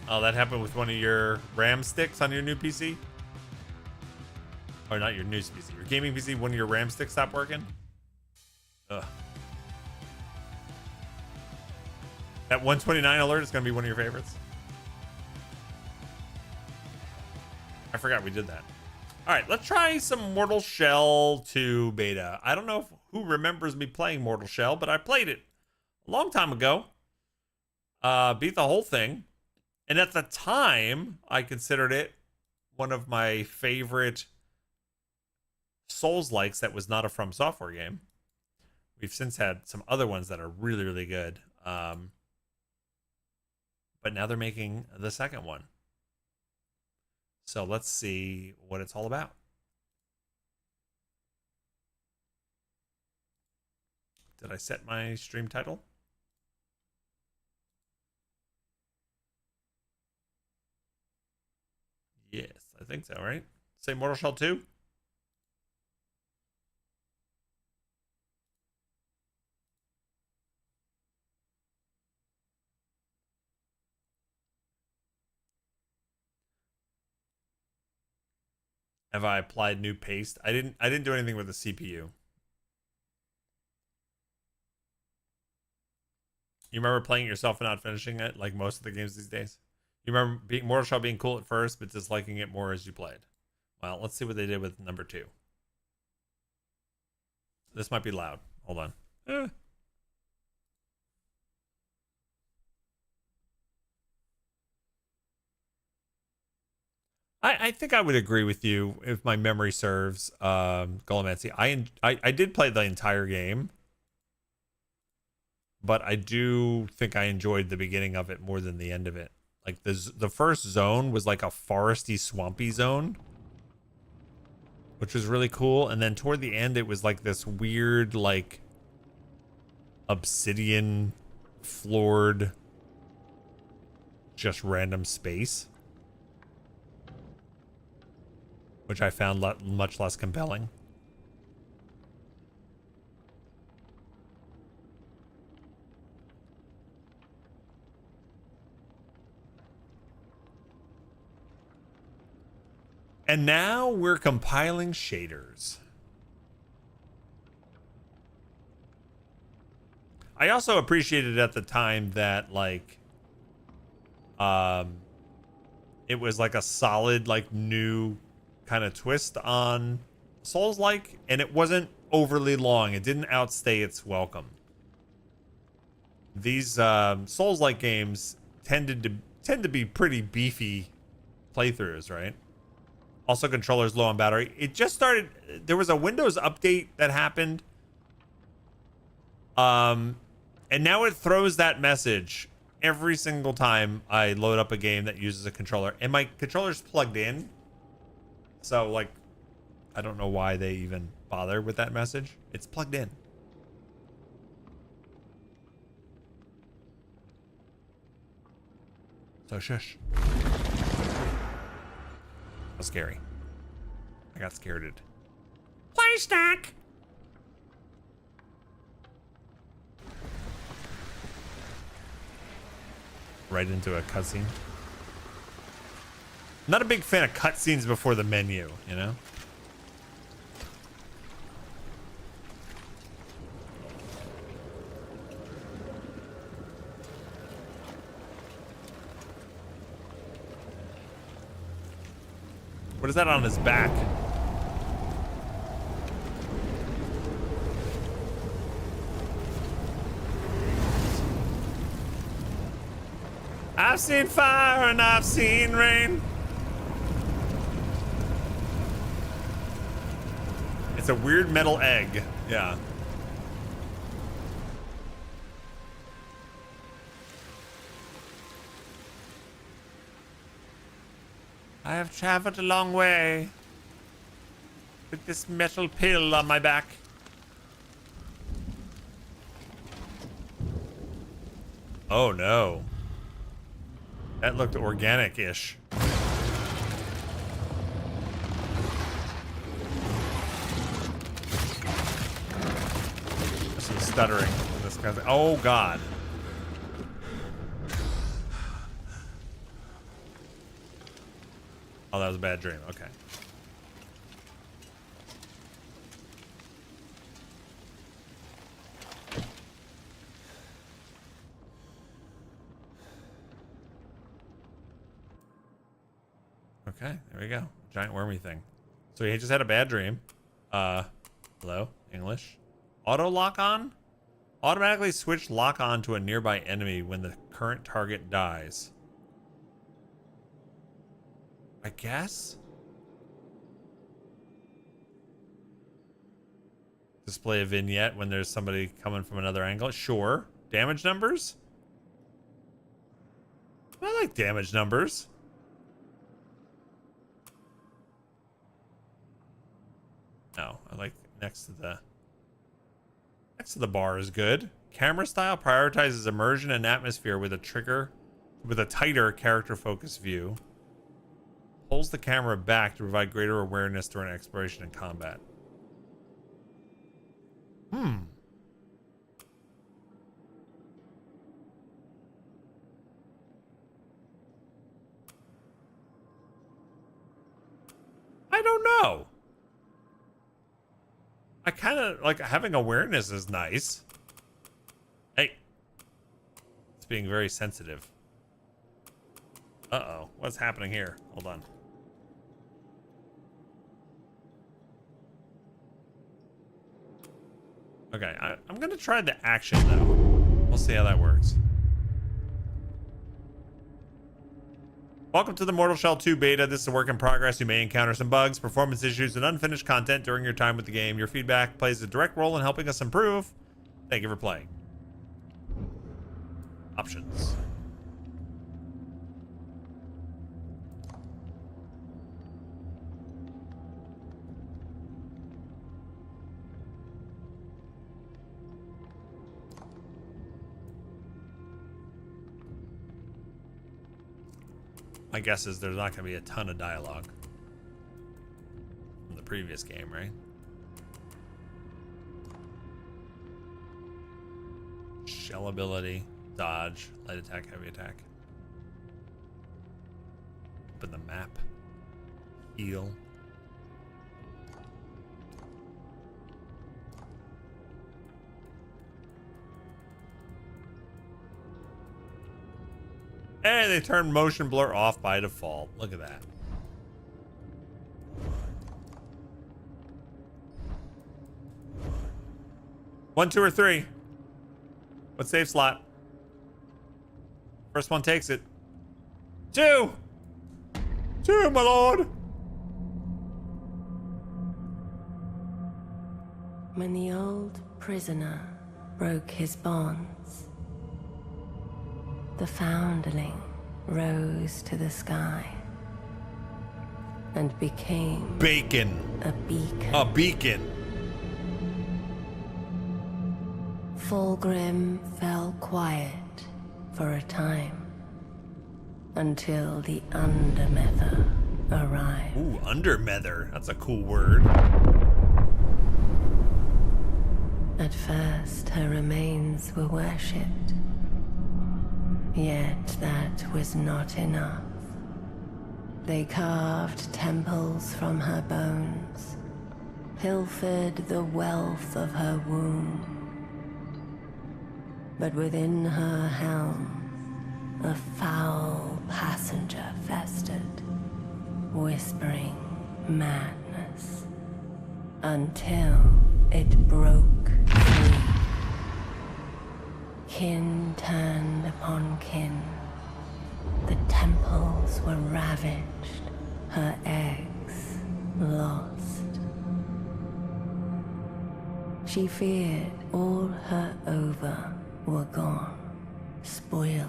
Oh, that happened with one of your RAM sticks on your new PC? Or not your new PC, your gaming PC, one of your RAM sticks stopped working? Ugh. That 129 alert is going to be one of your favorites. I forgot we did that. All right, let's try some Mortal Shell 2 beta. I don't know who remembers me playing Mortal Shell, but I played it a long time ago. Beat the whole thing. And at the time, I considered it one of my favorite Souls-likes that was not a From Software game. We've since had some other ones that are really, really good. But now they're making the second one. So let's see what it's all about. Did I set my stream title? Yes, I think so, right? Say Mortal Shell 2? Have I applied new paste? I didn't do anything with the CPU. You remember playing it yourself and not finishing it, like most of the games these days? You remember Mortal Shell being cool at first, but disliking it more as you played. Well, let's see what they did with number 2. This might be loud. Hold on. I think I would agree with you if my memory serves, Golomancy. I did play the entire game, but I do think I enjoyed the beginning of it more than the end of it. Like the first zone was like a foresty, swampy zone, which was really cool. And then toward the end, it was like this weird, like obsidian floored, just random space, which I found much less compelling. And now we're compiling shaders. I also appreciated at the time that, like, it was like a solid, like, new kind of twist on Souls-like, and it wasn't overly long. It didn't outstay its welcome. These Souls-like games tend to be pretty beefy playthroughs, right? Also, controllers low on battery. It just started. There was a Windows update that happened, and now it throws that message every single time I load up a game that uses a controller, and my controller's plugged in. So, like, I don't know why they even bother with that message. It's plugged in. So shush. That was scary. I got scared. Play stack. Right into a cutscene. Not a big fan of cutscenes before the menu, you know? What is that on his back? I've seen fire and I've seen rain. It's a weird metal egg. Yeah. I have traveled a long way with this metal pill on my back. Oh no. That looked organic-ish. stuttering in this kind of. Oh God. Oh, that was a bad dream. Okay. Okay, there we go. Giant wormy thing. So he just had a bad dream. Hello? English? Auto lock on? Automatically switch lock on to a nearby enemy when the current target dies. I guess? Display a vignette when there's somebody coming from another angle. Sure. Damage numbers? I like damage numbers. No, I like next to the bar is good. Camera style prioritizes immersion and atmosphere with a tighter character focused view. Pulls the camera back to provide greater awareness during exploration and combat. I don't know. I kind of like having awareness is nice. Hey. It's being very sensitive. Uh-oh. What's happening here? Hold on. Okay, I'm going to try the action, though. We'll see how that works. Welcome to the Mortal Shell 2 beta. This is a work in progress. You may encounter some bugs, performance issues, and unfinished content during your time with the game. Your feedback plays a direct role in helping us improve. Thank you for playing. Options. My guess is there's not going to be a ton of dialogue from the previous game, right? Shell ability, dodge, light attack, heavy attack. Open the map. Heal. Hey, they turned motion blur off by default. Look at that. One, two, or three. What save slot? First one takes it. Two! Two, my lord! When the old prisoner broke his bonds, the foundling rose to the sky and became Bacon. a beacon. A beacon. Fulgrim fell quiet for a time until the Undermether arrived. Ooh, Undermether. That's a cool word. At first, her remains were worshipped. Yet that was not enough. They carved temples from her bones, pilfered the wealth of her womb. But within her helm, a foul passenger festered, whispering madness, until it broke free. Kin turned upon kin. The temples were ravaged, her eggs lost. She feared all her ova were gone, spoiled,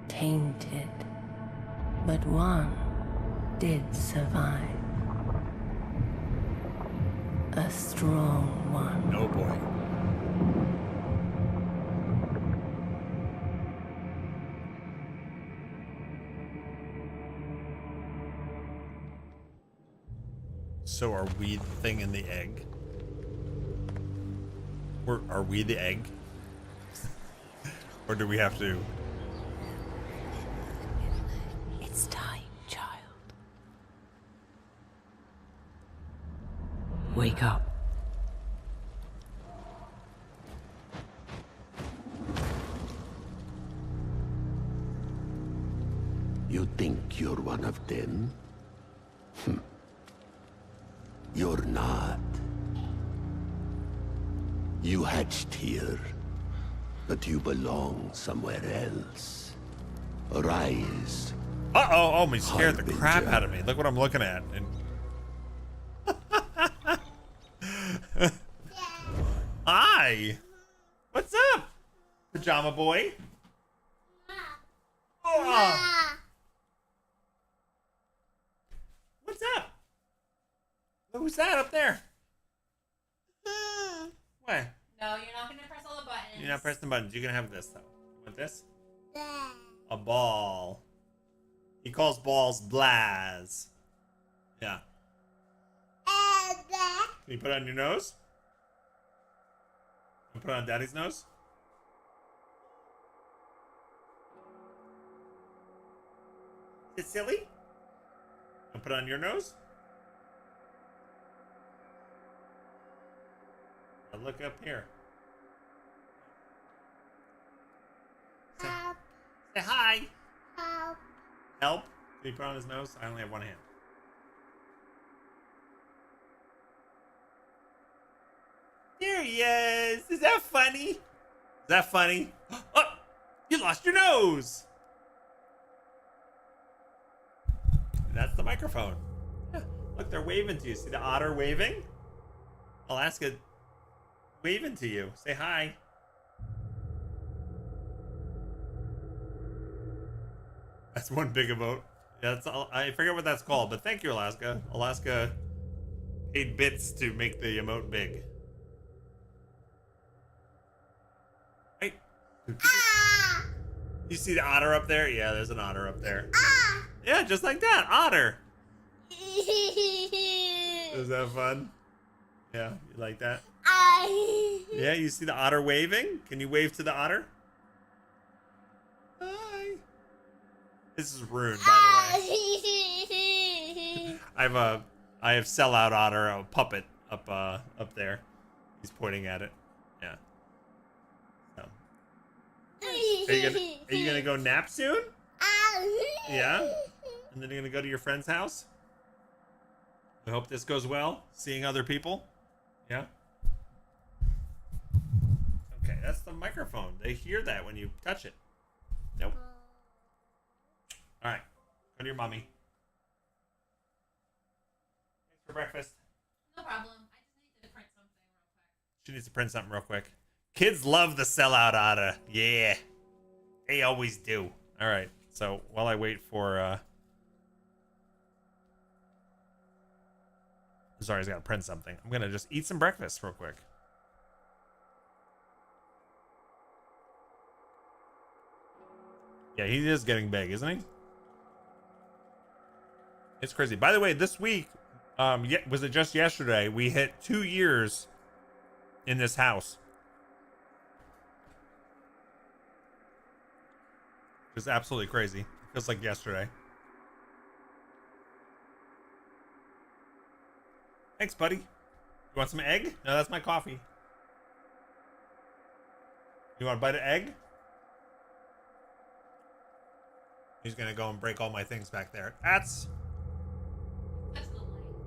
tainted. But one did survive. A strong one. Oh boy. So are we the thing in the egg? Or are we the egg? Or do we have to? It's time, child. Wake up. You think you're one of them? You're not. You hatched here, but you belong somewhere else. Arise. Uh-oh, oh, he scared the crap Harbinger. out of me. Look what I'm looking at. And... Hi. What's up, pajama boy? Oh. What's up? Who's that up there? What? No, you're not gonna press all the buttons. You're not pressing the buttons. You're gonna have this though. You want this? A ball. He calls balls blaz. Yeah. Can you put it on your nose? Can you put it on Daddy's nose? Is it silly? I'll put it on your nose? Now look up here. Help. Say hi. Help. Help? Can you put it on his nose? I only have one hand. There he is. Is that funny? Is that funny? Oh, you lost your nose. That's the microphone. Yeah. Look, they're waving to you. See the otter waving? Alaska waving to you. Say hi. That's one big emote. Yeah, that's all, I forget what that's called, but thank you, Alaska. Alaska paid bits to make the emote big. Hey. You see the otter up there? Yeah, there's an otter up there. Yeah, just like that. Otter. Is that fun? Yeah, you like that? Yeah, you see the otter waving? Can you wave to the otter? Hi. This is rude, by the way. I have sellout otter, a puppet up there. He's pointing at it. Yeah. So. Are you gonna go nap soon? Yeah? And then you're gonna go to your friend's house? I hope this goes well. Seeing other people? Yeah? Okay, that's the microphone. They hear that when you touch it. Nope. Alright. Go to your mommy. Thanks for breakfast. No problem. I just need to print something real quick. She needs to print something real quick. Kids love the sellout Otter. Yeah. They always do. Alright. So while I wait for sorry, he's got to print something. I'm gonna just eat some breakfast real quick. Yeah, he is getting big, isn't he? It's crazy. By the way, this week, was it just yesterday? We hit 2 years in this house. It's absolutely crazy. It feels like yesterday. Thanks, buddy. You want some egg? No, that's my coffee. You want a bite of egg? He's gonna go and break all my things back there. That's...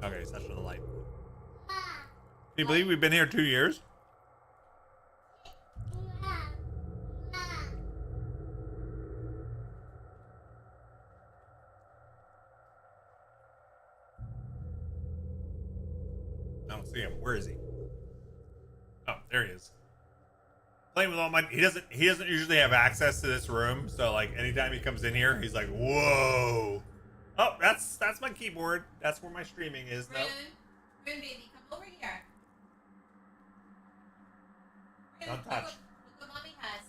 Okay, he's touching the light. Can you believe we've been here 2 years? I don't see him. Where is he? Oh, there he is. Playing with all my... He doesn't usually have access to this room, so like anytime he comes in here, he's like, whoa. Oh, that's my keyboard. That's where my streaming is, though. Rin, baby, come over here. Rin, Don't touch. Look what mommy has.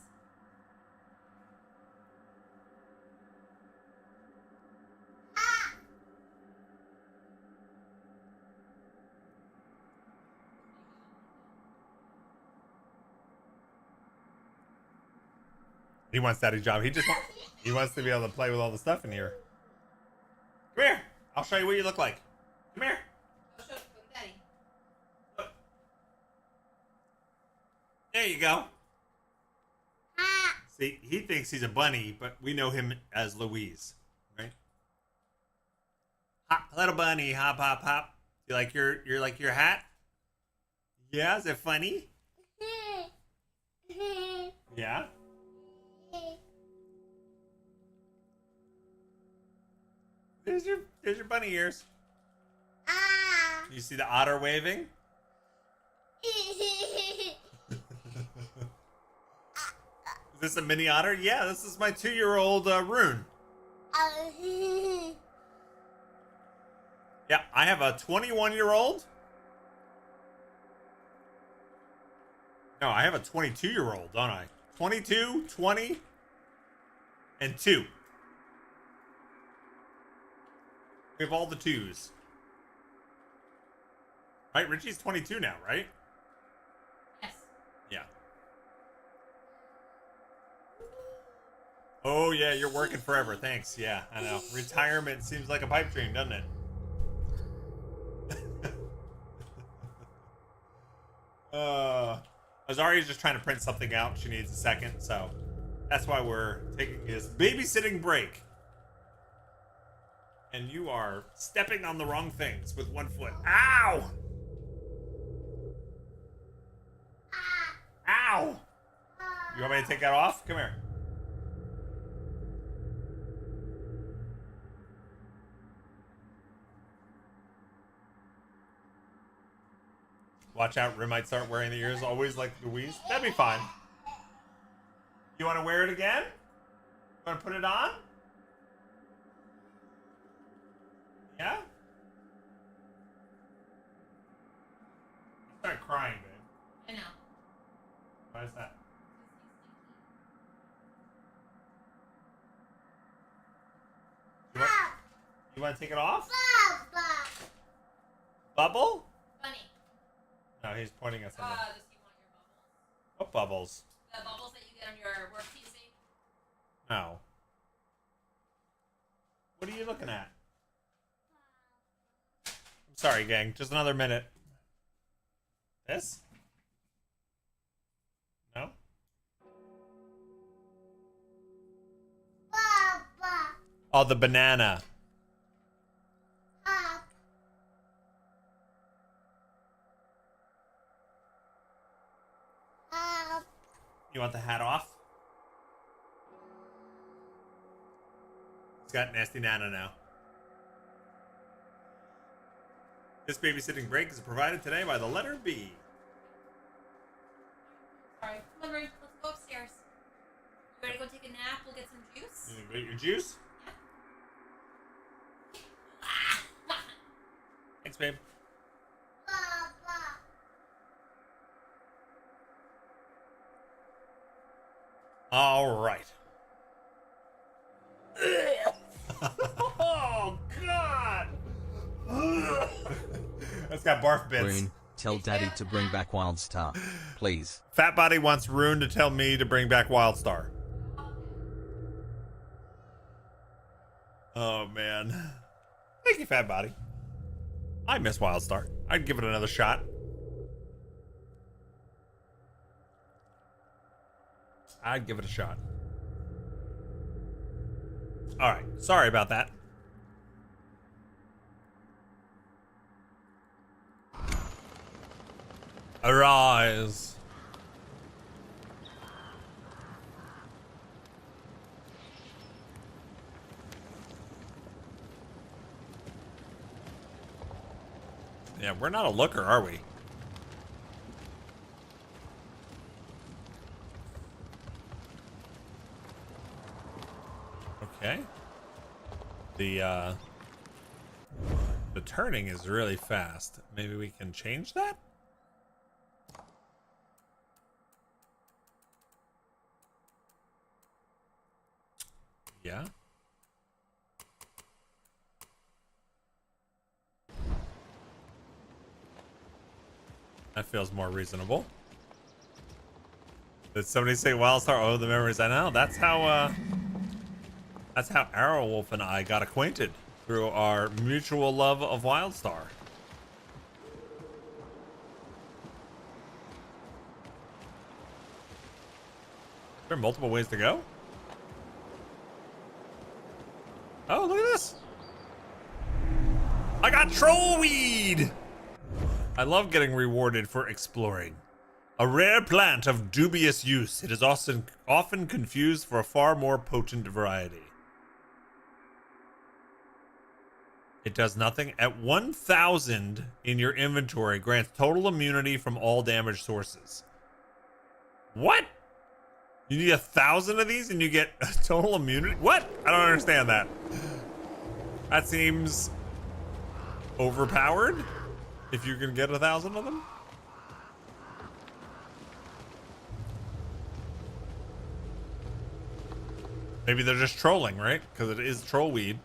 He wants daddy's job. He wants to be able to play with all the stuff in here. Come here. I'll show you what you look like. Come here. I'll show Daddy. Look. There you go. See, he thinks he's a bunny, but we know him as Louise, right? Hop, little bunny, hop, hop, hop. You like your hat? Yeah, is it funny? Yeah. There's your bunny ears. You see the otter waving? Is this a mini otter? Yeah, this is my 2-year-old Rune. Yeah, I have a 21-year-old. No, I have a 22-year-old, don't I? 22, 20, and 2. We have all the 2s. Right, Richie's 22 now, right? Yes. Yeah. Oh, yeah, you're working forever. Thanks. Yeah, I know. Retirement seems like a pipe dream, doesn't it? Azaria's just trying to print something out. She needs a second, so that's why we're taking this babysitting break. And you are stepping on the wrong things with one foot. Ow! Ow! You want me to take that off? Come here. Watch out, Rim might start wearing the ears always like Louise. That'd be fine. You want to wear it again? You want to put it on? Yeah? You start crying, babe. I know. Why is that? You want to take it off? Bubble? Bunny. No, he's pointing at something. Does he want your bubbles? What bubbles? The bubbles that you get on your work PC? No. What are you looking at? I'm sorry, gang. Just another minute. This? No? Oh, the banana. You want the hat off? He's got nasty Nana now. This babysitting break is provided today by the letter B. Sorry. Come on, Ruth. Let's go upstairs. You ready to go take a nap? We'll get some juice. You gonna get your juice? Thanks, babe. All right. Oh, God. That's got barf bits. Rune, tell Daddy to bring back Wildstar, please. Fat Body wants Rune to tell me to bring back Wildstar. Oh, man. Thank you, Fat Body. I miss Wildstar. I'd give it another shot. I'd give it a shot. All right. Sorry about that. Arise. Yeah, we're not a looker, are we? Okay. The turning is really fast. Maybe we can change that? Yeah. That feels more reasonable. Did somebody say Wildstar? Oh, the memories. I know. That's how Arrowwolf and I got acquainted through our mutual love of Wildstar. There are multiple ways to go. Oh, look at this. I got troll weed. I love getting rewarded for exploring. A rare plant of dubious use, it is often confused for a far more potent variety. It does nothing. At 1,000 in your inventory, grants total immunity from all damage sources. What? You need 1,000 of these and you get total immunity? What? I don't understand that. That seems overpowered if you can get 1,000 of them. Maybe they're just trolling, right? Because it is troll weed.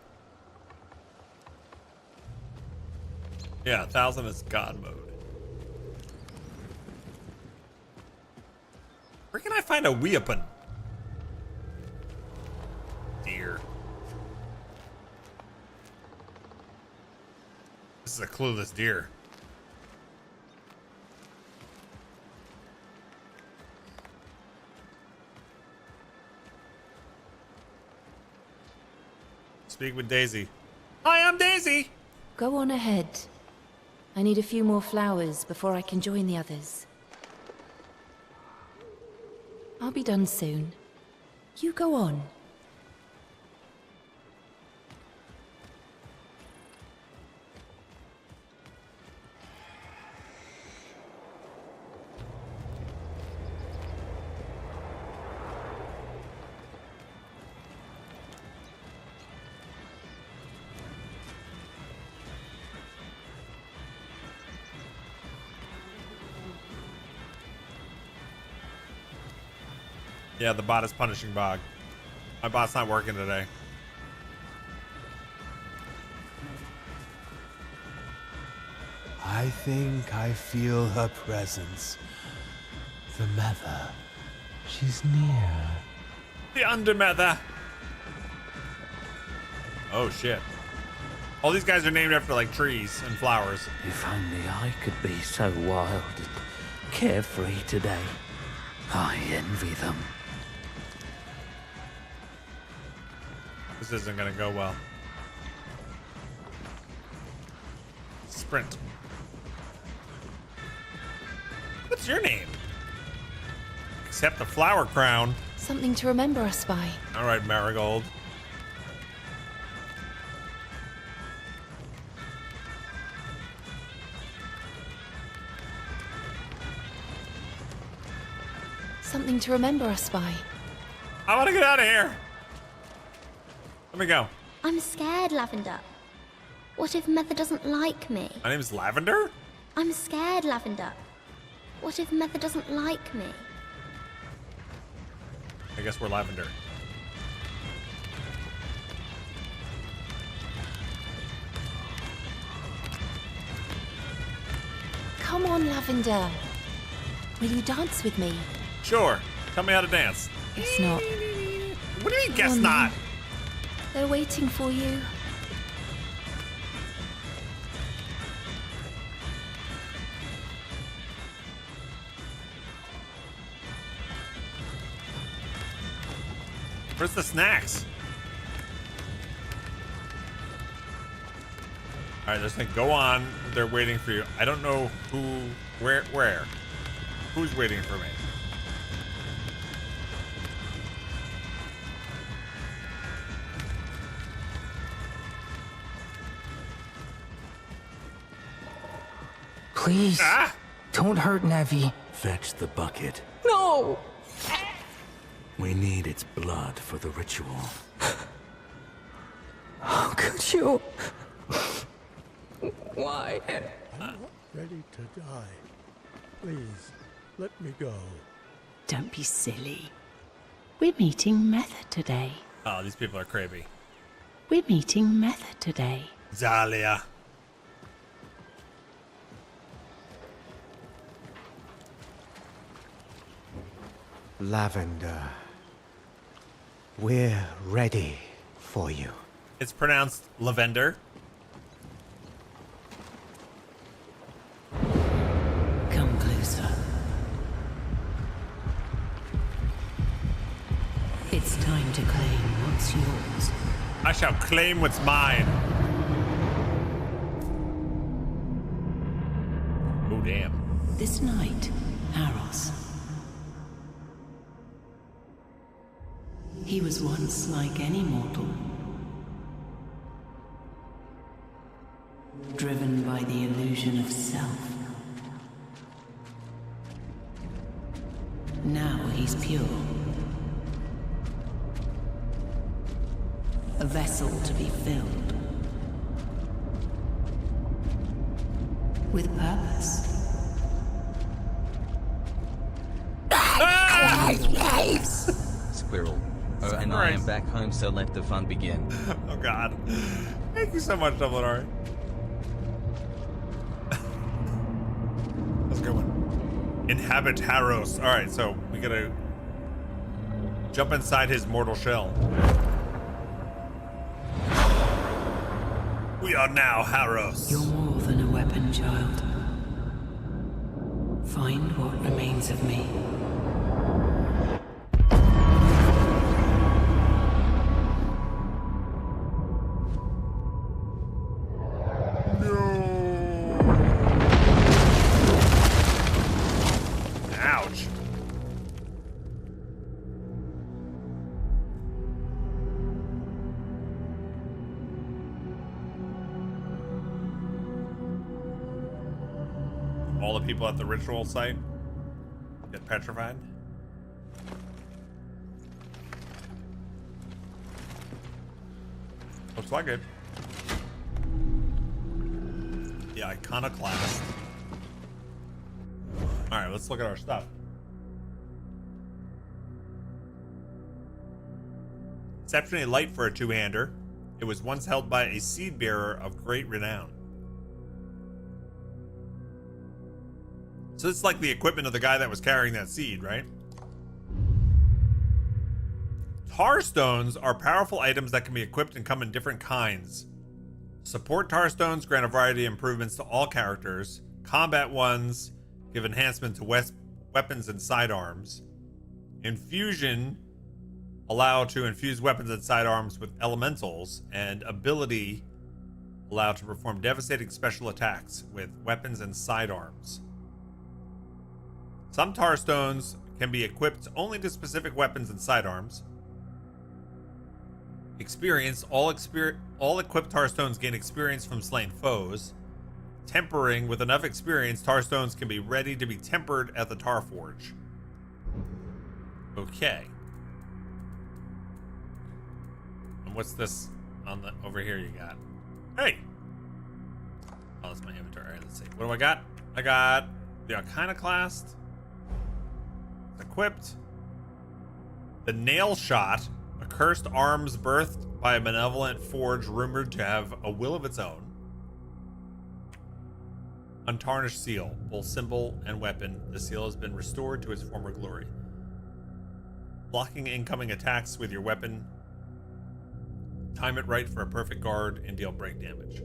Yeah, 1,000 is God mode. Where can I find a weapon? Deer. This is a clueless deer. Speak with Daisy. Hi, I'm Daisy. Go on ahead. I need a few more flowers before I can join the others. I'll be done soon. You go on. Yeah, the bot is punishing Bog. My bot's not working today. I think I feel her presence. The mother. She's near. The Undermother. Oh shit. All these guys are named after like trees and flowers. If only I could be so wild and carefree today. I envy them. This isn't gonna go well. Sprint. What's your name? Accept the flower crown. Something to remember us by. All right, Marigold. Something to remember us by. I want to get out of here. Let me go. I'm scared, Lavender. What if Mother doesn't like me? My name is Lavender? I'm scared, Lavender. What if Mother doesn't like me? I guess we're Lavender. Come on, Lavender. Will you dance with me? Sure. Tell me how to dance. Guess not. What do you mean, guess on, not? then. They're waiting for you. Where's the snacks? All right, let's think. Go on. They're waiting for you. I don't know who, where. Who's waiting for me? Please, don't hurt Navi. Fetch the bucket. No! We need its blood for the ritual. How could you? Why? I'm not ready to die. Please, let me go. Don't be silly. We're meeting Method today. Oh, these people are crazy. We're meeting Method today. Zalia. Lavender. We're ready for you. It's pronounced lavender. Come closer. It's time to claim what's yours. I shall claim what's mine. Oh, damn. This night, Haros. He was once like any mortal. Driven by the illusion of self. Now he's pure. A vessel to be filled. With purpose. Squirrel. Oh, and I am back home, so let the fun begin. Oh, God. Thank you so much, Dumbledore. That's a good one. Inhabit Haros. All right, so we gotta jump inside his mortal shell. We are now Haros. You're more than a weapon, child. Find what remains of me. Ouch. All the people at the ritual site get petrified. Looks like it. The iconoclast. All right, let's look at our stuff. Exceptionally light for a two-hander, it was once held by a seed bearer of great renown. So it's like the equipment of the guy that was carrying that seed, right? Tar stones are powerful items that can be equipped and come in different kinds. Support tar stones grant a variety of improvements to all characters. Combat ones give enhancement to weapons and sidearms. Infusion allow to infuse weapons and sidearms with elementals, and ability allow to perform devastating special attacks with weapons and sidearms. Some tar stones can be equipped only to specific weapons and sidearms. Experience. All equipped tar stones gain experience from slain foes. Tempering. With enough experience, tar stones can be ready to be tempered at the tar forge. Okay. And what's this on the over here you got? Hey! Oh, that's my inventory. All right, let's see. What do I got? I got the iconoclast. It's equipped. The nail shot. A cursed arms birthed by a malevolent forge rumored to have a will of its own. Untarnished seal, both symbol and weapon. The seal has been restored to its former glory. Blocking incoming attacks with your weapon. Time it right for a perfect guard and deal break damage.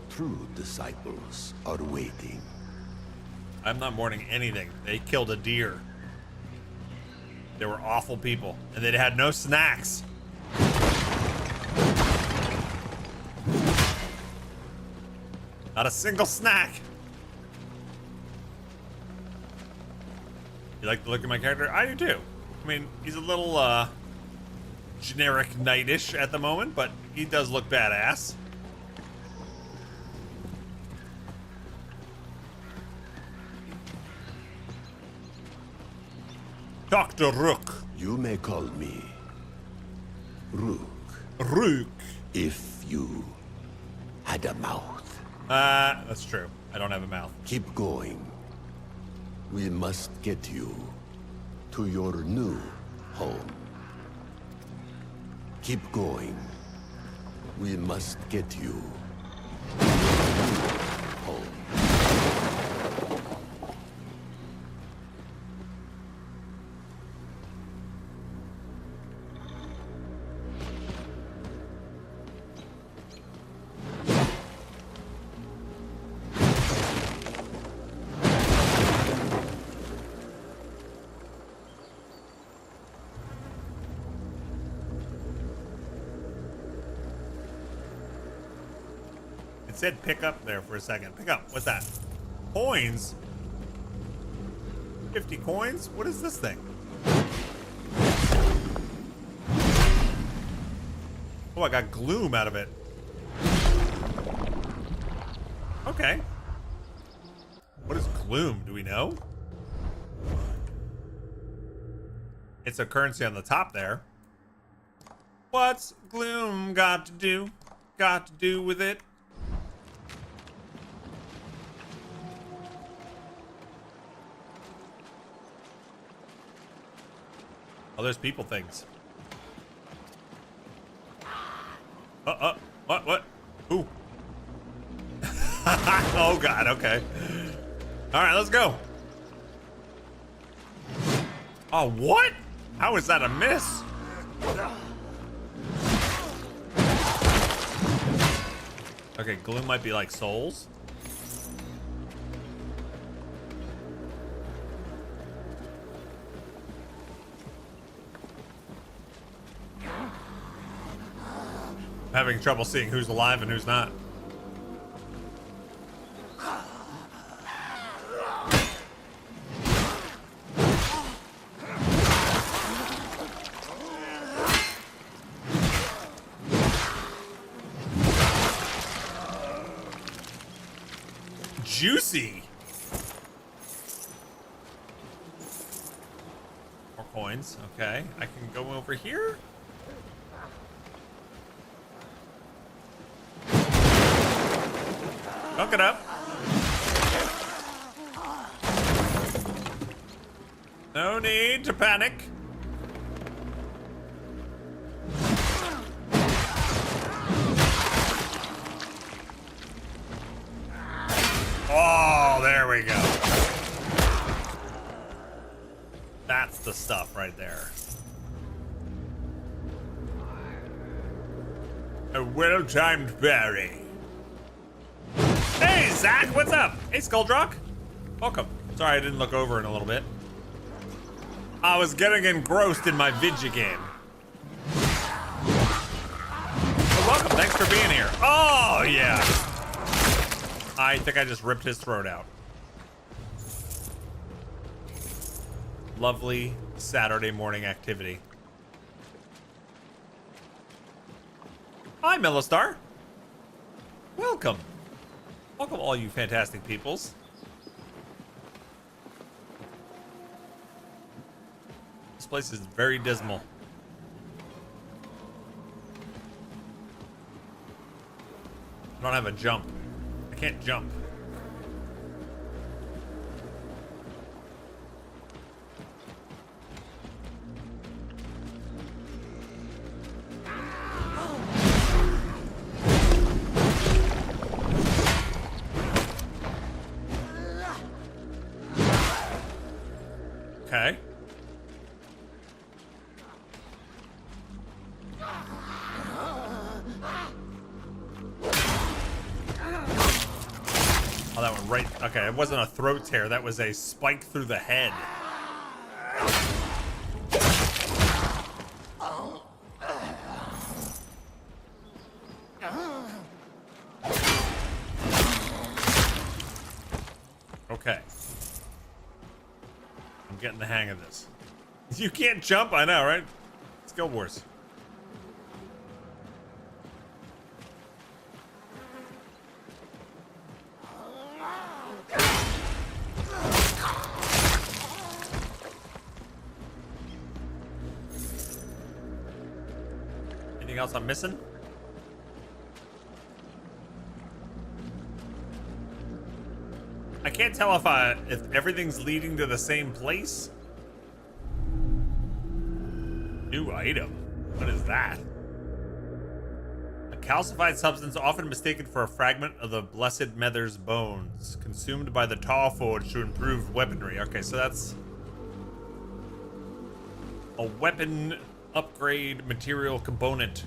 True disciples are waiting. I'm not mourning anything. They killed a deer. They were awful people, and they had no snacks. Not a single snack. You like the look of my character? I do too. I mean, he's a little generic knightish at the moment, but he does look badass. Dr. Rook. You may call me Rook. Rook. If you had a mouth. That's true. I don't have a mouth. Keep going. We must get you to your new home. Keep going. We must get you to your new home. It said pick up there for a second. Pick up. What's that? Coins? 50 coins? What is this thing? Oh, I got gloom out of it. Okay. What is gloom? Do we know? It's a currency on the top there. What's gloom got to do? Got to do with it? Oh, there's people things. What? Ooh. Oh, God, okay. All right, let's go. Oh, what? How is that a miss? Okay, gloom might be like souls. Having trouble seeing who's alive and who's not. Juicy. More coins. Okay, I can go over here. Hook it up. No need to panic. Oh, there we go. That's the stuff right there. A well-timed berry. Hey, Zach, what's up? Hey, Skulldrock. Welcome. Sorry, I didn't look over in a little bit. I was getting engrossed in my video game. Oh, welcome. Thanks for being here. Oh, yeah. I think I just ripped his throat out. Lovely Saturday morning activity. Hi, Millistar. Welcome. Welcome, all you fantastic peoples. This place is very dismal. I don't have a jump. I can't jump. Okay. Oh, that went right. Okay, it wasn't a throat tear. That was a spike through the head. Okay. I'm getting the hang of this. You can't jump? I know, right? Skill Wars. Anything else I'm missing? I can't tell if everything's leading to the same place. New item. What is that? A calcified substance often mistaken for a fragment of the Blessed Mother's bones, consumed by the Tar Forge to improve weaponry. Okay, so that's a weapon upgrade material component.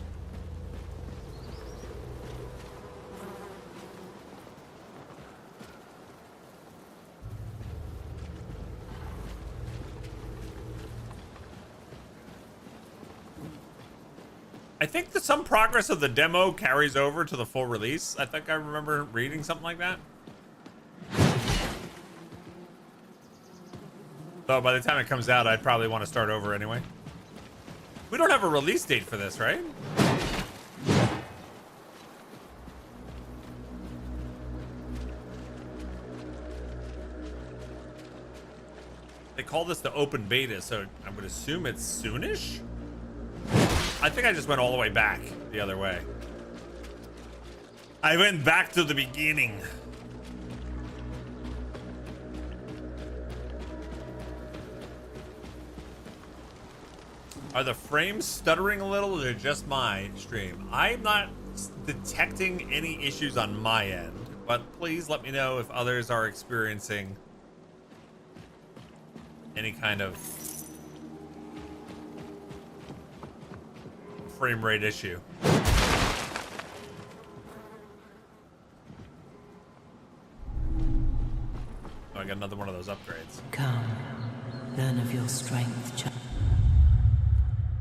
I think that some progress of the demo carries over to the full release. I think I remember reading something like that. So by the time it comes out, I'd probably want to start over anyway. We don't have a release date for this, right? They call this the open beta, so I would assume it's soonish? I think I just went all the way back the other way. I went back to the beginning. Are the frames stuttering a little, or is it just my stream? I'm not detecting any issues on my end, but please let me know if others are experiencing any kind of frame rate issue. Oh, I got another one of those upgrades. Come, learn of your strength, child.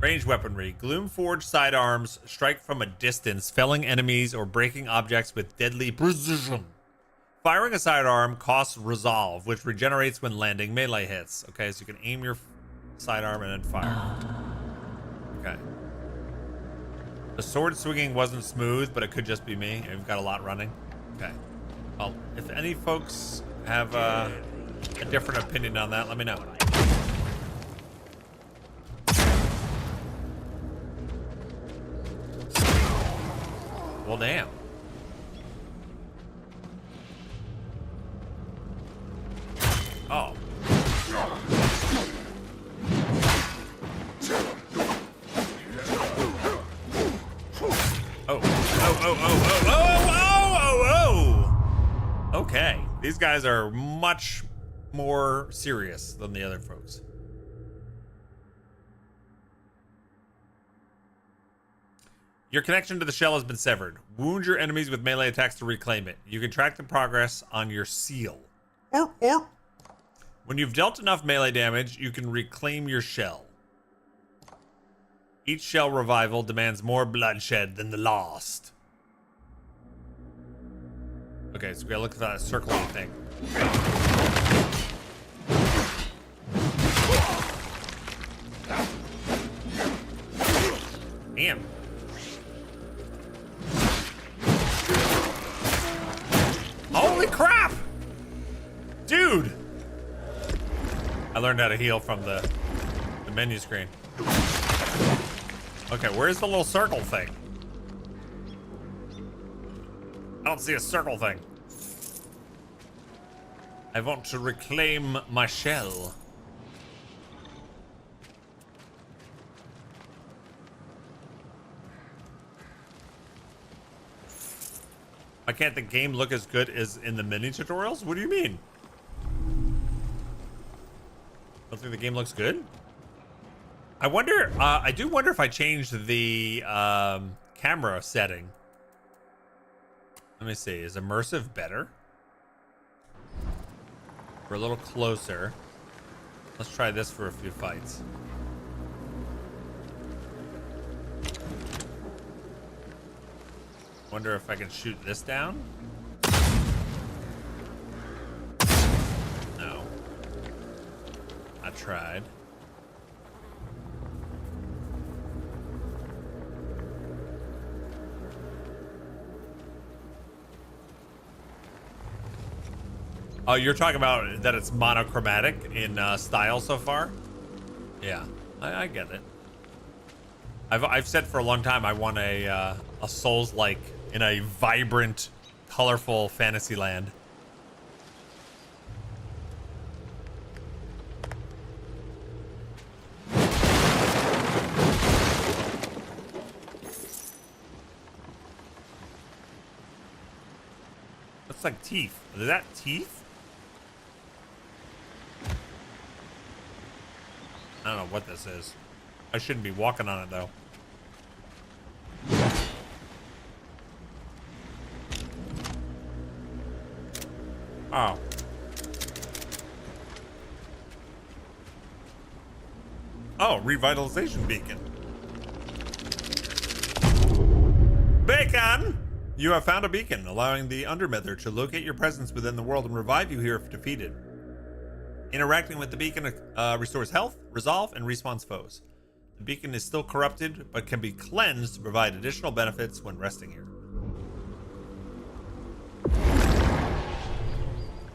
Ranged weaponry. Gloomforged sidearms strike from a distance, felling enemies or breaking objects with deadly precision. Firing a sidearm costs resolve, which regenerates when landing melee hits. Okay, so you can aim your sidearm and then fire. Okay. The sword swinging wasn't smooth, but it could just be me. I've got a lot running. Okay. Well, if any folks have a different opinion on that, let me know. Well, damn. Oh. Oh. Okay. These guys are much more serious than the other folks. Your connection to the shell has been severed. Wound your enemies with melee attacks to reclaim it. You can track the progress on your seal. When you've dealt enough melee damage, you can reclaim your shell. Each shell revival demands more bloodshed than the last. Okay, so we gotta look at that circling thing. Damn. Holy crap! Dude! I learned how to heal from the menu screen. Okay, where's the little circle thing? I don't see a circle thing. I want to reclaim my shell. Why can't the game look as good as in the mini tutorials? What do you mean? Don't think the game looks good? I wonder, I do wonder if I changed the camera setting. Let me see, is immersive better? We're a little closer. Let's try this for a few fights. Wonder if I can shoot this down? No. I tried. Oh, you're talking about that it's monochromatic in style so far? Yeah, I get it. I've said for a long time I want a Souls-like in a vibrant, colorful fantasy land. That's like teeth. Is that teeth? I don't know what this is. I shouldn't be walking on it though. Oh. Oh, revitalization beacon. Bacon! You have found a beacon, allowing the Undermither to locate your presence within the world and revive you here if defeated. Interacting with the beacon restores health, resolve, and respawns foes. The beacon is still corrupted, but can be cleansed to provide additional benefits when resting here.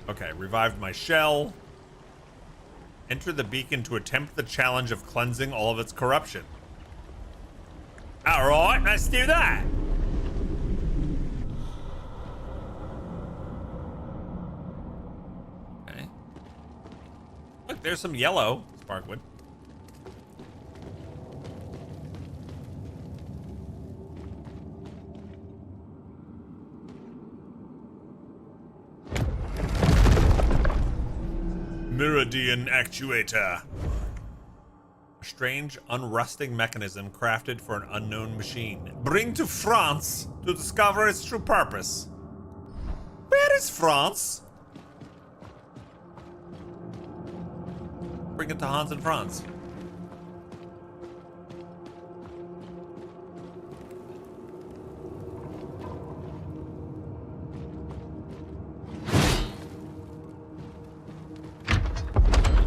Okay, revived my shell. Enter the beacon to attempt the challenge of cleansing all of its corruption. Alright, let's do that! Okay. Look, there's some yellow sparkwood. Meridian actuator. A strange, unrusting mechanism crafted for an unknown machine. Bring to France to discover its true purpose. Where is France? Bring it to Hans in France.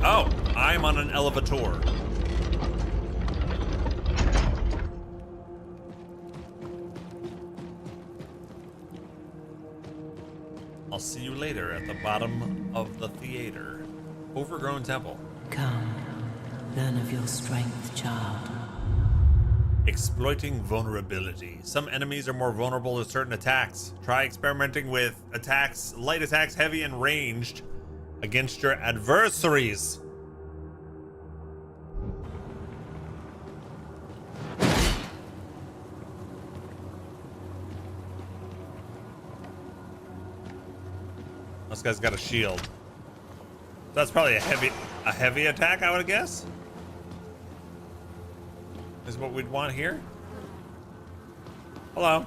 Oh, I'm on an elevator. I'll see you later at the bottom of the theater. Overgrown temple. Come, learn of your strength, child. Exploiting vulnerability. Some enemies are more vulnerable to certain attacks. Try experimenting with attacks, light attacks, heavy and ranged, against your adversaries. This guy's got a shield. So that's probably a heavy attack, I would guess. Is what we'd want here. Hello.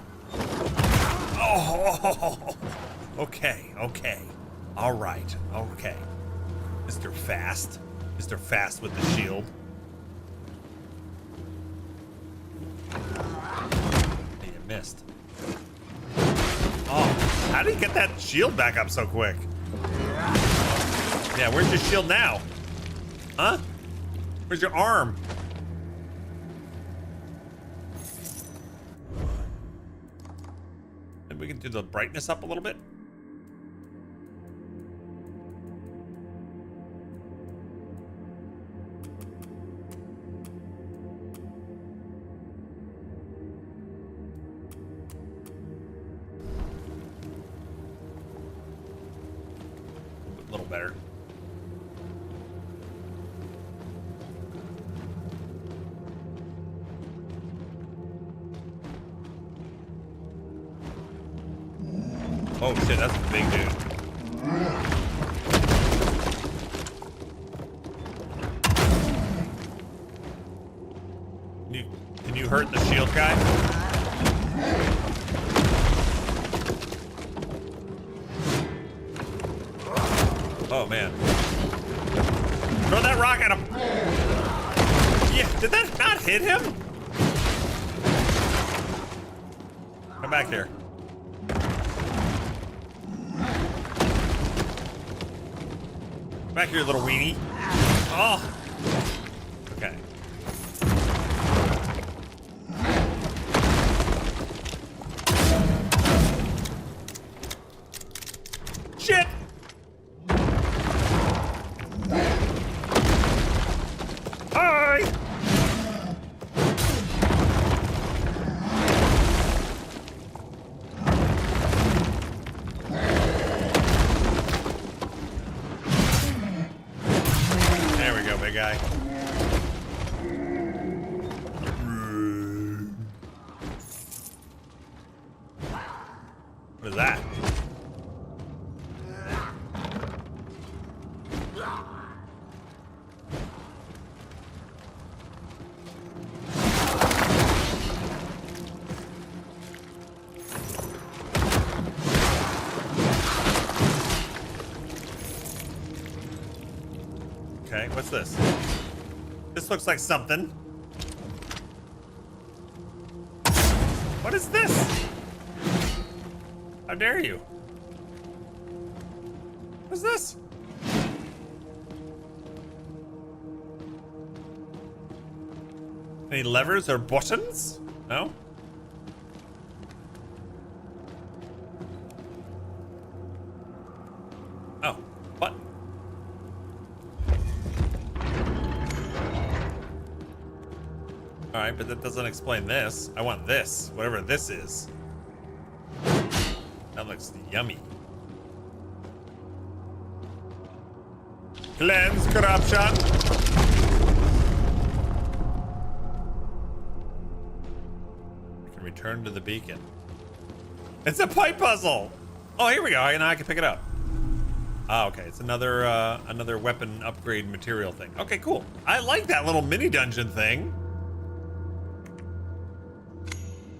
Oh, okay, okay. All right, okay. Mr. Fast. Mr. Fast with the shield. You missed. Oh, how did he get that shield back up so quick? Yeah, where's your shield now? Huh? Where's your arm? Maybe we can do the brightness up a little bit. A little better. Oh shit, that's a big dude. Can you hurt the shield guy? Oh man. Throw that rock at him. Yeah, did that not hit him? Come back here. Back here, little weenie. Oh. Okay. Shit. Hi. that? Okay, what's this? This looks like something. What is this? How dare you? What's this? Any levers or buttons? No? Oh, what? Alright, but that doesn't explain this. I want this, whatever this is. That looks yummy. Cleanse corruption. I can return to the beacon. It's a pipe puzzle. Oh, here we go. Now I can pick it up. Oh, okay. It's another another weapon upgrade material thing. Okay, cool. I like that little mini dungeon thing.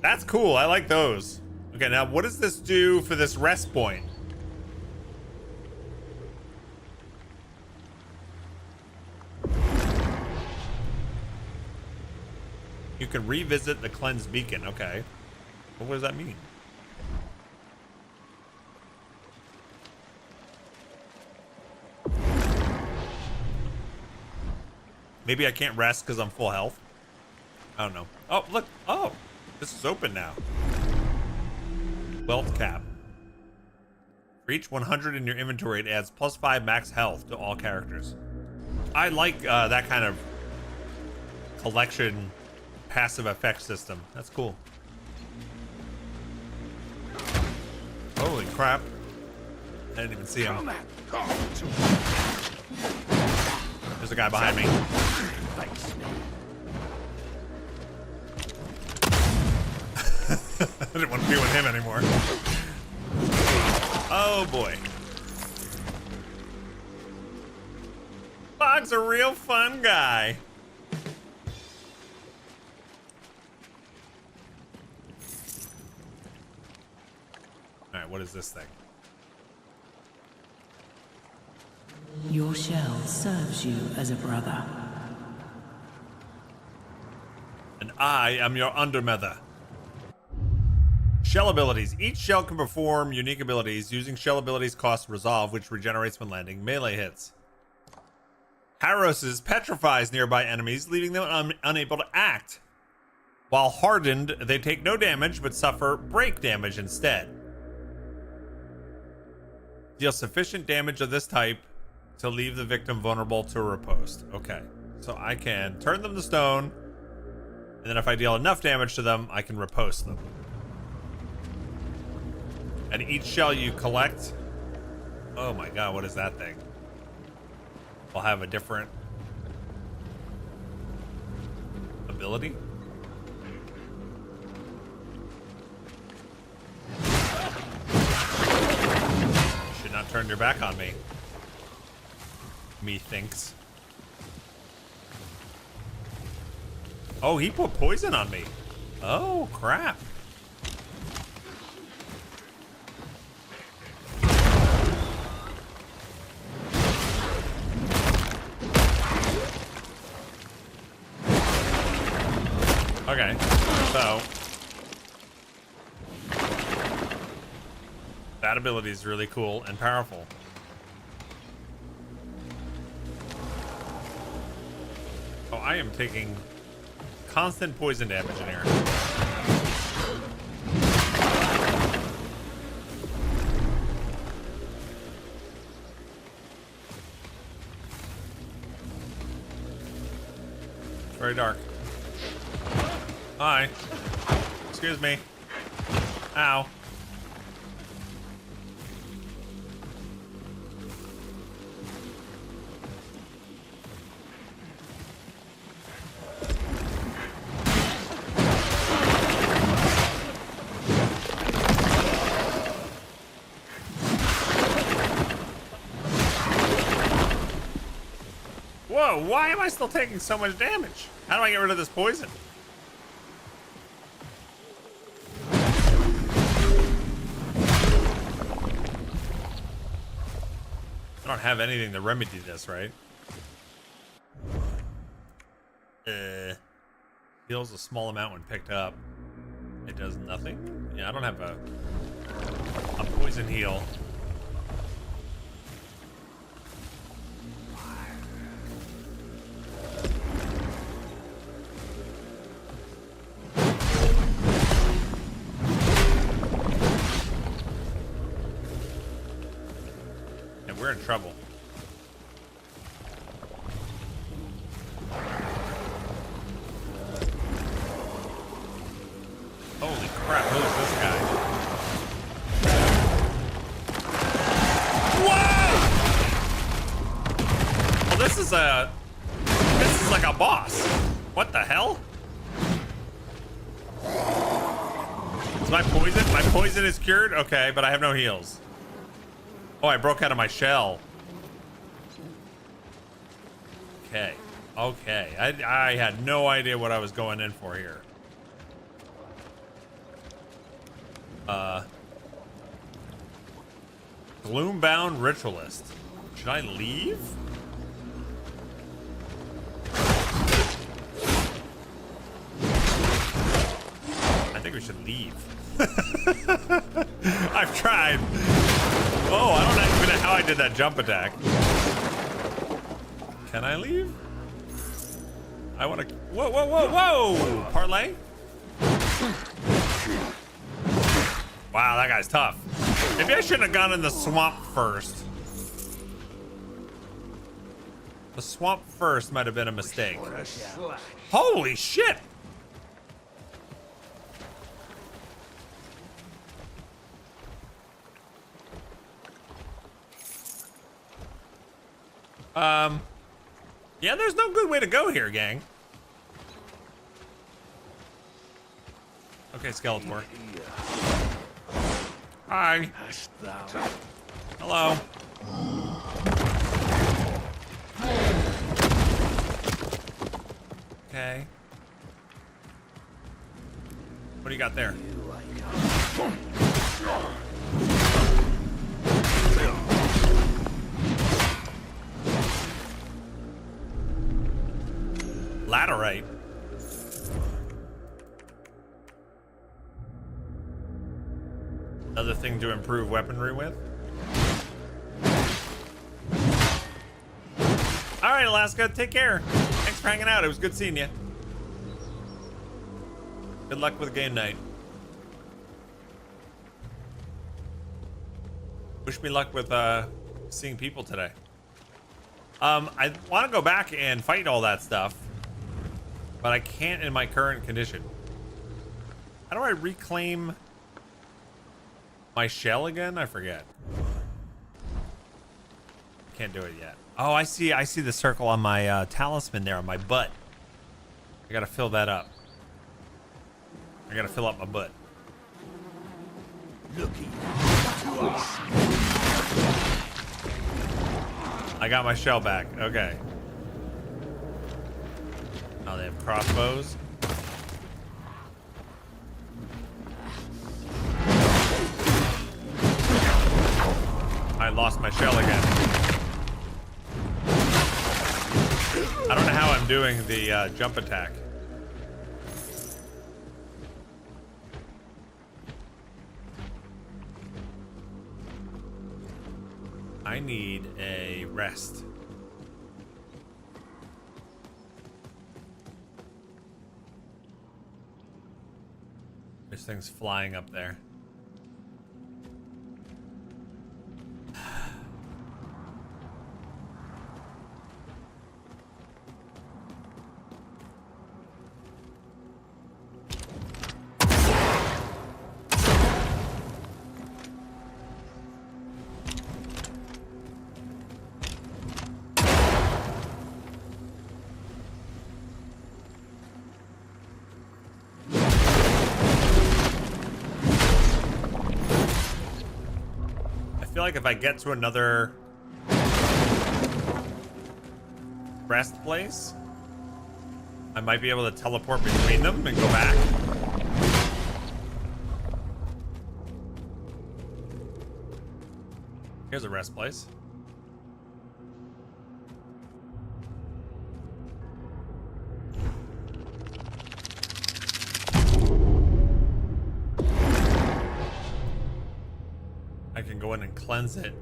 That's cool. I like those. Okay, now what does this do for this rest point? You can revisit the cleansed beacon. Okay. Well, what does that mean? Maybe I can't rest because I'm full health. I don't know. Oh, look. Oh, this is open now. Wealth cap. For each 100 in your inventory, it adds +5 max health to all characters. I like that kind of collection passive effect system. That's cool. Holy crap. I didn't even see him. There's a guy behind me. I didn't want to be with him anymore. Oh boy. Fog's a real fun guy. All right, what is this thing? Your shell serves you as a brother. And I am your undermother. Shell abilities. Each shell can perform unique abilities. Using shell abilities costs resolve, which regenerates when landing melee hits. Harrowses petrifies nearby enemies, leaving them unable to act. While hardened, they take no damage, but suffer break damage instead. Deal sufficient damage of this type to leave the victim vulnerable to a riposte. Okay, so I can turn them to stone, and then if I deal enough damage to them, I can riposte them. And each shell you collect, oh my god, what is that thing? Will have a different ability. You should not turn your back on me. Methinks. Oh, he put poison on me. Oh, crap. Okay, so that ability is really cool and powerful. Oh, I am taking constant poison damage in here. It's very dark. Hi. Excuse me. Ow. Whoa, why am I still taking so much damage? How do I get rid of this poison? I don't have anything to remedy this, right? Heals a small amount when picked up. It does nothing? Yeah, I don't have a poison heal. And we're in trouble. Holy crap, who is this guy? Whoa! Well, this is like a boss. What the hell? Is my poison is cured? Okay, but I have no heals. Oh, I broke out of my shell. Okay. Okay. I had no idea what I was going in for here. Gloombound Ritualist. Should I leave? I think we should leave. I've tried. Oh, I don't even know how I did that jump attack. Can I leave? I want to. Whoa, whoa, whoa, whoa! Parlay? Wow, that guy's tough. Maybe I shouldn't have gone in the swamp first. The swamp first might have been a mistake. Holy shit! Yeah, there's no good way to go here, gang. Okay, Skeletor. Hi. Hello. Okay. What do you got there? Laterite. Another thing to improve weaponry with. All right, Alaska, take care. Thanks for hanging out. It was good seeing you. Good luck with game night. Wish me luck with seeing people today. I want to go back and fight all that stuff, but I can't in my current condition. How do I reclaim my shell again? I forget. Can't do it yet. Oh, I see the circle on my talisman there on my butt. I gotta fill that up. I gotta fill up my butt. I got my shell back. Okay. Oh, they have crossbows. I lost my shell again. I don't know how I'm doing the jump attack. I need a rest. This thing's flying up there. I feel like if I get to another rest place. I might be able to teleport between them and go back. Here's a rest place. I can go in and cleanse it.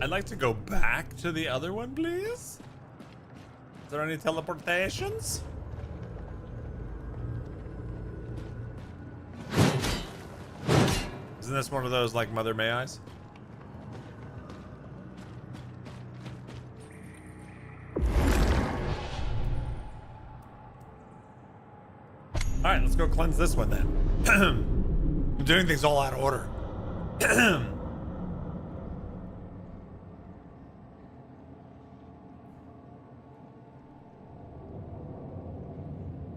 I'd like to go back to the other one, please. Is there any teleportations? Isn't this one of those like Mother May I's? All right, let's go cleanse this one then. I'm doing things all out of order.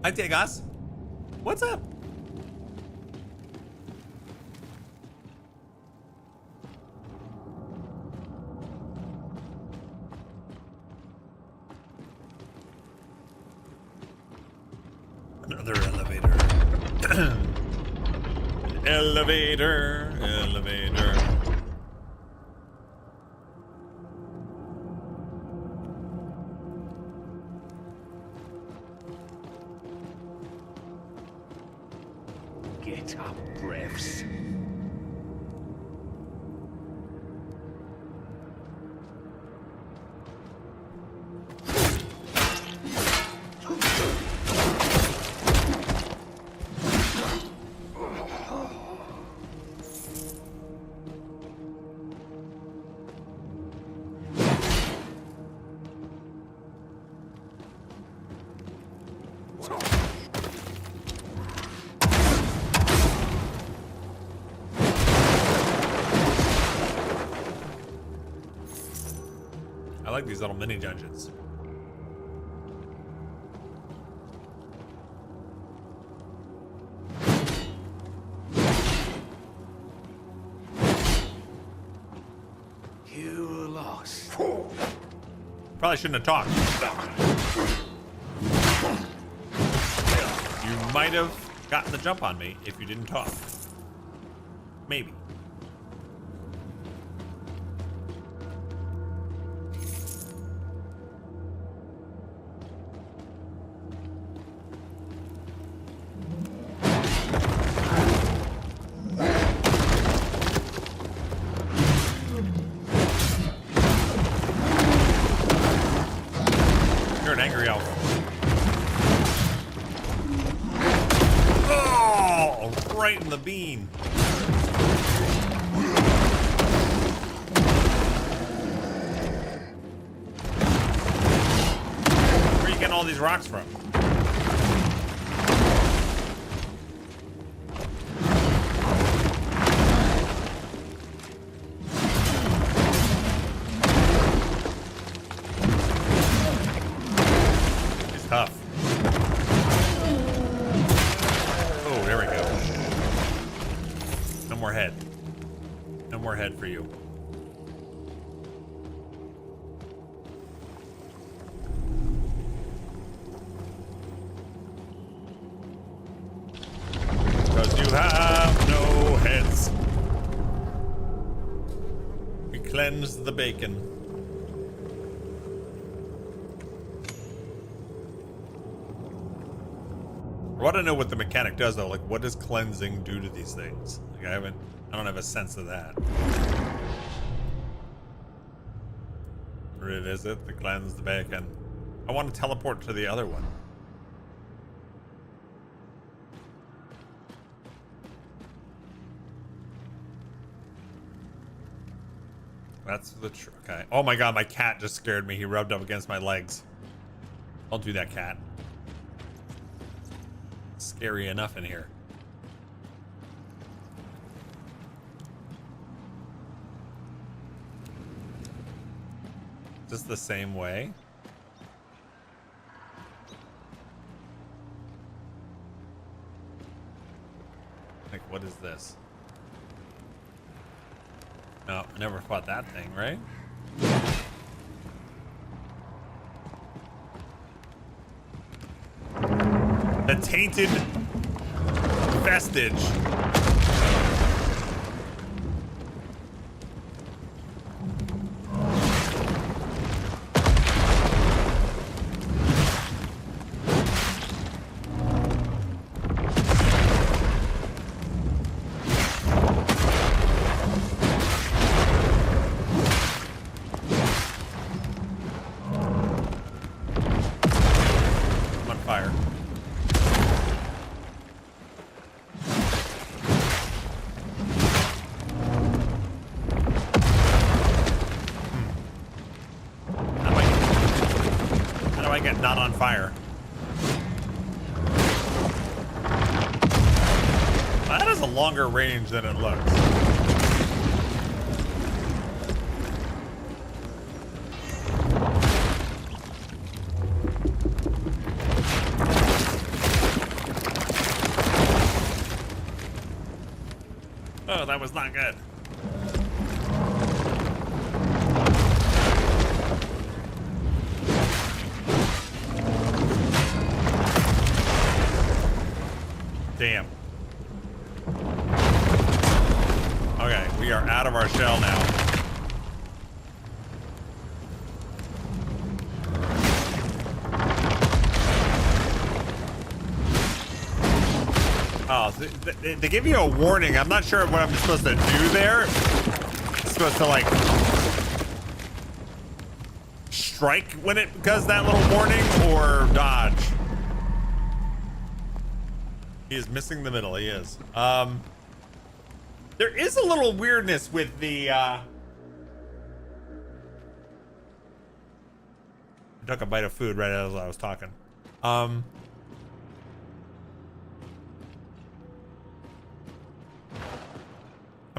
Hi, Tegas. What's up? Another elevator. Elevator, elevator. Get up, Brevs. I like these little mini dungeons. You lost. Probably shouldn't have talked. You might have gotten the jump on me if you didn't talk. Maybe. You're an angry elf. Oh, right in the bean. Where are you getting all these rocks from? He's tough. Oh, there we go. No more head. No more head for you. Because you have no heads. We cleanse the bacon. I want to know what the mechanic does though. Like, what does cleansing do to these things? Like, I don't have a sense of that. Revisit the cleanse the bacon. I want to teleport to the other one. That's the okay. Oh my god, my cat just scared me. He rubbed up against my legs. Don't do that, cat. It's scary enough in here. Is this the same way? Like, what is this? No, I never fought that thing, right? The tainted vestige. Not on fire. That has a longer range than it looks. Oh, that was not good. Damn. Okay, we are out of our shell now. Oh, they give you a warning. I'm not sure what I'm supposed to do there. I'm supposed to like strike when it does that little warning or dodge. He is missing the middle. He is. There is a little weirdness with the. I took a bite of food right as I was talking. I'm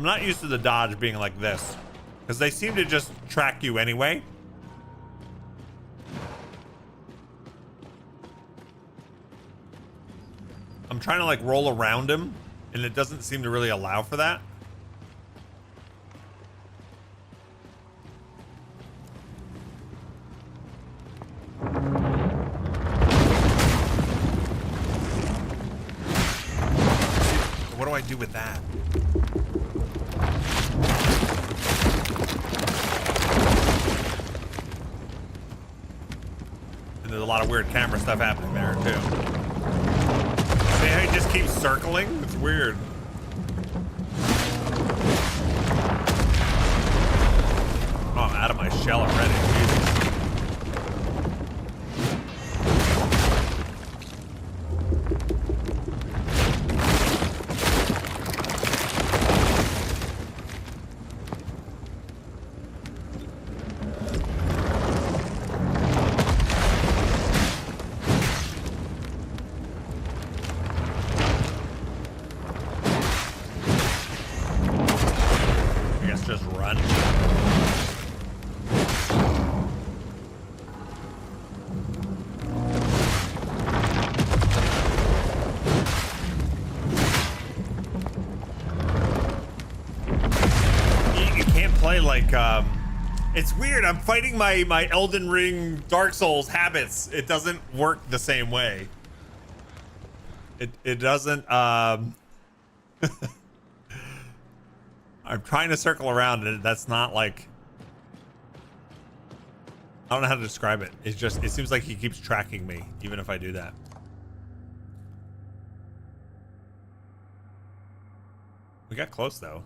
not used to the dodge being like this, because they seem to just track you anyway. I'm trying to like roll around him, and it doesn't seem to really allow for that. What do I do with that? And there's a lot of weird camera stuff happening there too. See how he just keeps circling? It's weird. Oh, I'm out of my shell already. Jesus. It's weird. I'm fighting my Elden Ring Dark Souls habits. It doesn't work the same way. It doesn't I'm trying to circle around and that's not like, I don't know how to describe it. It's just, it seems like he keeps tracking me even if I do that. We got close though.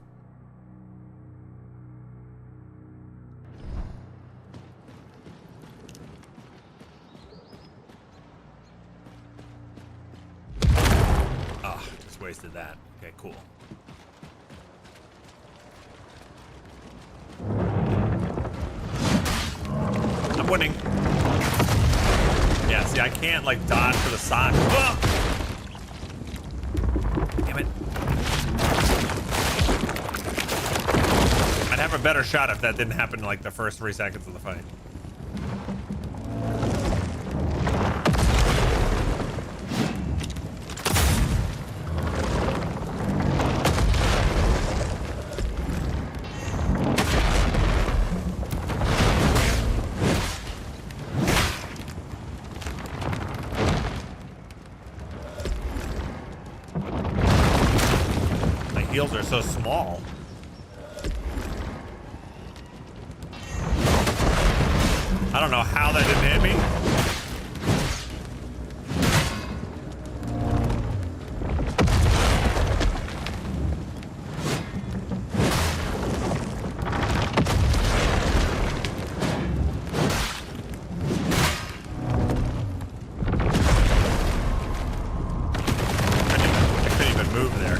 Wasted that. Okay, cool. I'm winning. Yeah, see, I can't like dodge to the side. Whoa! Damn it. I'd have a better shot if that didn't happen in like the first 3 seconds of the fight. heals are so small. I don't know how that didn't hit me. I couldn't even move there.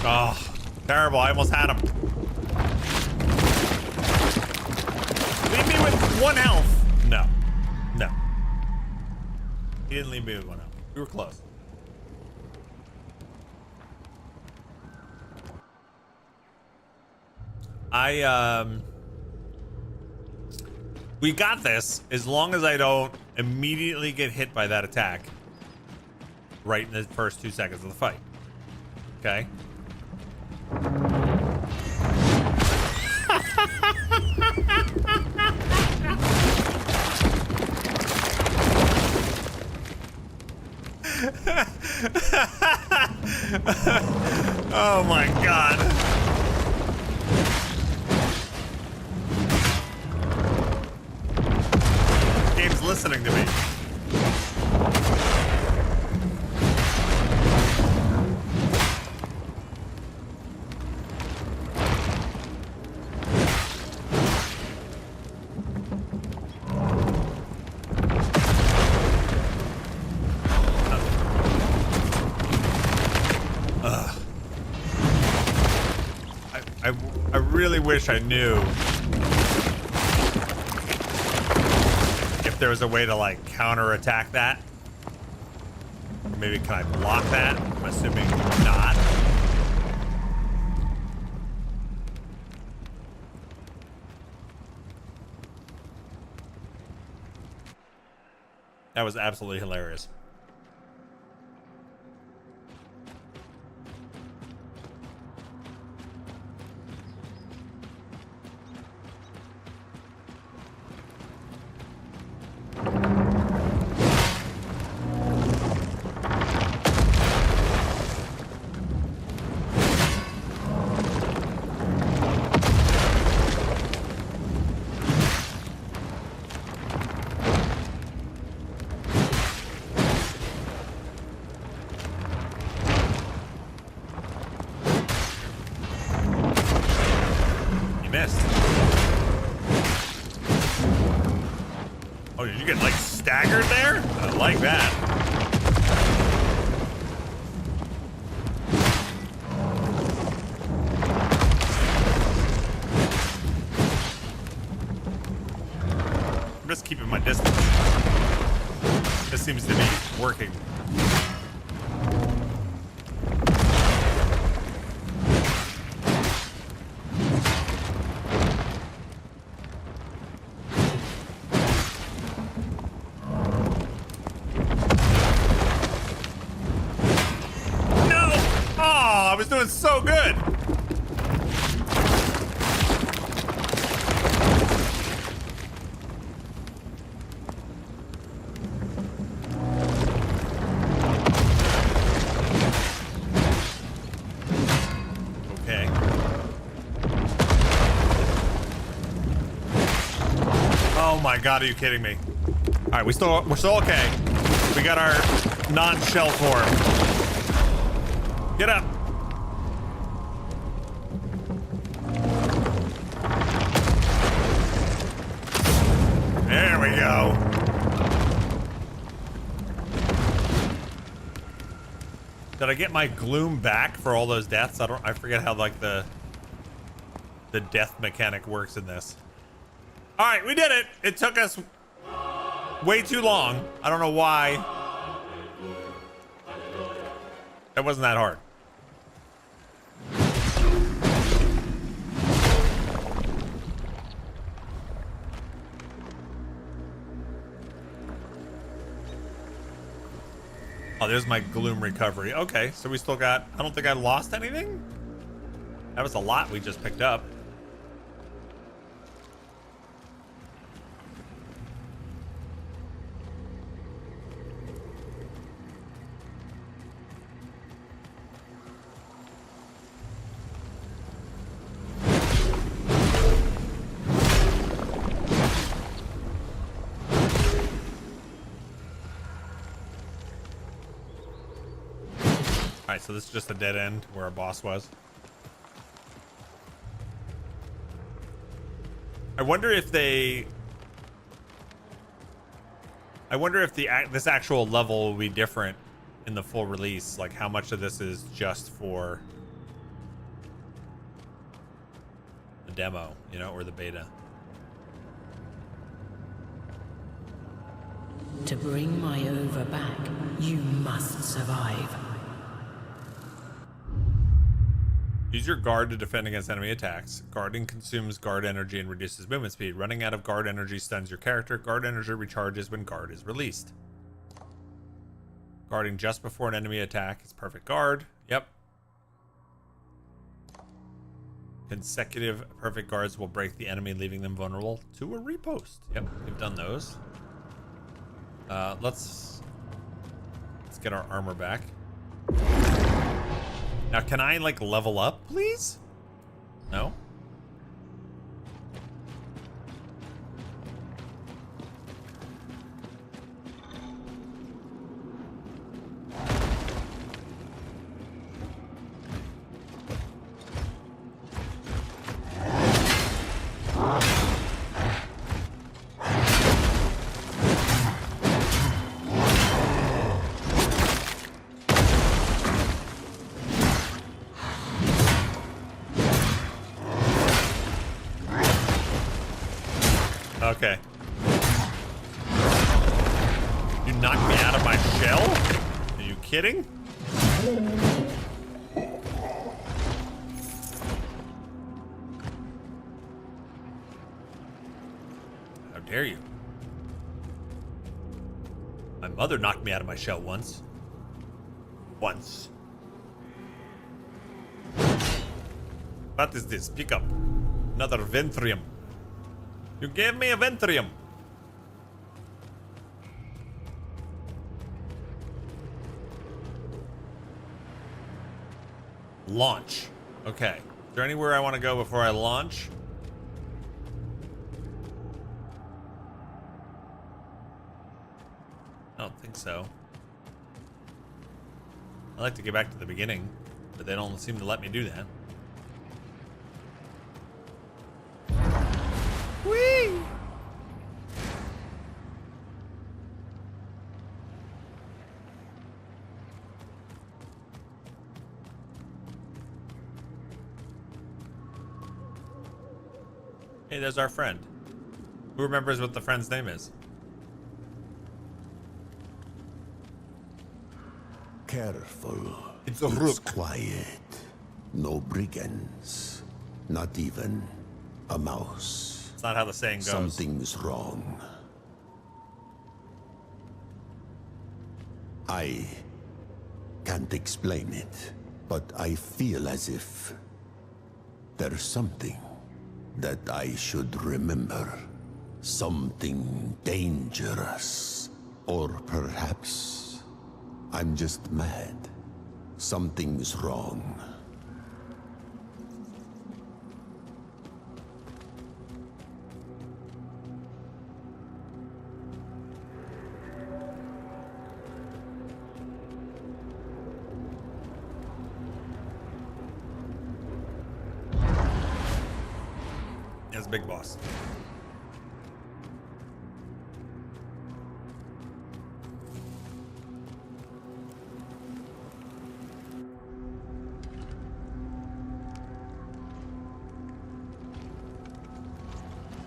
Oh, terrible. I almost had him. Leave me with 1 health. No. No. He didn't leave me with 1 health. We were close. We got this as long as I don't immediately get hit by that attack right in the first 2 seconds of the fight. Okay? Oh my god. Game's listening to me. I really wish I knew if there was a way to like counterattack that. Maybe can I block that? I'm assuming not. That was absolutely hilarious. Oh, did you get like staggered there? I like that. I'm just keeping my distance. This seems to be working. I was doing so good. Okay. Oh my god, are you kidding me? All right, we're still okay. We got our non-shell form. Get up. There we go. Did I get my gloom back for all those deaths? I forget how like the death mechanic works in this. All right, we did it. It took us way too long. I don't know why. That wasn't that hard. Oh, there's my gloom recovery. Okay, so we still got... I don't think I lost anything. That was a lot we just picked up. Alright, so this is just a dead end where our boss was. I wonder if they... I wonder if this actual level will be different in the full release. Like, how much of this is just for the demo, you know, or the beta. To bring my over back, you must survive. Use your guard to defend against enemy attacks. Guarding consumes guard energy and reduces movement speed. Running out of guard energy stuns your character. Guard energy recharges when guard is released. Guarding just before an enemy attack is perfect guard. Yep. Consecutive perfect guards will break the enemy, leaving them vulnerable to a repost. Yep, we've done those. Let's get our armor back. Now, can I, like, level up, please? No? Okay. You knocked me out of my shell? Are you kidding? How dare you? My mother knocked me out of my shell once. Once. What is this? Pick up. Another Ventrium. You gave me a Ventrium. Launch. Okay. Is there anywhere I want to go before I launch? I don't think so. I'd like to get back to the beginning, but they don't seem to let me do that. Whee! Hey, there's our friend. Who remembers what the friend's name is? Careful. It's a rook. Quiet. No brigands. Not even a mouse. It's not how the saying goes. Something's wrong. I can't explain it, but I feel as if there's something that I should remember. Something dangerous. Or perhaps I'm just mad. Something's wrong. As big boss.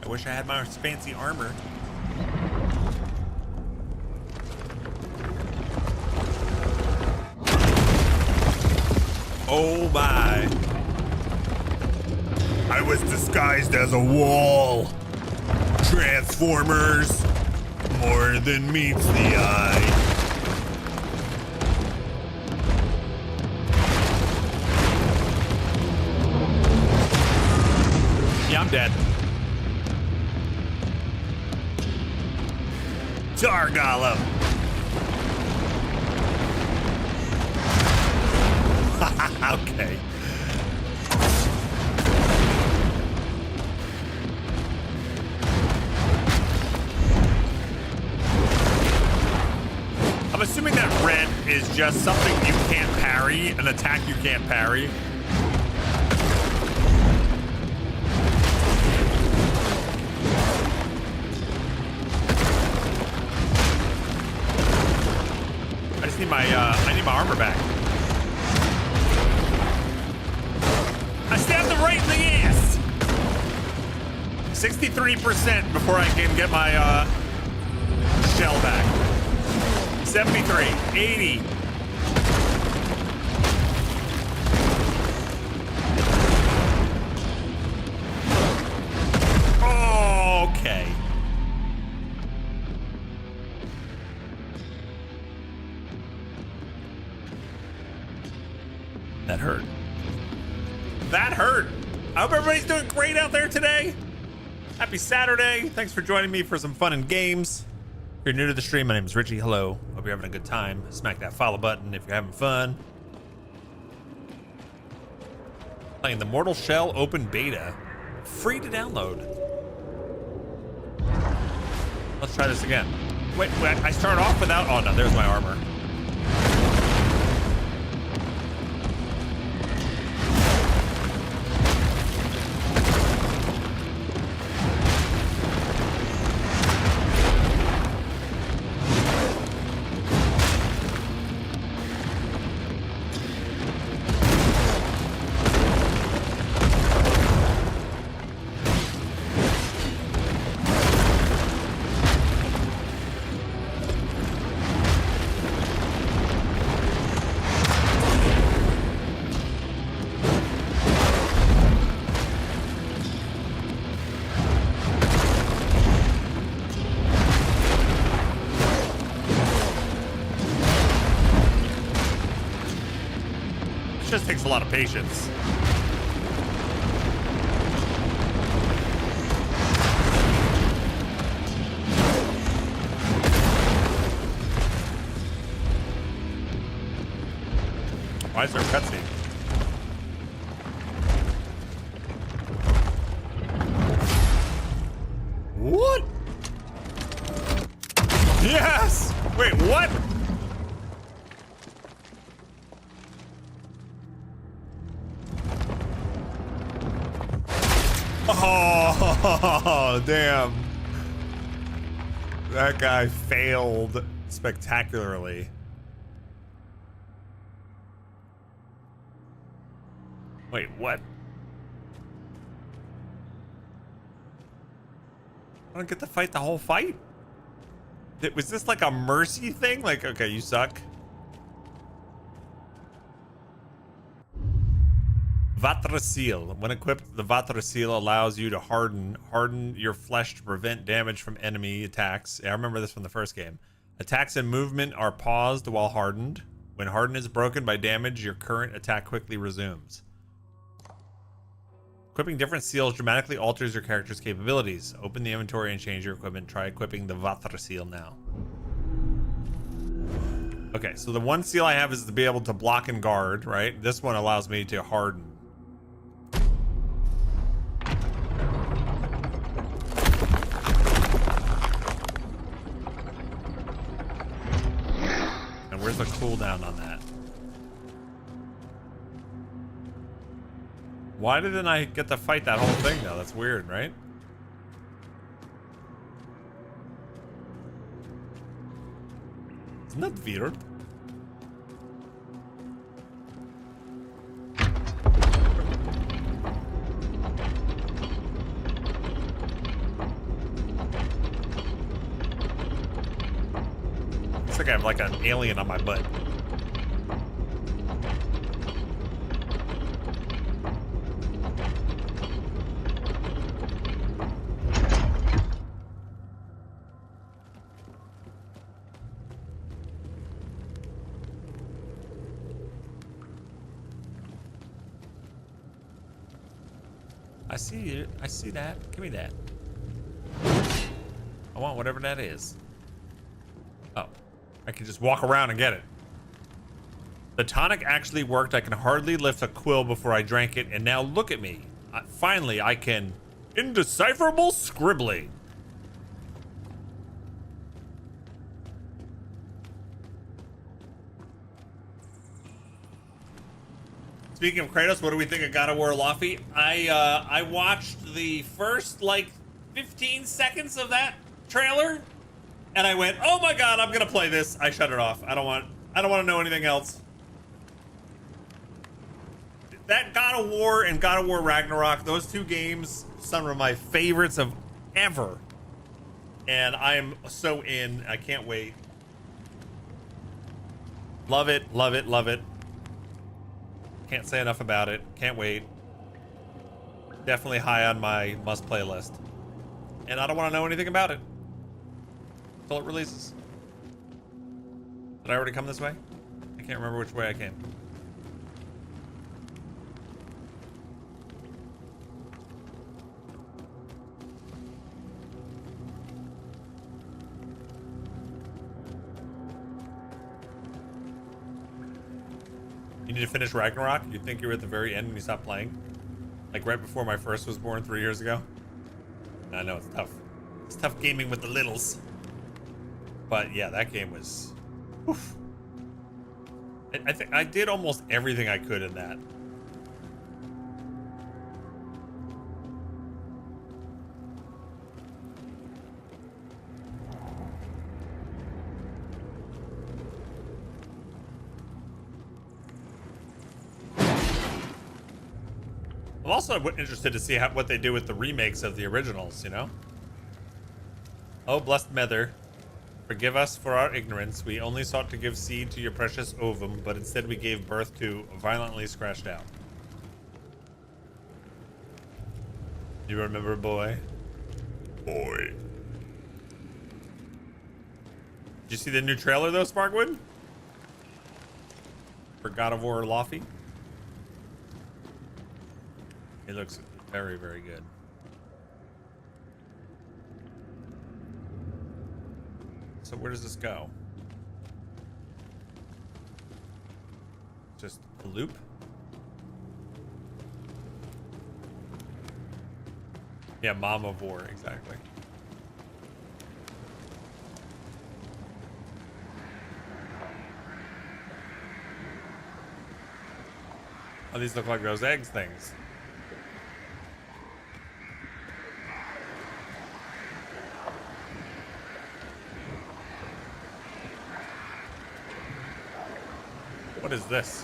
I wish I had my fancy armor. Oh my. I was disguised as a wall. Transformers, more than meets the eye. Yeah, I'm dead. Targala. Okay. I'm assuming that red is just something you can't parry, an attack you can't parry. I just need I need my armor back. I stabbed him right in the ass. 63% before I can get my shell back. 73, 80. Okay. That hurt. That hurt. I hope everybody's doing great out there today. Happy Saturday. Thanks for joining me for some fun and games. If you're new to the stream, my name is Richie. Hello. Hope you're having a good time. Smack that follow button if you're having fun. Playing the Mortal Shell Open Beta. Free to download. Let's try this again. Wait, I start off without... Oh, no, there's my armor. Just takes a lot of patience. Why is there a cutscene? What? Yes! Wait, what? Oh, damn. That guy failed spectacularly. Wait, what? I don't get to fight the whole fight? Was this like a mercy thing? Like, okay, you suck. Vatrasil. When equipped, the Vatrasil allows you to harden your flesh to prevent damage from enemy attacks. Yeah, I remember this from the first game. Attacks and movement are paused while hardened. When harden is broken by damage, your current attack quickly resumes. Equipping different seals dramatically alters your character's capabilities. Open the inventory and change your equipment. Try equipping the Vatrasil now. Okay, so the one seal I have is to be able to block and guard, right? This one allows me to harden. And where's the cooldown on that? Why didn't I get to fight that whole thing though? That's weird, right? Isn't that weird? Looks like I have like an alien on my butt. I see it. I see that. Give me that. I want whatever that is. Oh, I can just walk around and get it. The tonic actually worked. I can hardly lift a quill before I drank it, and now look at me. Finally, I can indecipherable scribbling. Speaking of Kratos, what do we think of God of War Laufey? I watched the first like 15 seconds of that trailer, and I went, "Oh my god, I'm gonna play this." I shut it off. I don't want to know anything else. That God of War and God of War Ragnarok, those two games, some of my favorites of ever, and I am so in. I can't wait. Love it, love it, love it. Can't say enough about it. Can't wait. Definitely high on my must-play list. And I don't want to know anything about it until it releases. Did I already come this way? I can't remember which way I came. You need to finish Ragnarok? You think you were at the very end when you stopped playing? Like right before my first was born 3 years ago? I know, it's tough. It's tough gaming with the littles. But yeah, that game was... Oof. I think I did almost everything I could in that. I'm also interested to see what they do with the remakes of the originals, you know? Oh, blessed Mother, forgive us for our ignorance. We only sought to give seed to your precious ovum, but instead we gave birth to violently scratched out. You remember, boy? Boy. Did you see the new trailer, though, Sparkwood? For God of War Laufey? It looks very, very good. So where does this go? Just a loop? Yeah, Mom of War, exactly. Oh, these look like those eggs things. What is this?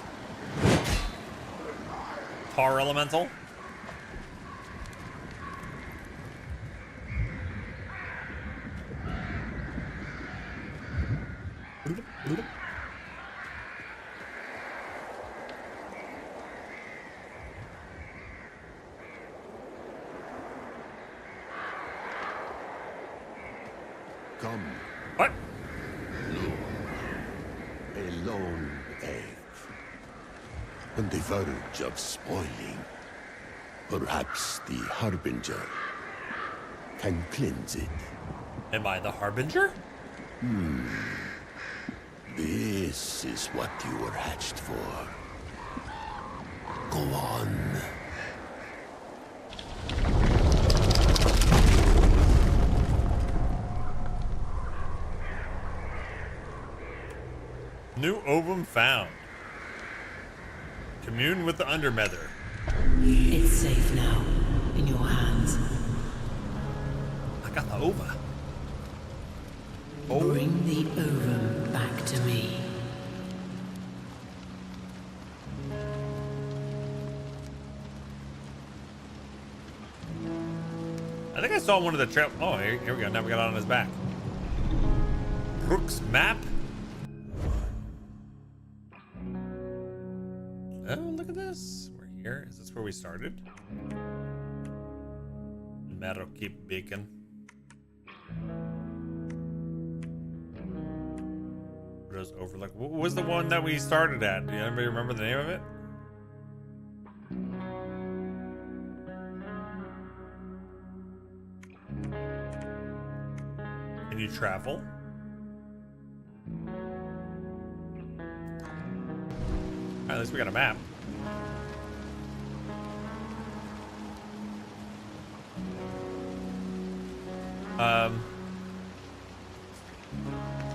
Tar elemental? Come. What? No. A lone egg. On the verge of spoiling. Perhaps the Harbinger can cleanse it. Am I the Harbinger? This is what you were hatched for. Go on. New ovum found. Commune with the Undermether. It's safe now, in your hands. I got the ova. Oh. Bring the ovum back to me. I think I saw one of the trail. Oh, here we go. Now we got it on his back. Brooks map. Oh, look at this. We're here. Is this where we started? Meadow keep bacon. Rose Overlook. What was the one that we started at? Do anybody remember the name of it? Can you travel? At least we got a map.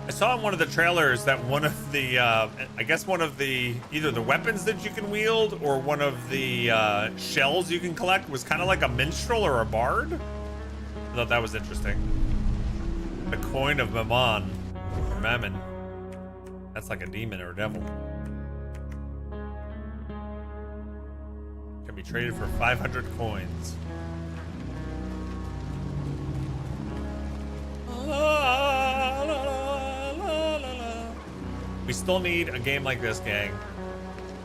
I saw in one of the trailers that one of the, I guess one of the, either the weapons that you can wield or one of the shells you can collect was kind of like a minstrel or a bard. I thought that was interesting. The coin of Mammon, or Mammon. That's like a demon or a devil. Can be traded for 500 coins. We still need a game like this, gang,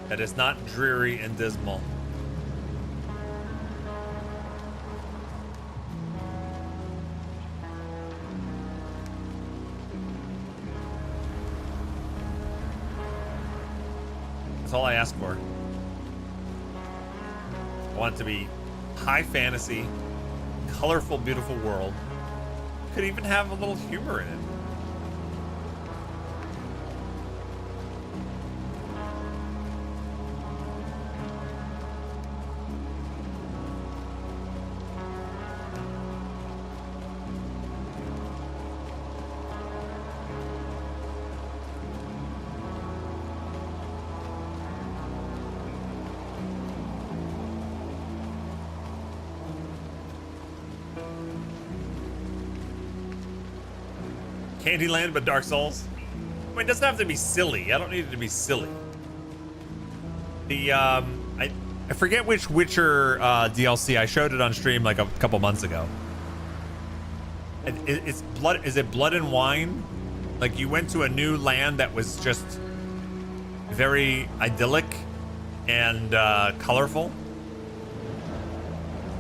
that is not dreary and dismal. That's all I ask for. I want it to be high fantasy, colorful, beautiful world. Could even have a little humor in it. Candyland, but Dark Souls. I mean, it doesn't have to be silly. I don't need it to be silly. The I forget which Witcher DLC. I showed it on stream like a couple months ago. It's blood. Is it Blood and Wine? Like you went to a new land that was just very idyllic and colorful.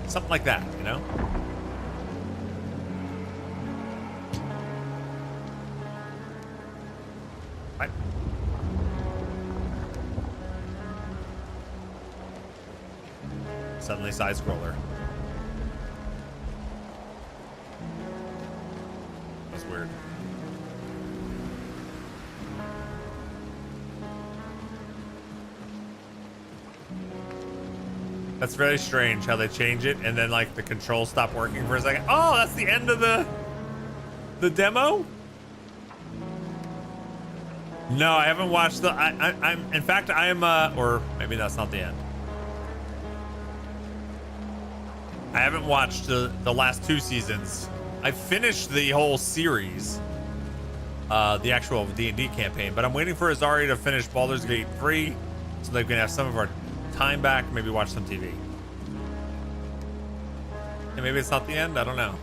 Something like that, you know. Suddenly side scroller. That's weird. That's very strange how they change it and then like the controls stop working for a second. Oh, that's the end of the demo? No, I haven't watched the I'm in fact I am or maybe that's not the end. I haven't watched the last 2 seasons. I finished the whole series, the actual D&D campaign, but I'm waiting for Azari to finish Baldur's Gate 3 so they can have some of our time back, maybe watch some TV. And maybe it's not the end, I don't know.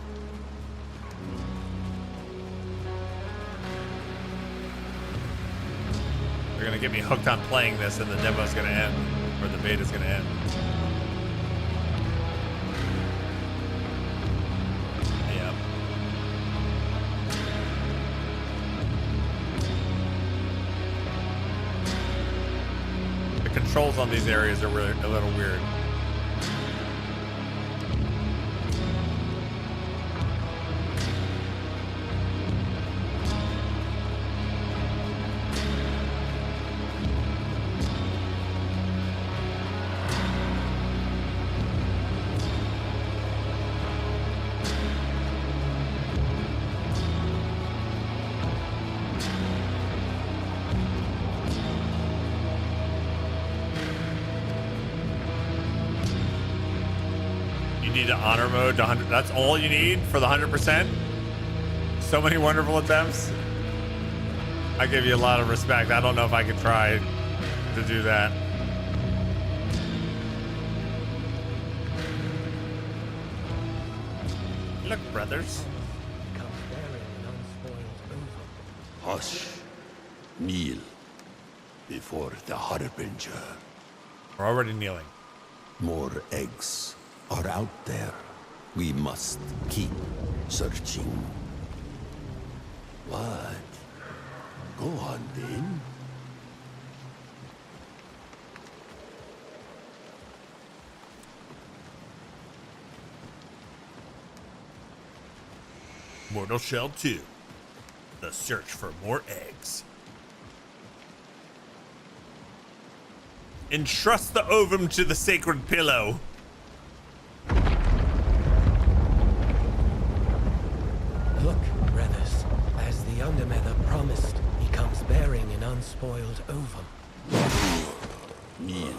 They're gonna get me hooked on playing this and the demo's gonna end, or the beta's gonna end. Controls on these areas are really a little weird. Honor mode to 100. That's all you need for the 100%. So many wonderful attempts. I give you a lot of respect. I don't know if I could try to do that. Look, brothers. Hush. Kneel before the Harbinger. We're already kneeling. More eggs are out there. We must keep searching. What? Go on then. Mortal Shell 2. The search for more eggs. Entrust the ovum to the sacred pillow. Look, brothers, as the Undermother promised boiled over. Kneel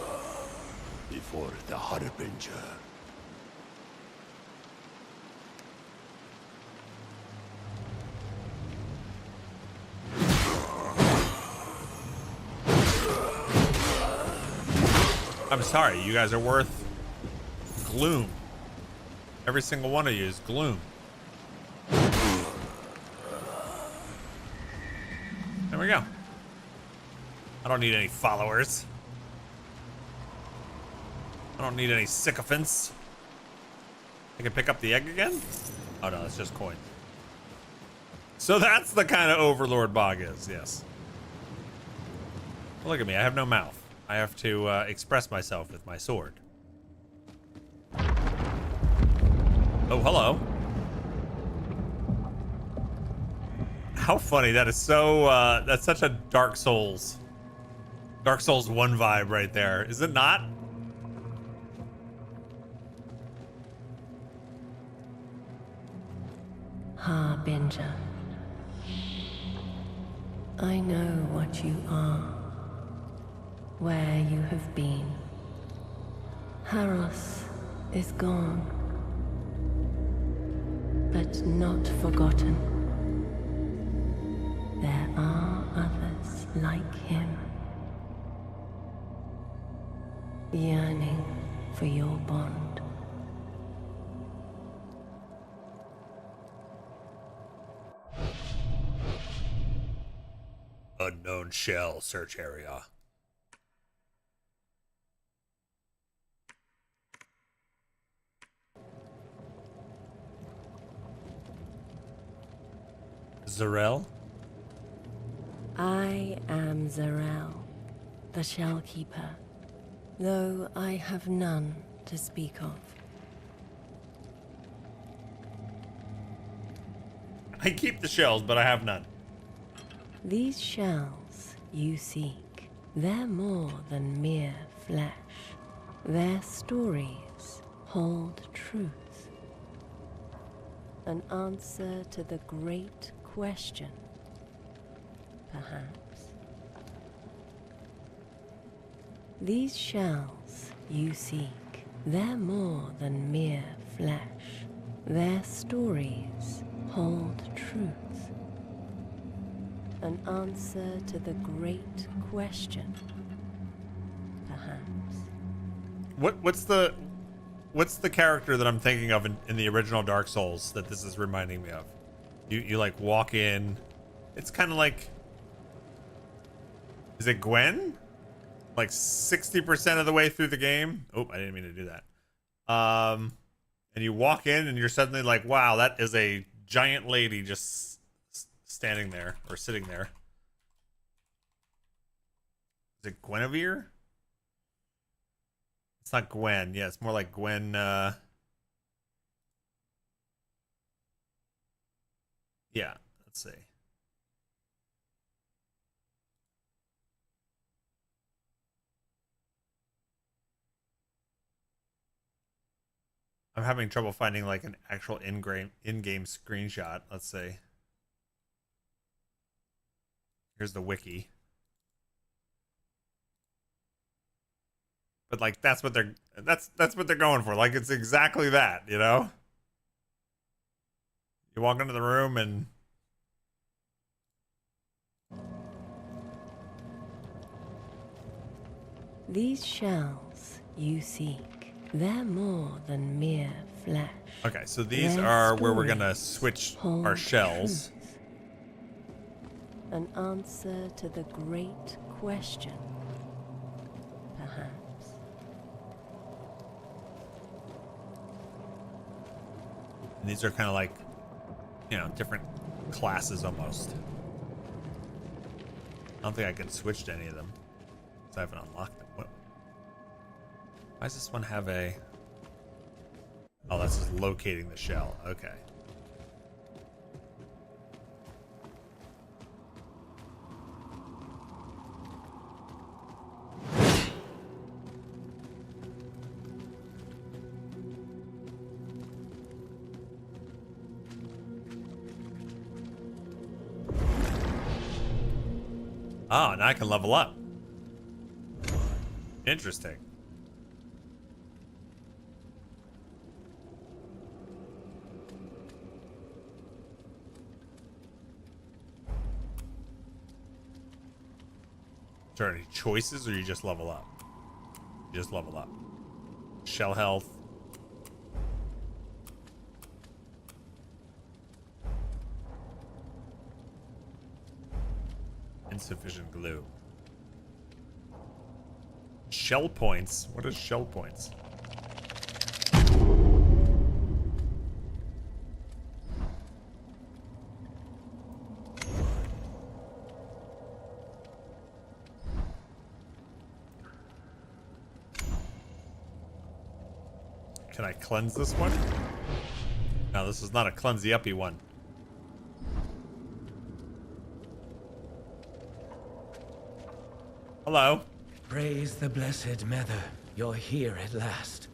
before the Harbinger. I'm sorry, you guys are worth gloom. Every single one of you is gloom. There we go. I don't need any followers. I don't need any sycophants. I can pick up the egg again? Oh no, it's just coins. So that's the kind of overlord bog is, yes. Look at me, I have no mouth. I have to express myself with my sword. Oh, hello. How funny. That is so, that's such a Dark Souls 1 vibe right there. Is it not? Harbinger. I know what you are. Where you have been. Haros is gone, but not forgotten. There are others like him, yearning for your bond. Unknown shell search area. Zarel? I am Zarel, the Shellkeeper, though I have none to speak of. I keep the shells, but I have none. These shells you seek, they're more than mere flesh. Their stories hold truth. An answer to the great question, perhaps. These shells you seek, they're more than mere flesh. Their stories hold truth. An answer to the great question, perhaps. What's the character that I'm thinking of in the original Dark Souls that this is reminding me of? You like walk in. It's kind of like, is it Gwen? Like 60% of the way through the game. Oh, I didn't mean to do that. And you walk in and you're suddenly like, wow, that is a giant lady just standing there or sitting there. Is it Guinevere? It's not Gwen. Yeah, it's more like Gwen. Yeah, let's see. I'm having trouble finding like an actual in-game screenshot. Let's see. Here's the wiki. But like that's what they're going for. Like it's exactly that, you know? You walk into the room and These shells you seek, they're more than mere flesh. okay, so these Their are where we're gonna stories switch hold our shells. truth. An answer to the great question, perhaps. And these are kind of like, you know, different classes almost. I don't think I can switch to any of them, because I haven't unlocked them. What? Why does this one have a... Oh, that's just locating the shell. Okay. Oh, now I can level up. Interesting. Is there any choices, or you just level up? You just level up. Shell health. Insufficient glue. Shell points? What is shell points? Can I cleanse this one? No, this is not a cleansey uppy one. Hello. Praise the blessed Mother. You're here at last.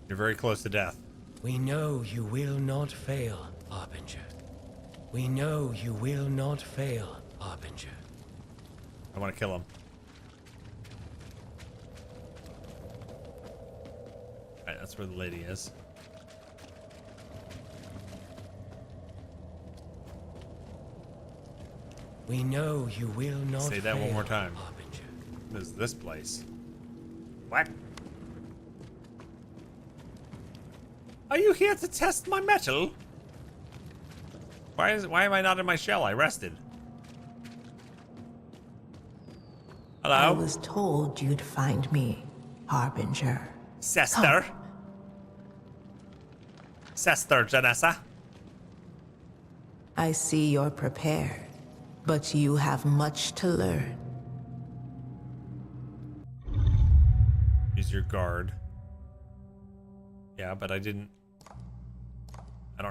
You're very close to death. We know you will not fail, Harbinger. We know you will not fail, Harbinger. I want to kill him. Alright, that's where the lady is. We know you will not Say that fail, one more time. Harbinger. What is this place? What? Are you here to test my metal? Why am I not in my shell? I rested. Hello? I was told you'd find me, Harbinger. Sister. Sister Janessa. I see you're prepared, but you have much to learn. Use your guard. Yeah, but I don't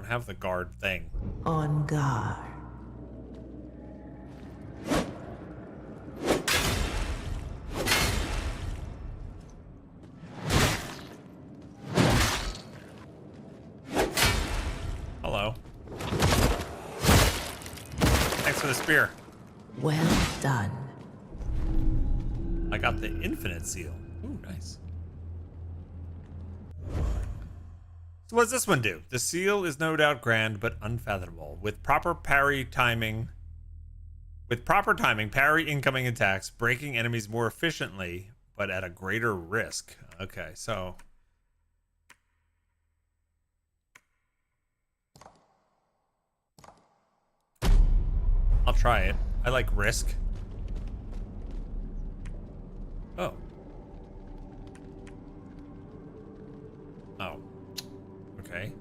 have the guard thing. On guard. Hello. Thanks for the spear. Well done. I got the infinite seal. Ooh, nice. So what does this one do? The seal is no doubt grand, but unfathomable. With proper timing, parry incoming attacks, breaking enemies more efficiently, but at a greater risk. Okay, so I'll try it. I like risk. Oh. Oh. Okay.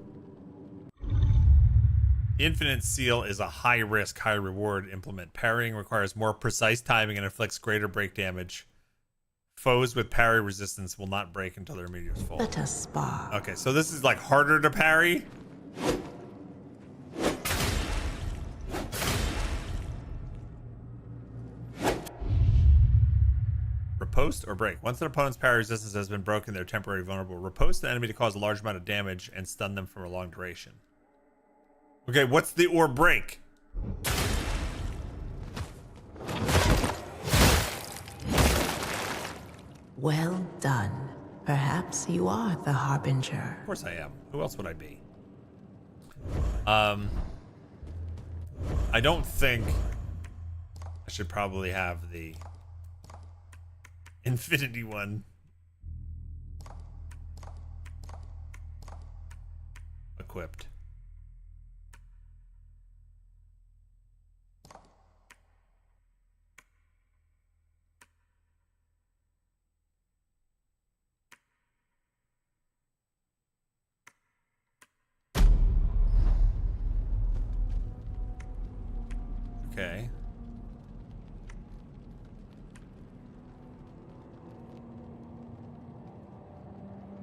The infinite seal is a high risk, high reward implement. Parrying requires more precise timing and inflicts greater break damage. Foes with parry resistance will not break until their meteors fall. Let us spar. Okay, so this is like harder to parry. Riposte or break. Once an opponent's parry resistance has been broken, they're temporarily vulnerable. Riposte the enemy to cause a large amount of damage and stun them for a long duration. Okay, what's the or break? Well done. Perhaps you are the Harbinger. Of course I am. Who else would I be? I don't think I should probably have the infinity one equipped. Okay.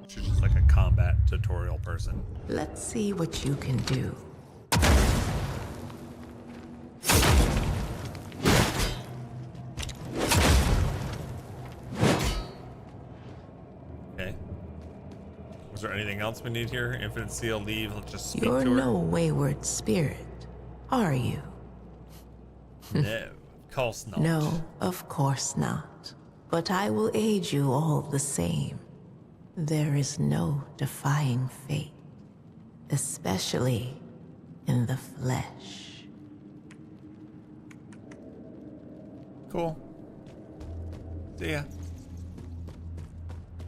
She's just like a combat tutorial person. Let's see what you can do. Okay. Was there anything else we need here? Infinite seal, leave. Let's just speak You're to her. no wayward spirit, are you? No, of Course not. No, of course not. But I will aid you all the same. There is no defying fate, especially in the flesh. Cool. See ya.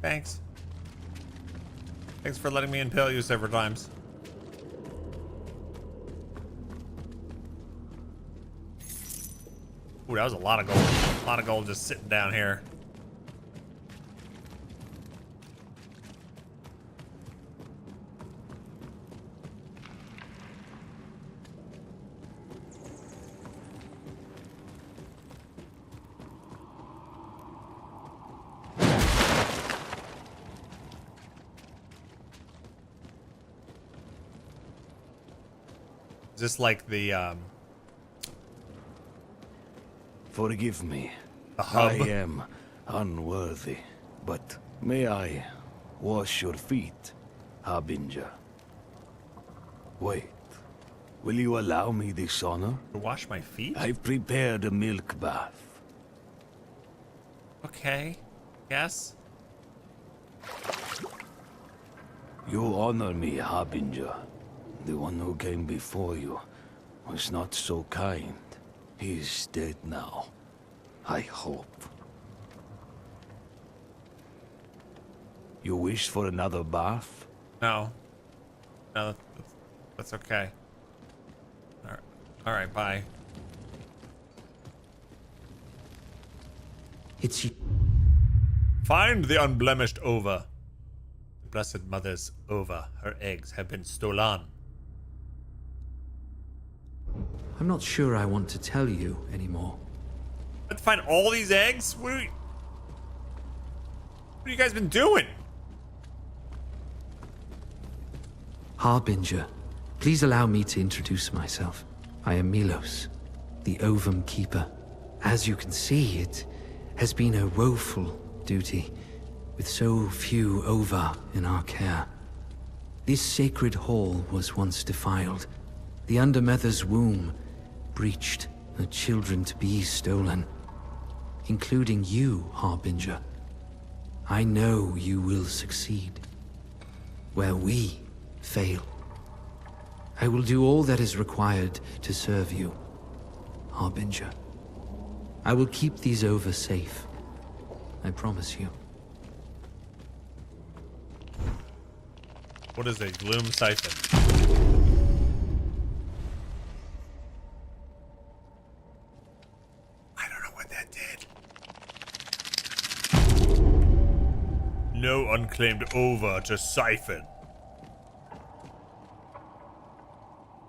Thanks. Thanks for letting me impale you several times. Ooh, that was a lot of gold. A lot of gold just sitting down here. Is this like the Forgive me. The hub? I am unworthy, but may I wash your feet, Harbinger? Wait, will you allow me this honor? To wash my feet? I've prepared a milk bath. Okay. Yes. You honor me, Harbinger. The one who came before you was not so kind. He's dead now. I hope. You wish for another bath? No. No, that's okay. All right, bye. It's you. Find the unblemished ova. The Blessed Mother's ova. Her eggs have been stolen. I'm not sure I want to tell you anymore. Let's find all these eggs? What have you guys been doing? Harbinger, please allow me to introduce myself. I am Milos, the Ovum Keeper. As you can see, it has been a woeful duty, with so few ova in our care. This sacred hall was once defiled. The Undermother's womb breached, her children to be stolen. Including you, Harbinger. I know you will succeed. Where we fail, I will do all that is required to serve you, Harbinger. I will keep these ova safe. I promise you. What is a gloom siphon? I don't know what that did. No unclaimed ova to siphon.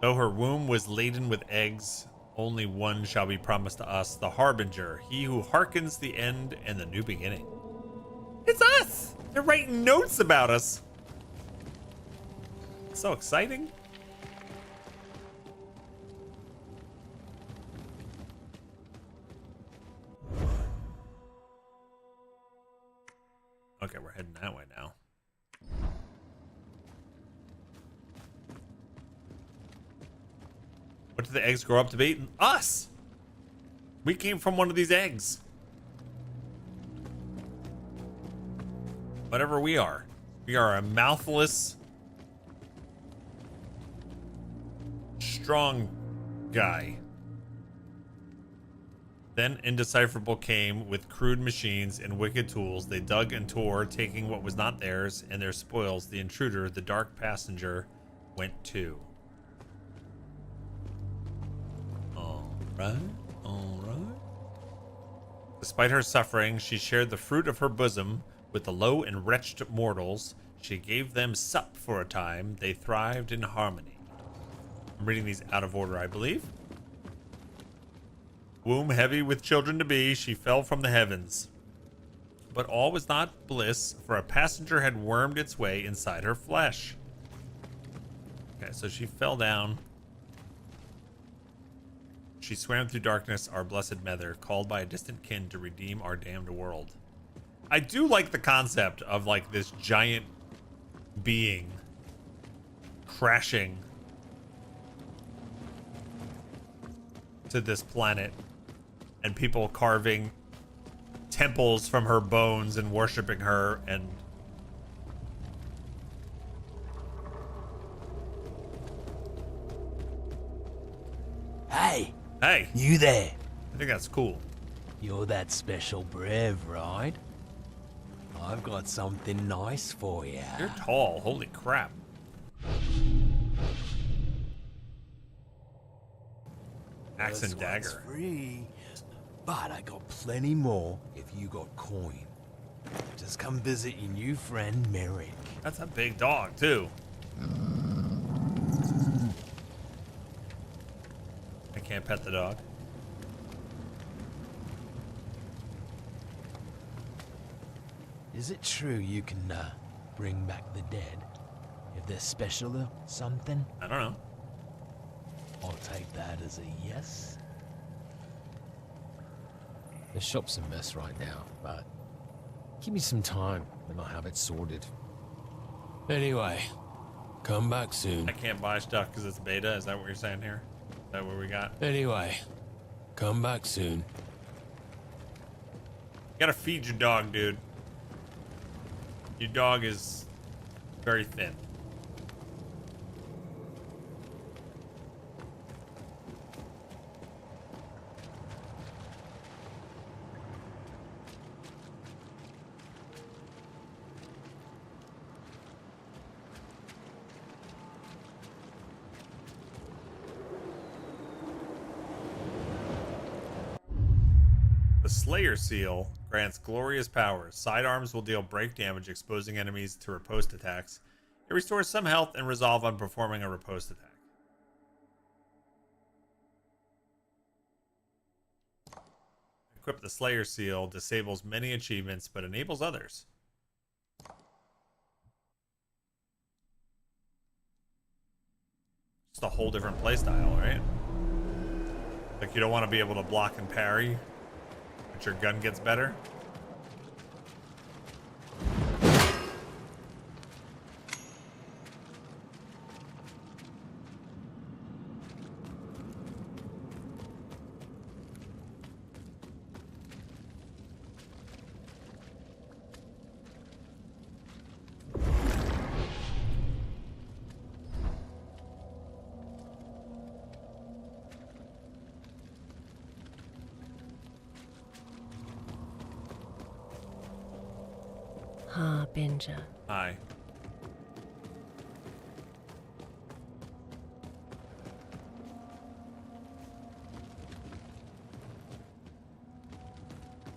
Though her womb was laden with eggs, only one shall be promised to us, the Harbinger, he who hearkens the end and the new beginning. It's us! They're writing notes about us. So exciting. Okay, we're heading that way now. What did the eggs grow up to be? Us! We came from one of these eggs. Whatever we are a mouthless, strong guy. Then Indecipherable came with crude machines and wicked tools. They dug and tore, taking what was not theirs and their spoils. The intruder, the dark passenger, went too. Alright. Despite her suffering, she shared the fruit of her bosom with the low and wretched mortals. She gave them sup for a time. They thrived in harmony. I'm reading these out of order, I believe. Womb heavy with children to be, she fell from the heavens. But all was not bliss, for a passenger had wormed its way inside her flesh. Okay, so she fell down. She swam through darkness, our blessed mother, called by a distant kin to redeem our damned world. I do like the concept of like this giant being crashing to this planet and people carving temples from her bones and worshiping her. And Hey! Hey! You there? I think that's cool. You're that special Brev, right? I've got something nice for you. You're tall. Holy crap. Axe and dagger. Free, but I got plenty more if you got coin. Just come visit your new friend Merrick. That's a big dog too. I can't pet the dog. Is it true you can bring back the dead? If they're special or something? I don't know. I'll take that as a yes. The shop's a mess right now, but give me some time and I'll have it sorted. Anyway, come back soon. I can't buy stuff because it's beta. Is that what you're saying here? Is that what we got? Anyway, come back soon. You gotta feed your dog, dude. Your dog is very thin. The Slayer Seal grants glorious powers. Sidearms will deal break damage, exposing enemies to riposte attacks. It restores some health and resolve on performing a riposte attack. Equip the Slayer Seal disables many achievements, but enables others. Just a whole different playstyle, right? Like you don't want to be able to block and parry, but your gun gets better. Harbinger. Hi.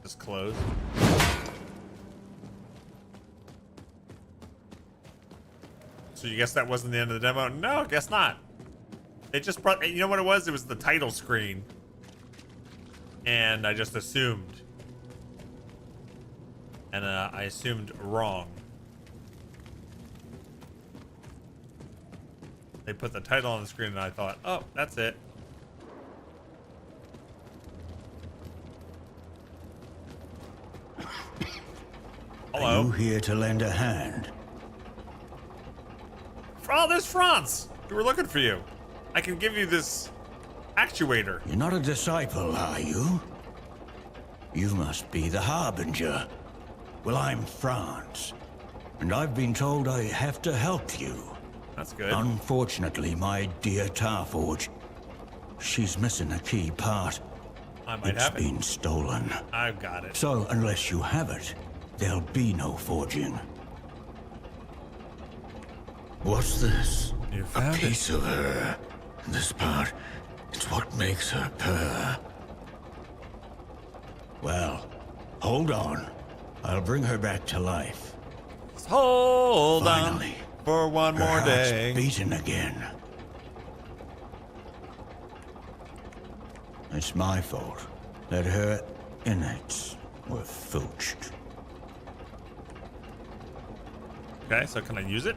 Just closed. So you guess that wasn't the end of the demo? No, I guess not. It just brought, you know what it was? It was the title screen. And I just assumed. And I assumed wrong. They put the title on the screen and I thought, oh, that's it. Hello. Are you here to lend a hand? Oh, there's France. We were looking for you. I can give you this actuator. You're not a disciple, are you? You must be the Harbinger. Well, I'm France, and I've been told I have to help you. That's good. Unfortunately, my dear Tarforge, she's missing a key part. I might It's have it. been stolen. I've got it. So, unless you have it, there'll be no forging. What's this? You A found it. piece of her. This part, it's what makes her purr. Well, hold on. I'll bring her back to life. Just hold Finally, on for one her more heart's day. beating again. It's my fault that her innards were filched. Okay, so can I use it?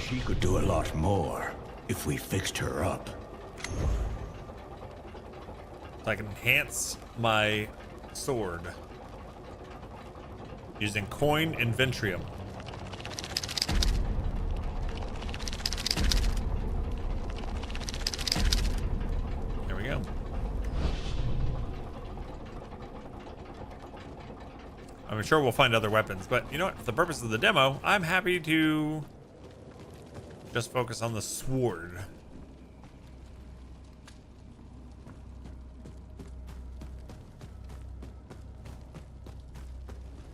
She could do a lot more if we fixed her up. So I can enhance my sword using coin and ventrium. There we go. I'm sure we'll find other weapons, but you know what? For the purpose of the demo, I'm happy to just focus on the sword.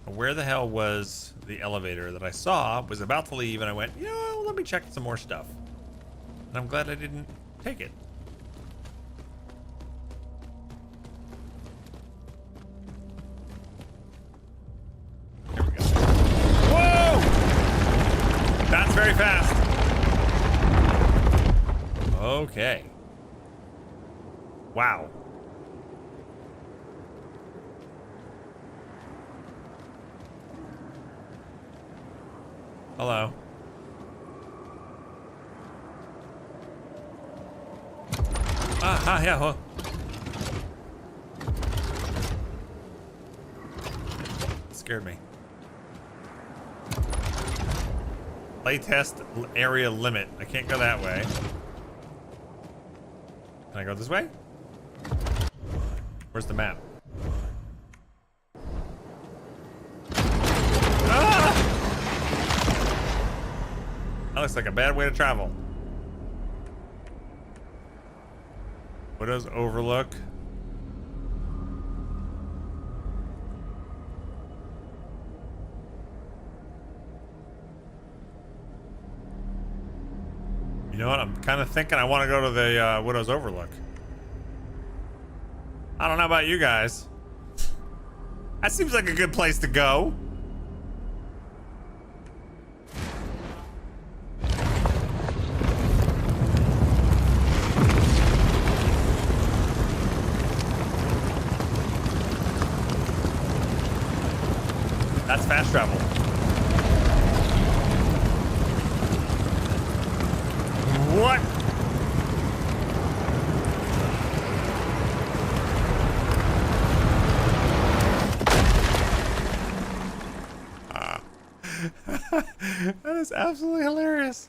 Where the hell was the elevator that I saw? Was about to leave, and I went, you know, let me check some more stuff. And I'm glad I didn't take it. There we go. Whoa! That's very fast. Okay. Wow. Hello. Yeah. Huh. Scared me. Playtest area limit. I can't go that way. Can I go this way? Where's the map? That looks like a bad way to travel. Widow's Overlook. You know what? I'm kind of thinking I want to go to the Widow's Overlook. I don't know about you guys. That seems like a good place to go. That's fast travel. What? That is absolutely hilarious.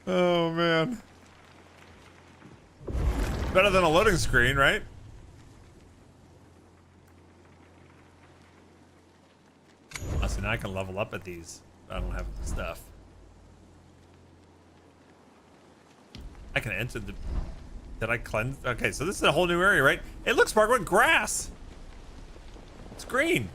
Oh man. Better than a loading screen, right? So now I can level up at these. I don't have the stuff. I can enter the... Did I cleanse? Okay, so this is a whole new area, right? It looks sparked with grass. It's green.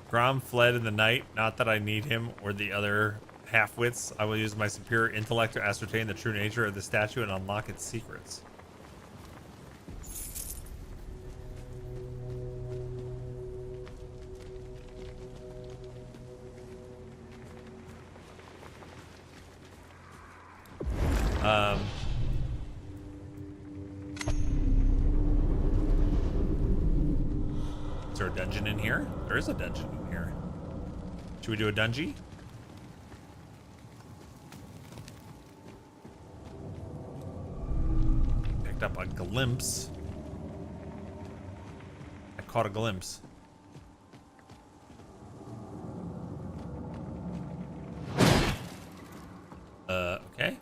Grom fled in the night. Not that I need him or the other half-wits. I will use my superior intellect to ascertain the true nature of the statue and unlock its secrets. Is there a dungeon in here? There is a dungeon in here. Should we do a dungeon? Picked up a glimpse. I caught a glimpse. Okay.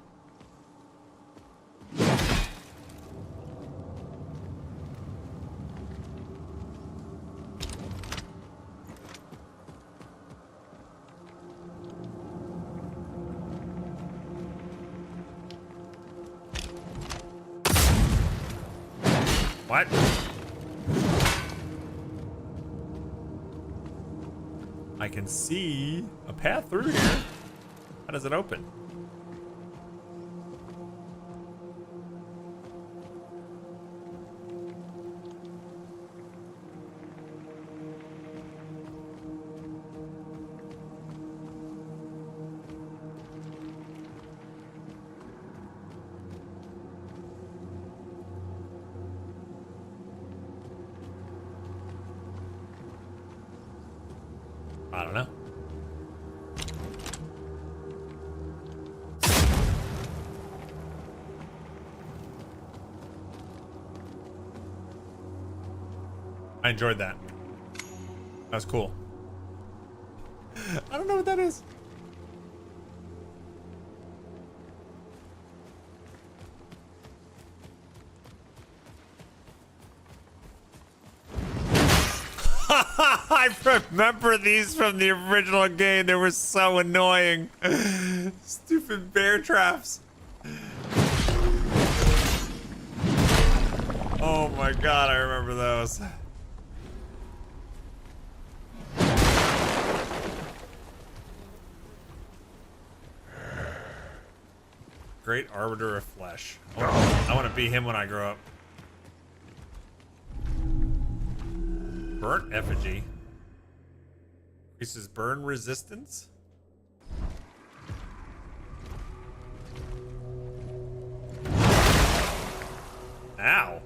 What? I can see a path through here. How does it open? I don't know. I enjoyed that. That was cool. I don't know what that is. I remember these from the original game. They were so annoying. Stupid bear traps. Oh my god, I remember those. Great Arbiter of Flesh. I want to be him when I grow up. Burnt Effigy. Increases burn resistance? Ow.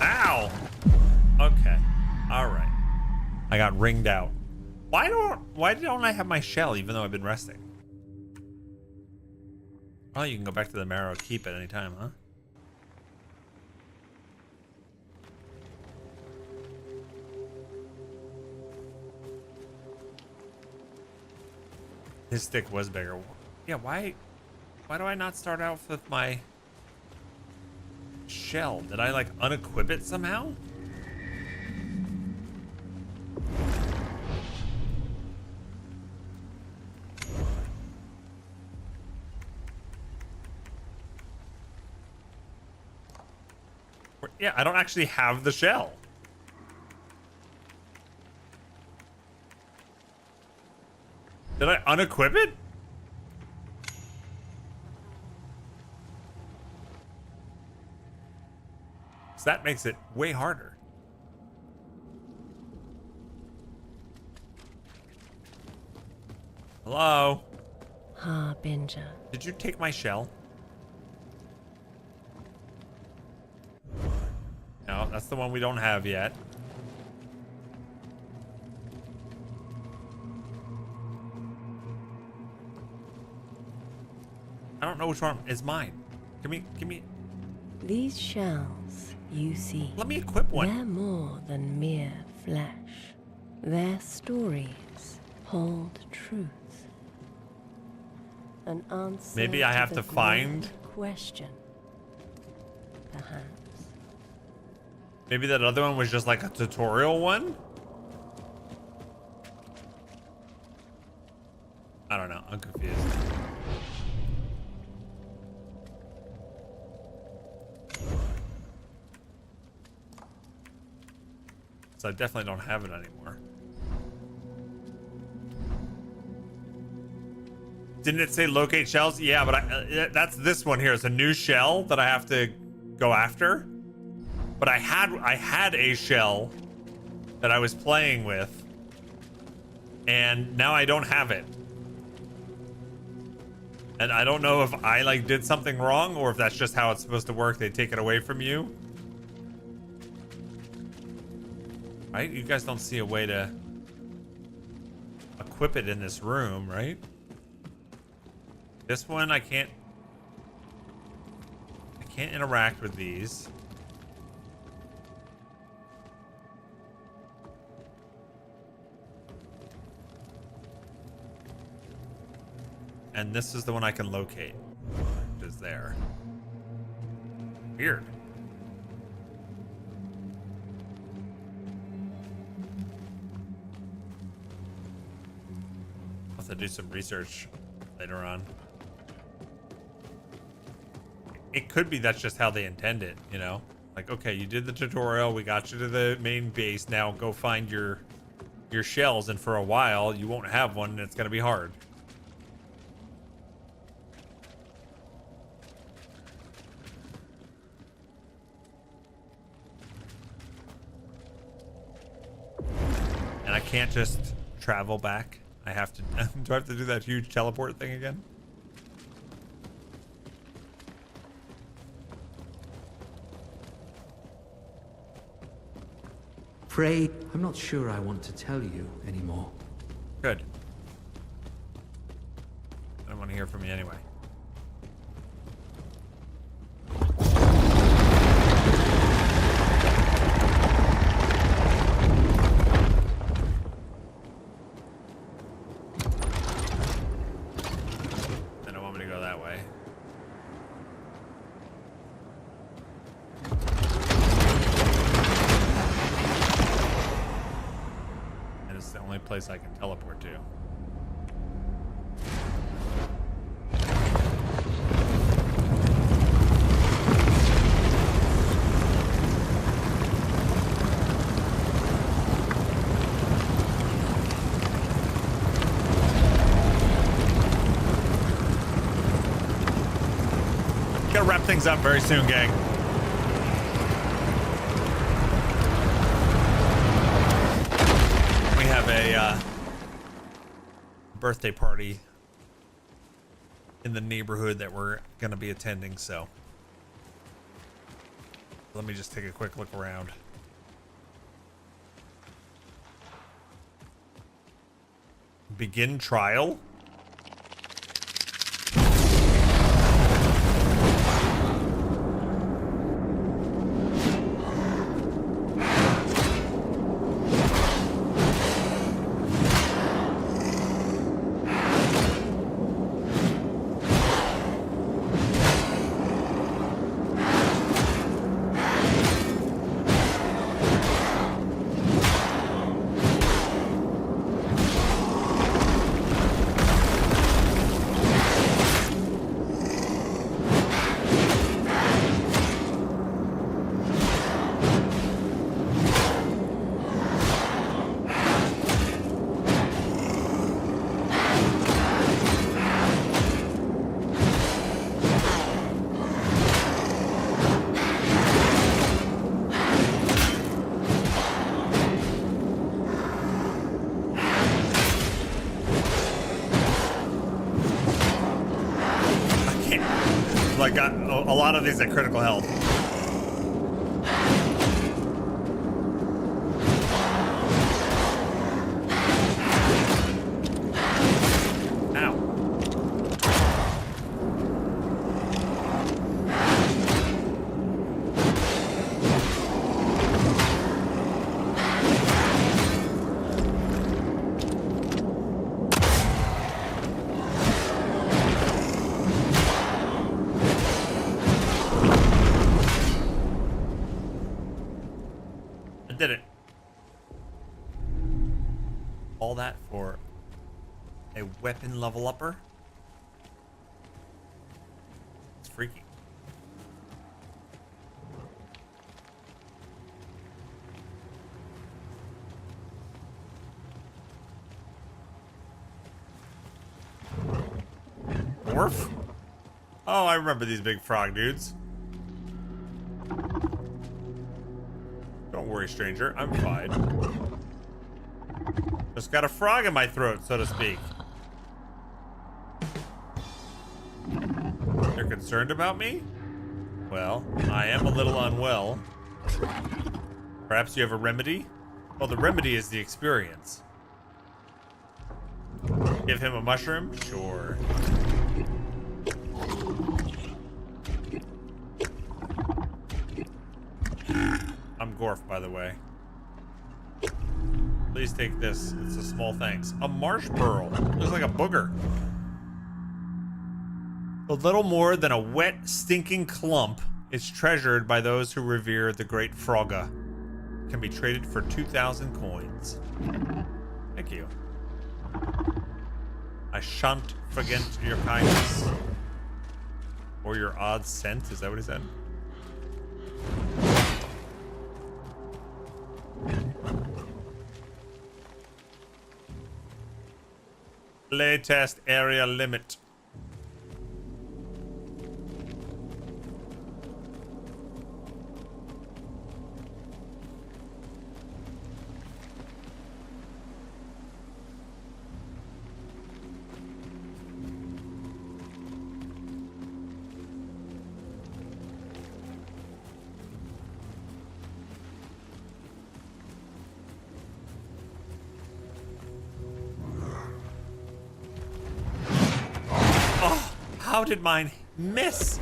Ow. Okay. Alright. I got ringed out. Why don't I have my shell even though I've been resting? Oh, you can go back to the Marrow Keep at any time, huh? His stick was bigger. Yeah, why do I not start out with my shell? Did I like unequip it somehow? Yeah, I don't actually have the shell. Did I unequip it? So that makes it way harder. Hello? Harbinger. Did you take my shell? No, that's the one we don't have yet. I don't know which one is mine. Give me. These shells you see. Let me equip one. They're more than mere flesh. Their stories hold truth. An answer. Maybe I have to find question. Perhaps. Maybe that other one was just like a tutorial one? I don't know. I'm confused. So I definitely don't have it anymore. Didn't it say locate shells? Yeah, but that's this one here. It's a new shell that I have to go after. But I had a shell that I was playing with, and now I don't have it. And I don't know if I like did something wrong or if that's just how it's supposed to work. They take it away from you. Right? You guys don't see a way to equip it in this room, right? This one I can't interact with these. And this is the one I can locate. Which is there. Weird. I'll have to do some research later on. It could be that's just how they intend it, you know? Like, okay, you did the tutorial, we got you to the main base, now go find your shells, and for a while you won't have one and it's gonna be hard. And I can't just travel back. I have to do I have to do that huge teleport thing again? Afraid I'm not sure I want to tell you anymore. Good. I don't want to hear from you anyway. They don't want me to go that way. place I can teleport to. Gotta wrap things up very soon, gang. We have a birthday party in the neighborhood that we're gonna be attending, so let me just take a quick look around. Begin trial? Like got a lot of these at critical health. Did it. All that for a weapon level upper? It's freaky. Dwarf? Oh, I remember these big frog dudes. Don't worry, stranger. I'm fine. Just got a frog in my throat, so to speak. You're concerned about me? Well, I am a little unwell. Perhaps you have a remedy? Well, the remedy is the experience. Give him a mushroom? Sure. I'm Gorf, by the way. Please take this. It's a small thanks. A marsh pearl. Looks like a booger. A little more than a wet, stinking clump, it's treasured by those who revere the great Frogga. Can be traded for 2,000 coins. Thank you. I shan't forget your kindness. Or your odd scent. Is that what he said? Playtest area limit. How did mine miss?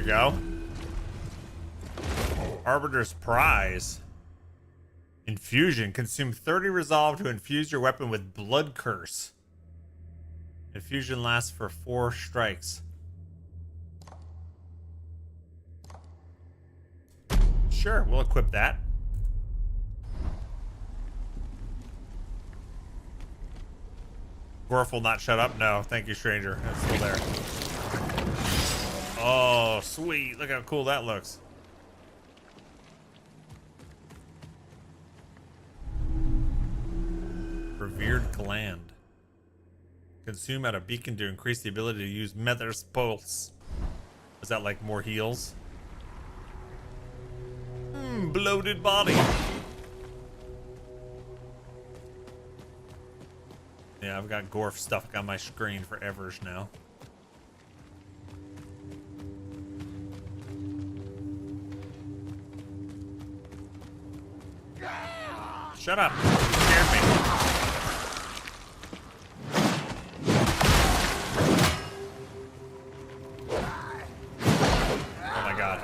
we go. Arbiter's Prize. Infusion. Consume 30 resolve to infuse your weapon with Blood Curse. Infusion lasts for 4 strikes. Sure, we'll equip that. Gorf will not shut up. No, thank you, stranger. It's still there. Oh, sweet. Look how cool that looks. Revered Gland. Consume at a beacon to increase the ability to use Mether's Pulse. Is that like more heals? Bloated body. Yeah, I've got Gorf stuff on my screen for evers now. Shut up. You scared me. Oh my god.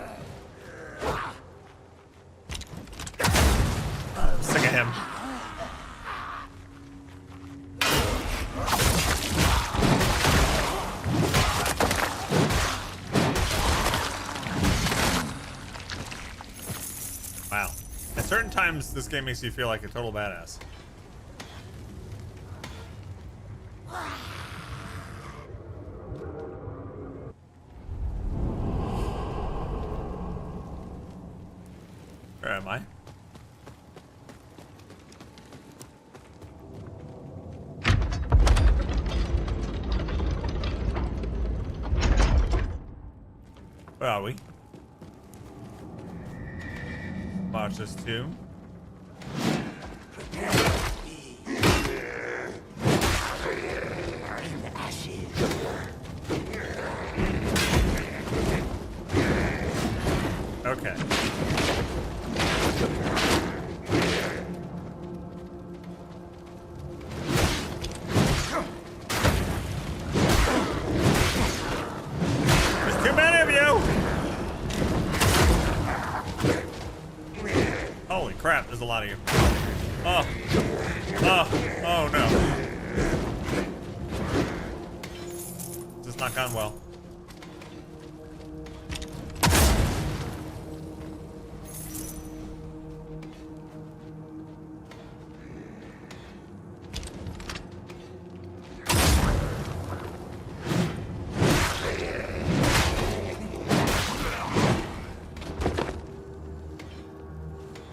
I'm sick of him. Wow. At certain times, this game makes you feel like a total badass. Where am I? Where are we? Watch this too. Okay. There's too many of you. Holy crap, there's a lot of you. Oh. Oh. Oh no. This has not gone well.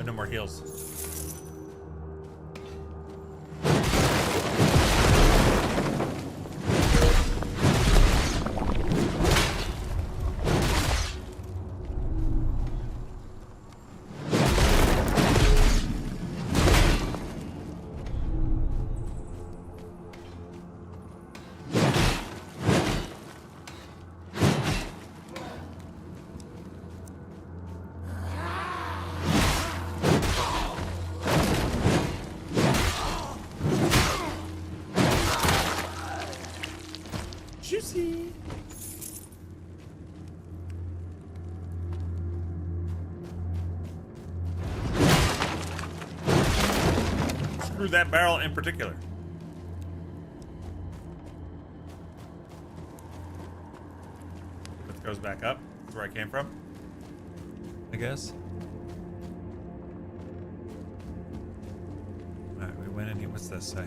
No more heals. Juicy. Screw that barrel in particular. This goes back up. That's where I came from, I guess. All right, we went in here. What's this say?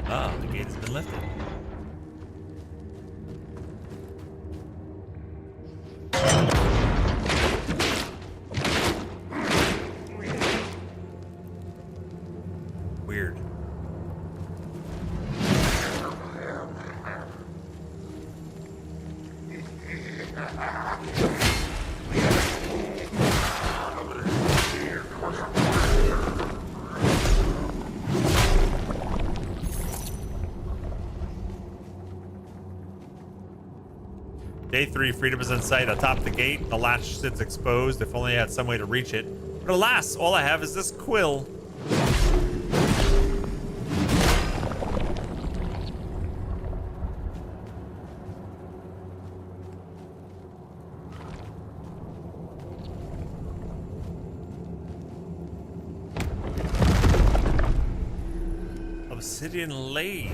Oh, the gate has been lifted. Weird. Day 3, freedom is in sight. Atop the gate, the latch sits exposed. If only I had some way to reach it. But alas, all I have is this quill. Obsidian lathe.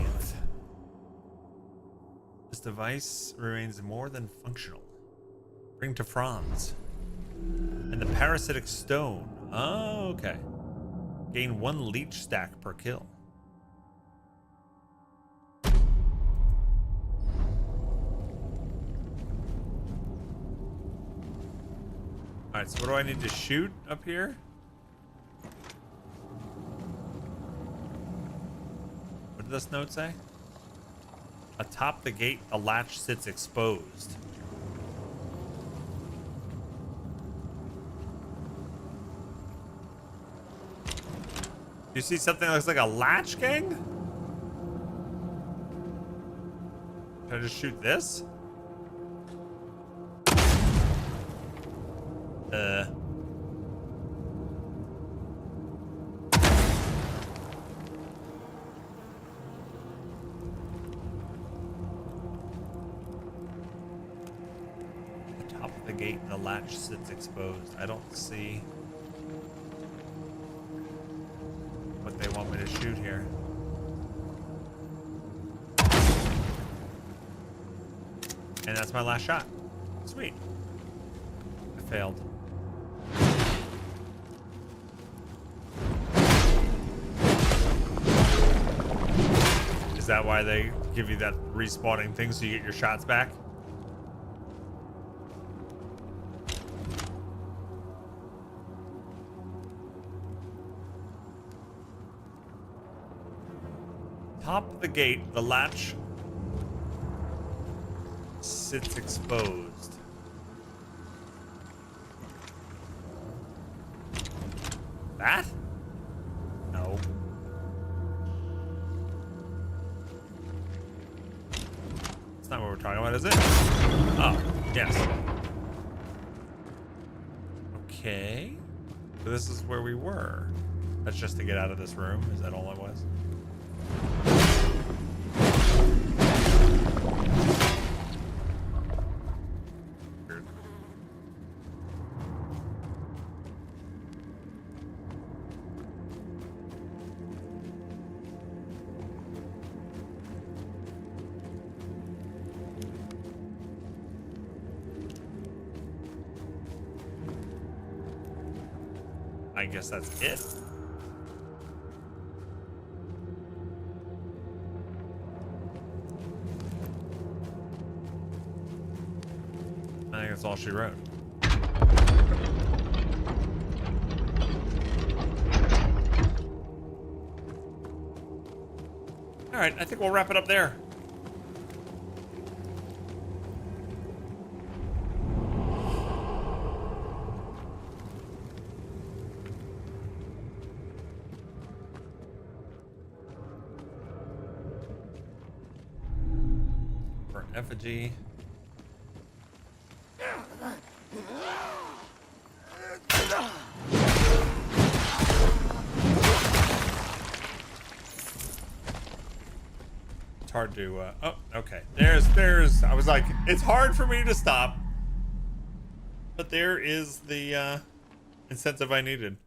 This device remains more than functional. Bring to Franz. And the parasitic stone. Oh, okay. Gain 1 leech stack per kill. Alright, so what do I need to shoot up here? What did this note say? Atop the gate, the latch sits exposed. Do you see something that looks like a latch, gang? Can I just shoot this? The top of the gate, the latch sits exposed. I don't see what they want me to shoot here. And that's my last shot. Sweet. I failed. Is that why they give you that respawning thing so you get your shots back? Top of the gate, the latch sits exposed. That? No. That's not what we're talking about, is it? Oh, yes. Okay. So this is where we were. That's just to get out of this room. Is that all it was? I guess that's it. I think that's all she wrote. All right, I think we'll wrap it up there. For effigy. It's hard to, oh, okay. There's, I was like, it's hard for me to stop. But there is the, incentive I needed.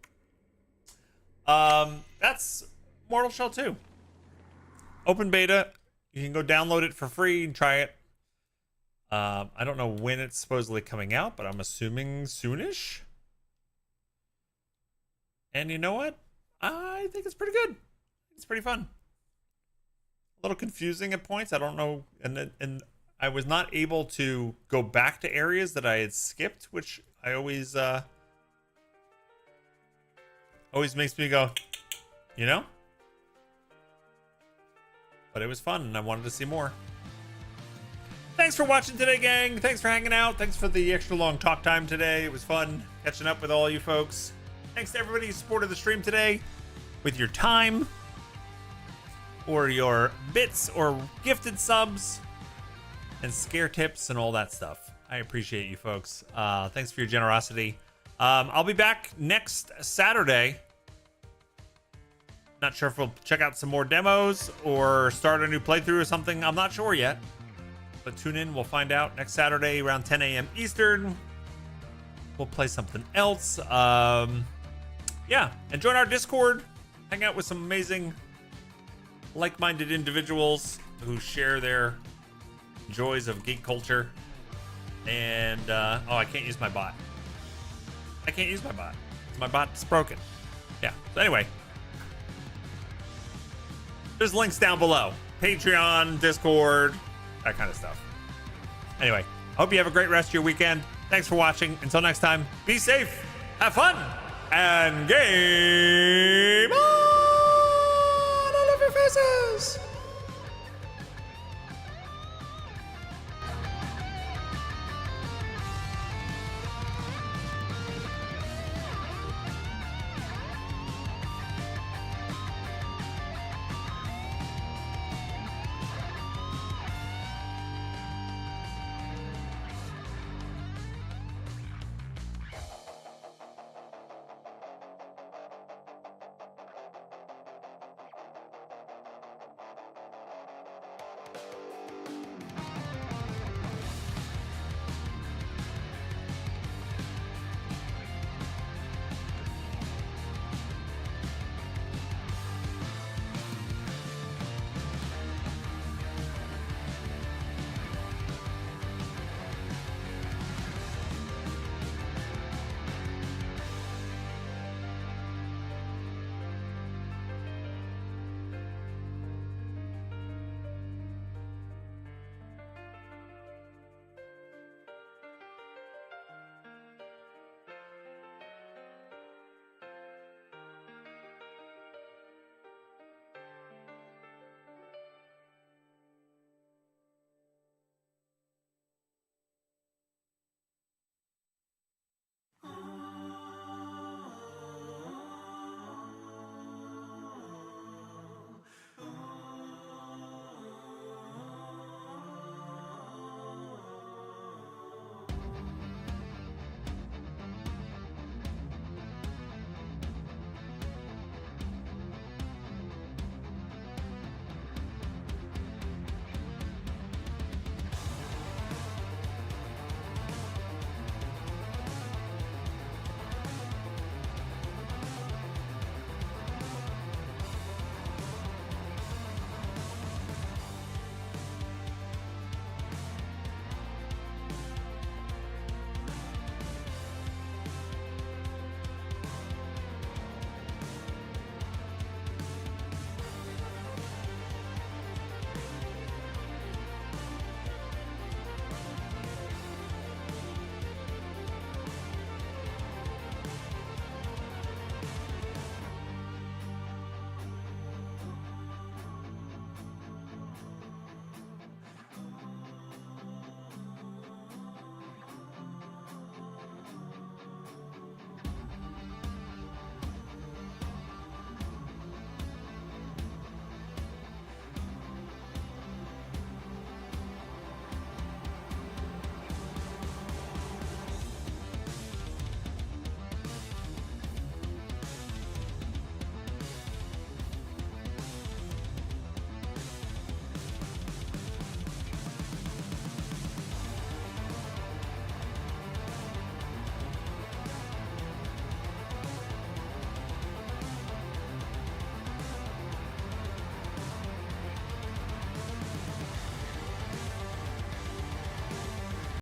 That's Mortal Shell 2. Open beta. You can go download it for free and try it. I don't know when it's supposedly coming out, but I'm assuming soonish. And you know what? I think it's pretty good. It's pretty fun. A little confusing at points. I don't know. And I was not able to go back to areas that I had skipped, which I always makes me go, you know? But it was fun and I wanted to see more. Thanks for watching today, gang. Thanks for hanging out. Thanks for the extra long talk time today. It was fun catching up with all you folks. Thanks to everybody who supported the stream today with your time or your bits or gifted subs and scare tips and all that stuff. I appreciate you folks. Thanks for your generosity. I'll be back next Saturday. Not sure if we'll check out some more demos or start a new playthrough or something. I'm not sure yet. But tune in. We'll find out next Saturday around 10 a.m. Eastern. We'll play something else. Yeah. And join our Discord. Hang out with some amazing like-minded individuals who share their joys of geek culture. And oh, I can't use my bot. I can't use my bot. My bot's broken. Yeah. So anyway, there's links down below. Patreon, Discord, that kind of stuff. Anyway, hope you have a great rest of your weekend. Thanks for watching. Until next time, be safe, have fun, and game on! I love your faces!